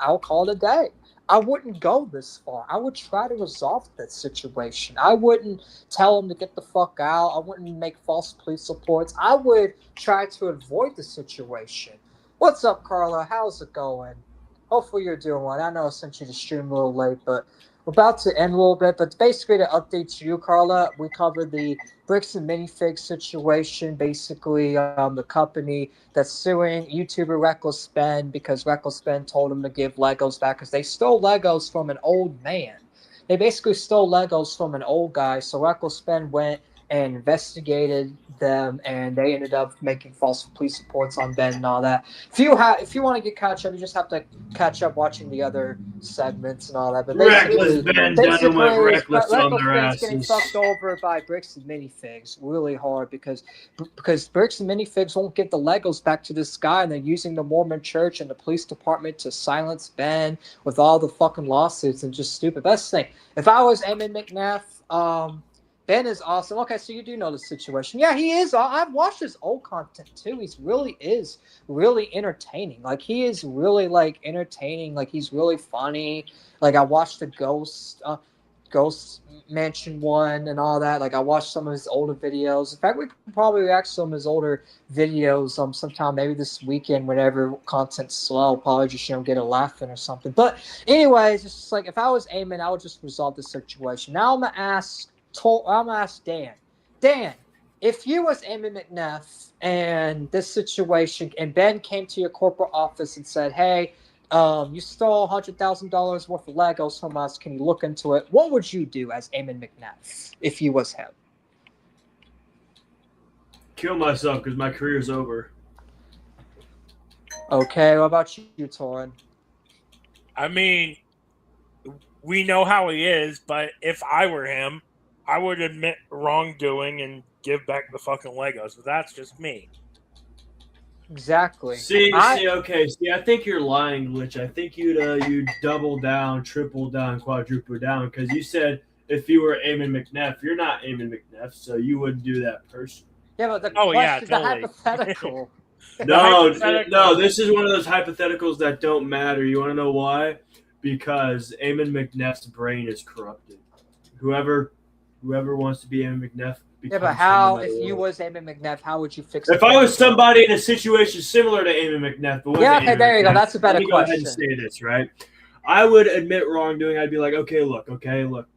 I'll call it a day. I wouldn't go this far. I would try to resolve that situation. I wouldn't tell him to get the fuck out. I wouldn't make false police reports. I would try to avoid the situation. What's up, Carla? How's it going? Hopefully you're doing well. I know I sent you the stream a little late, but we're about to end a little bit. But basically to update you, Carla, we covered the Bricks and Minifigs situation. Basically, the company that's suing YouTuber Reckless Ben because Reckless Ben told him to give Legos back because they stole Legos from an old man. They basically stole Legos from an old guy. So Reckless Ben went and investigated them, and they ended up making false police reports on Ben and all that. If you want to get catch up, you just have to catch up watching the other segments and all that. But
Reckless Ben Reckless
Ben's getting fucked over by Bricks and Minifigs really hard because Bricks and Minifigs won't get the Legos back to this guy, and they're using the Mormon Church and the police department to silence Ben with all the fucking lawsuits and just stupid. That's the thing. If I was Eamon McNeff, Ben is awesome. Okay, so you do know the situation. Yeah, he is. I've watched his old content too. He's really entertaining. Like he is really entertaining. Like he's really funny. Like I watched the Ghost Ghost Mansion 1 and all that. Like, I watched some of his older videos. In fact, we can probably react to some of his older videos sometime, maybe this weekend, whenever content's slow. Probably just, get a laughing or something. But anyways, it's just like, if I was Eamon, I would just resolve the situation. Now I'm gonna ask Dan. Dan, if you was Eamon McNeff and this situation, and Ben came to your corporate office and said, hey, you stole $100,000 worth of Legos from us. Can you look into it? What would you do as Eamon McNeff if you was him?
Kill myself because my career's over.
Okay, what about you, Torin?
I mean, we know how he is, but if I were him, I would admit wrongdoing and give back the fucking Legos. But that's just me.
Exactly.
I think you're lying, Glitch. I think you'd double down, triple down, quadruple down, because you said if you were Eamon McNeff, you're not Eamon McNeff, so you wouldn't do that personally.
Yeah, but the question, the hypothetical.
No, this is one of those hypotheticals that don't matter. You want to know why? Because Eamon McNeff's brain is corrupted. Whoever wants to be Eamon McNeff.
Yeah, but how, if you was Eamon McNeff, how would you fix it?
If I was somebody in a situation similar to Eamon McNeff, but
there you go. That's a better question.
Go ahead and say this, right? I would admit wrongdoing. I'd be like, okay, look.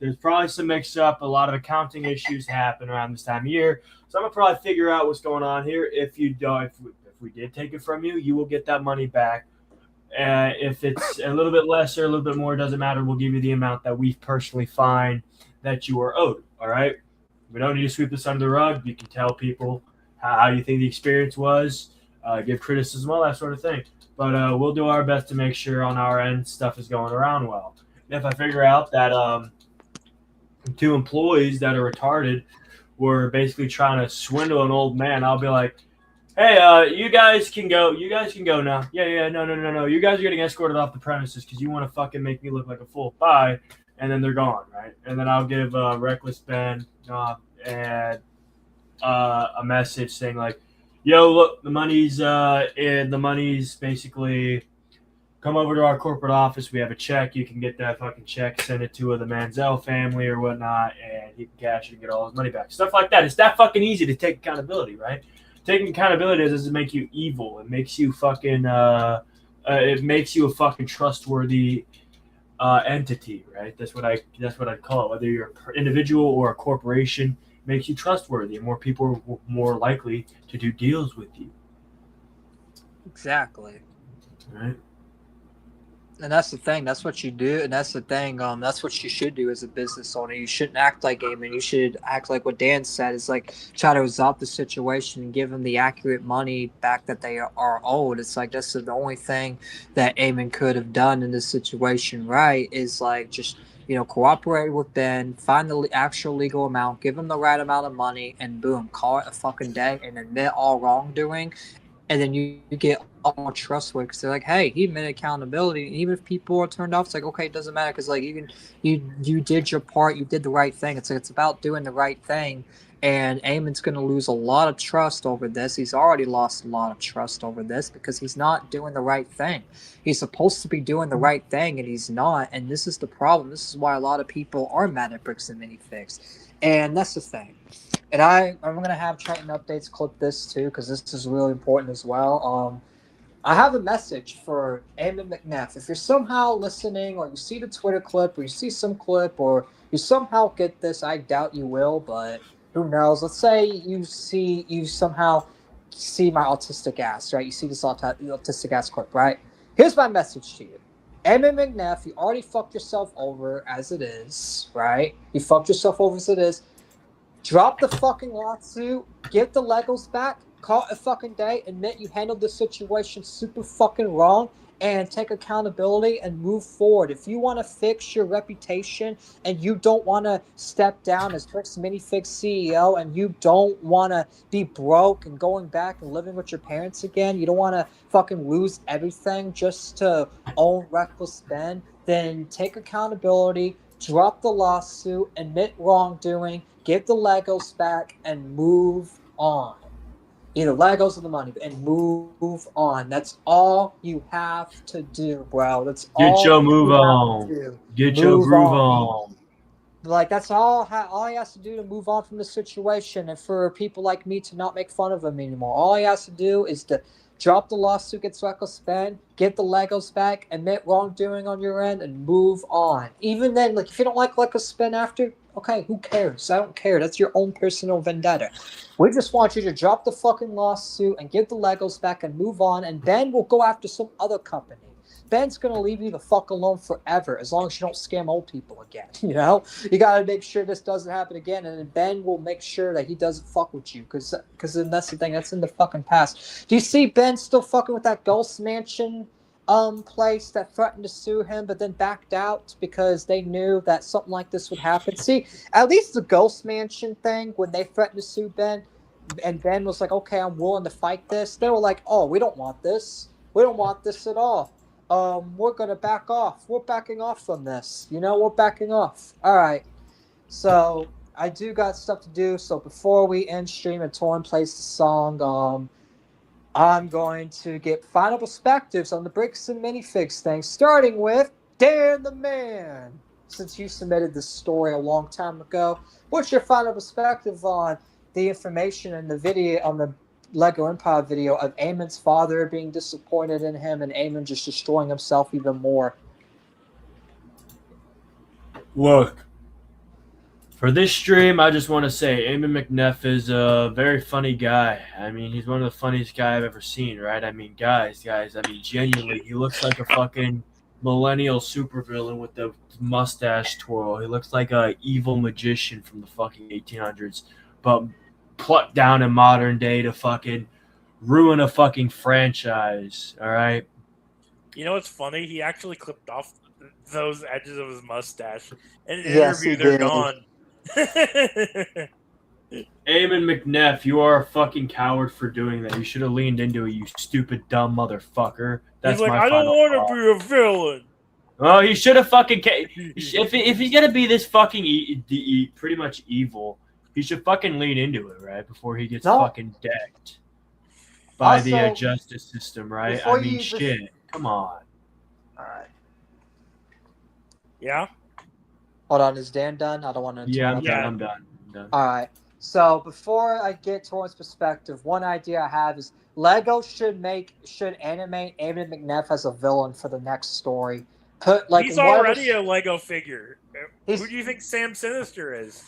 There's probably some mix-up. A lot of accounting issues happen around this time of year, so I'm gonna probably figure out what's going on here. If we did take it from you, you will get that money back. If it's a little bit less or a little bit more, it doesn't matter. We'll give you the amount that we personally find that you are owed. All right. We don't need to sweep this under the rug. You can tell people how you think the experience was, give criticism, all that sort of thing. But we'll do our best to make sure on our end stuff is going around well. And if I figure out that 2 employees that are retarded were basically trying to swindle an old man, I'll be like, hey, you guys can go. You guys can go now. Yeah, no. You guys are getting escorted off the premises because you want to fucking make me look like a fool. Bye. And then they're gone, right? And then I'll give Reckless Ben and a message saying like, "Yo, look, the money's basically come over to our corporate office. We have a check. You can get that fucking check, send it to the Manziel family or whatnot, and he can cash it and get all his money back. Stuff like that. It's that fucking easy to take accountability, right? Taking accountability doesn't make you evil. It makes you fucking. It makes you a fucking trustworthy entity, right? That's what I'd call it. Whether you're an individual or a corporation, it makes you trustworthy, and more people are more likely to do deals with you.
Exactly.
Right.
And that's the thing. That's what you do, and that's the thing. That's what you should do as a business owner. You shouldn't act like Eamon. You should act like what Dan said. Is like try to resolve the situation and give them the accurate money back that they are owed. It's like that's the only thing that Eamon could have done in this situation. Right? Is like just cooperate with Ben, find the actual legal amount, give him the right amount of money, and boom, call it a fucking day, and admit all wrongdoing. And then you get all more trustworthy because they're like, hey, he admitted accountability. And even if people are turned off, it's like, okay, it doesn't matter because like you did your part, you did the right thing. It's like it's about doing the right thing. And Eamon's going to lose a lot of trust over this. He's already lost a lot of trust over this because he's not doing the right thing. He's supposed to be doing the right thing, and he's not. And this is the problem. This is why a lot of people are mad at Bricks and Minifigs. And that's the thing. And I'm going to have Triton Updates clip this too because this is really important as well. I have a message for Eamon McNeff. If you're somehow listening or you see the Twitter clip or you see some clip or you somehow get this, I doubt you will, but who knows? Let's say you somehow see my autistic ass, right? You see this autistic ass clip, right? Here's my message to you. Eamon McNeff, you already fucked yourself over as it is, right? You fucked yourself over as it is. Drop the fucking lawsuit, get the Legos back, call it a fucking day, admit you handled the situation super fucking wrong, and take accountability and move forward. If you want to fix your reputation and you don't want to step down as Bricks Minifig CEO and you don't want to be broke and going back and living with your parents again, you don't want to fucking lose everything just to own Reckless Ben, then take accountability, drop the lawsuit, admit wrongdoing, give the Legos back, and move on. Either Legos or the money, and move on. That's all you have to do, bro. That's all.
Get your move on. Get your groove on.
Like, that's all he has to do to move on from the situation, and for people like me to not make fun of him anymore. All he has to do is to drop the lawsuit against Reckless Spend, get the Legos back, admit wrongdoing on your end, and move on. Even then, like, if you don't like Reckless Spend after, okay, who cares? I don't care. That's your own personal vendetta. We just want you to drop the fucking lawsuit and get the Legos back and move on, and then we'll go after some other company. Ben's gonna leave you the fuck alone forever as long as you don't scam old people again. You know, you gotta make sure this doesn't happen again, and then Ben will make sure that he doesn't fuck with you, because then that's the thing, that's in the fucking past. Do you see Ben still fucking with that Ghost Mansion place that threatened to sue him, but then backed out because they knew that something like this would happen? See, at least the Ghost Mansion thing, when they threatened to sue Ben, and Ben was like, "Okay, I'm willing to fight this," they were like, "Oh, we don't want this. We don't want this at all. We're gonna back off. We're backing off from this. You know, we're backing off." All right. So I do got stuff to do. So before we end stream and Torn plays the song, I'm going to get final perspectives on the Bricks and Minifigs thing, starting with Dan the Man. Since you submitted this story a long time ago, what's your final perspective on the information in the video, on the Lego Empire video, of Eamon's father being disappointed in him and Eamon just destroying himself even more?
Look, for this stream, I just want to say Eamon McNeff is a very funny guy. I mean, he's one of the funniest guys I've ever seen, right? I mean, guys, I mean, genuinely, he looks like a fucking millennial supervillain with the mustache twirl. He looks like a evil magician from the fucking 1800s, but plucked down in modern day to fucking ruin a fucking franchise, all right?
You know what's funny? He actually clipped off those edges of his mustache. In an
Yes,
interview,
he
they're
did.
gone.
Eamon McNeff, you are a fucking coward for doing that. You should have leaned into it, you stupid, dumb motherfucker. That's
He's like,
my
I don't
final
want
thought.
to be a villain.
Oh, he should have fucking... If he's going to be this fucking pretty much evil, he should fucking lean into it, right? Before he gets fucking decked by the justice system, right? I mean, shit. Come on.
All right.
Yeah?
Hold on, is Dan done? I don't want to interrupt.
Yeah, I'm done.
All right. So before I get Torrance' perspective, one idea I have is Lego should animate Eamon McNeff as a villain for the next story.
He's already a Lego figure. Who do you think Sam Sinister is?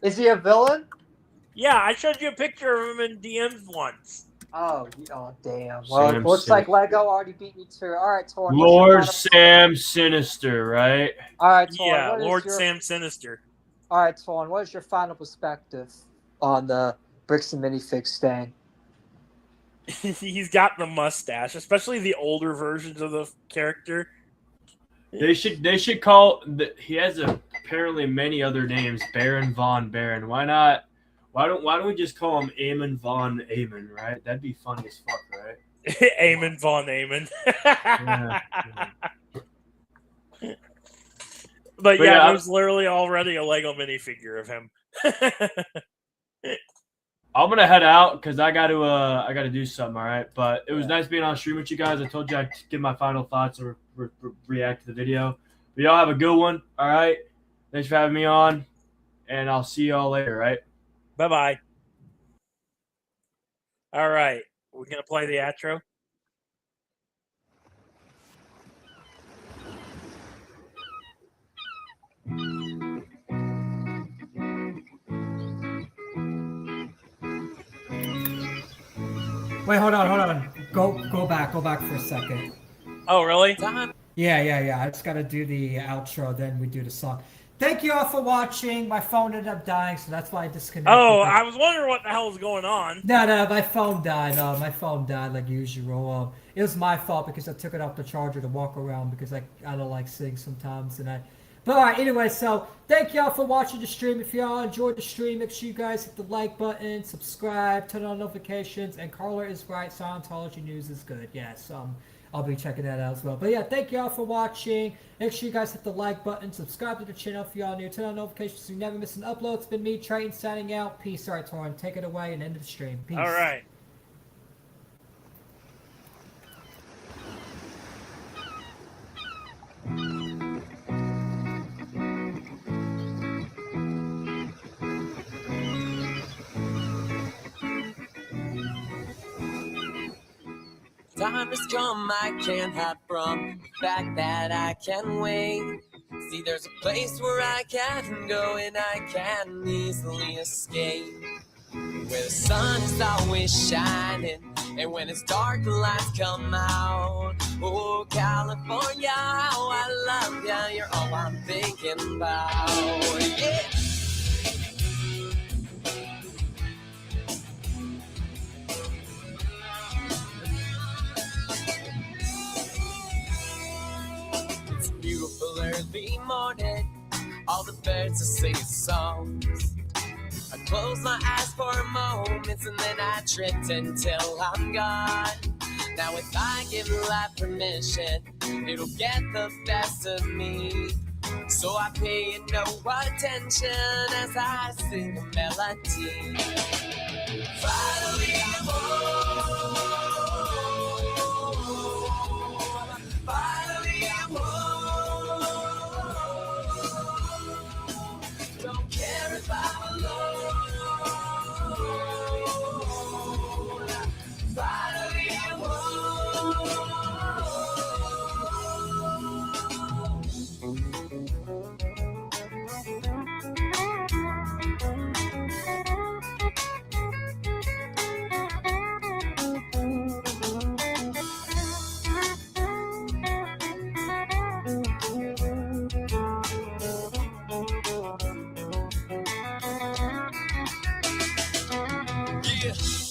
Is he a villain?
Yeah, I showed you a picture of him in DMs once.
Oh damn. Well, it looks like Lego already beat me to it. All right, Torrance.
Lord Sam Sinister, right?
All right, Torrance.
Yeah, Lord Sam Sinister.
All right, Torrance, what is your final perspective on the Bricks and Minifigs thing?
He's got the mustache, especially the older versions of the character.
They should call he has apparently many other names. Baron Von Baron. Why not? Why don't we just call him Eamon Von Eamon, right? That'd be fun as fuck, right?
Eamon Von Eamon. But yeah, there's literally already a Lego minifigure of him.
I'm gonna head out because I gotta do something. All right, but it was nice being on stream with you guys. I told you I'd give my final thoughts or react to the video. But y'all have a good one. All right, thanks for having me on, and I'll see y'all later. Right.
Bye-bye. All right. We're going to play the outro.
Wait, hold on. Go back for a second.
Oh, really?
Yeah. I just got to do the outro, then we do the song. Thank you all for watching. My phone ended up dying, so that's why I disconnected.
Oh, I was wondering what the hell was going on.
No, my phone died. My phone died like usual. It was my fault because I took it off the charger to walk around because I don't like sitting sometimes. But all right, anyway, so thank y'all for watching the stream. If y'all enjoyed the stream, make sure you guys hit the like button, subscribe, turn on notifications. And Carla is right. Scientology news is good. Yes, I'll be checking that out as well. But yeah, thank y'all for watching. Make sure you guys hit the like button, subscribe to the channel if y'all new, turn on notifications so you never miss an upload. It's been me, Triton, signing out. Peace. All right, Torrin, take it away and end the stream. Peace.
All right.
time has come, I can't hide from the fact that I can't wait. See, there's a place where I can go and I can easily escape, where the sun is always shining, and when it's dark, the lights come out. Oh, California, how I love ya, you're all I'm thinking about. Yeah. It's a beautiful early morning, all the birds are singing songs. I close my eyes for a moment and then I drift until I'm gone. Now if I give life permission, it'll get the best of me. So I pay it no attention as I sing a melody. Finally I'm home. Finally I'm home. Don't care if I'm alone. Finally I'm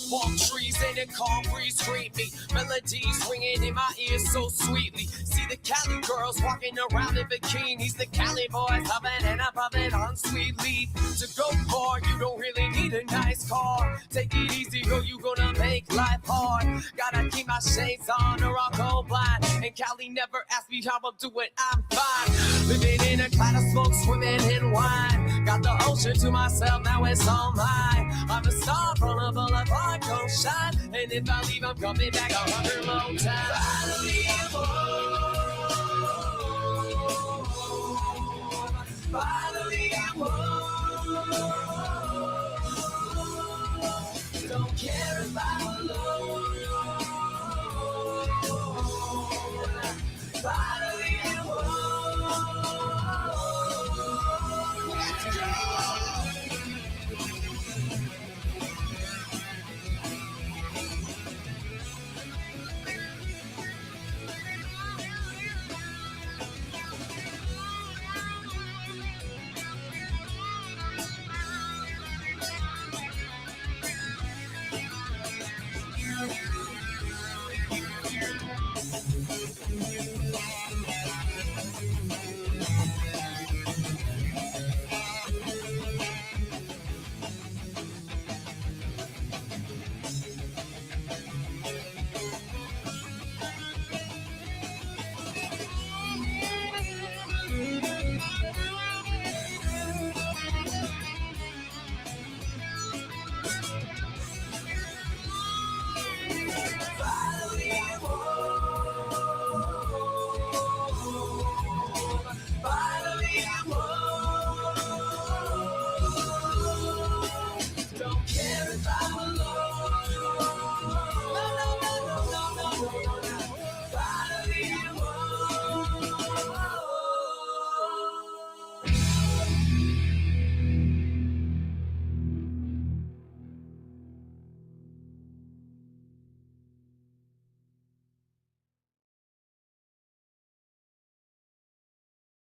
palm trees and a calm breeze greet me. Melodies ringing in my ears so sweetly. See the Cali girls walking around in bikinis. The Cali boys humming and I'm pumping on sweet leaf. To go far, you don't really need a nice car. Take it easy, girl, you gonna make life hard. Gotta keep my shades on or I'll go blind. And Cali never asked me how I'm doing, I'm fine. Living in a cloud of smoke, swimming in wine. Got the ocean to myself, now it's all mine. I'm a star from a boulevard, don't shine. And if I leave, I'm coming back 100 more times. Finally, I'm home. Finally, I'm home. Don't care if I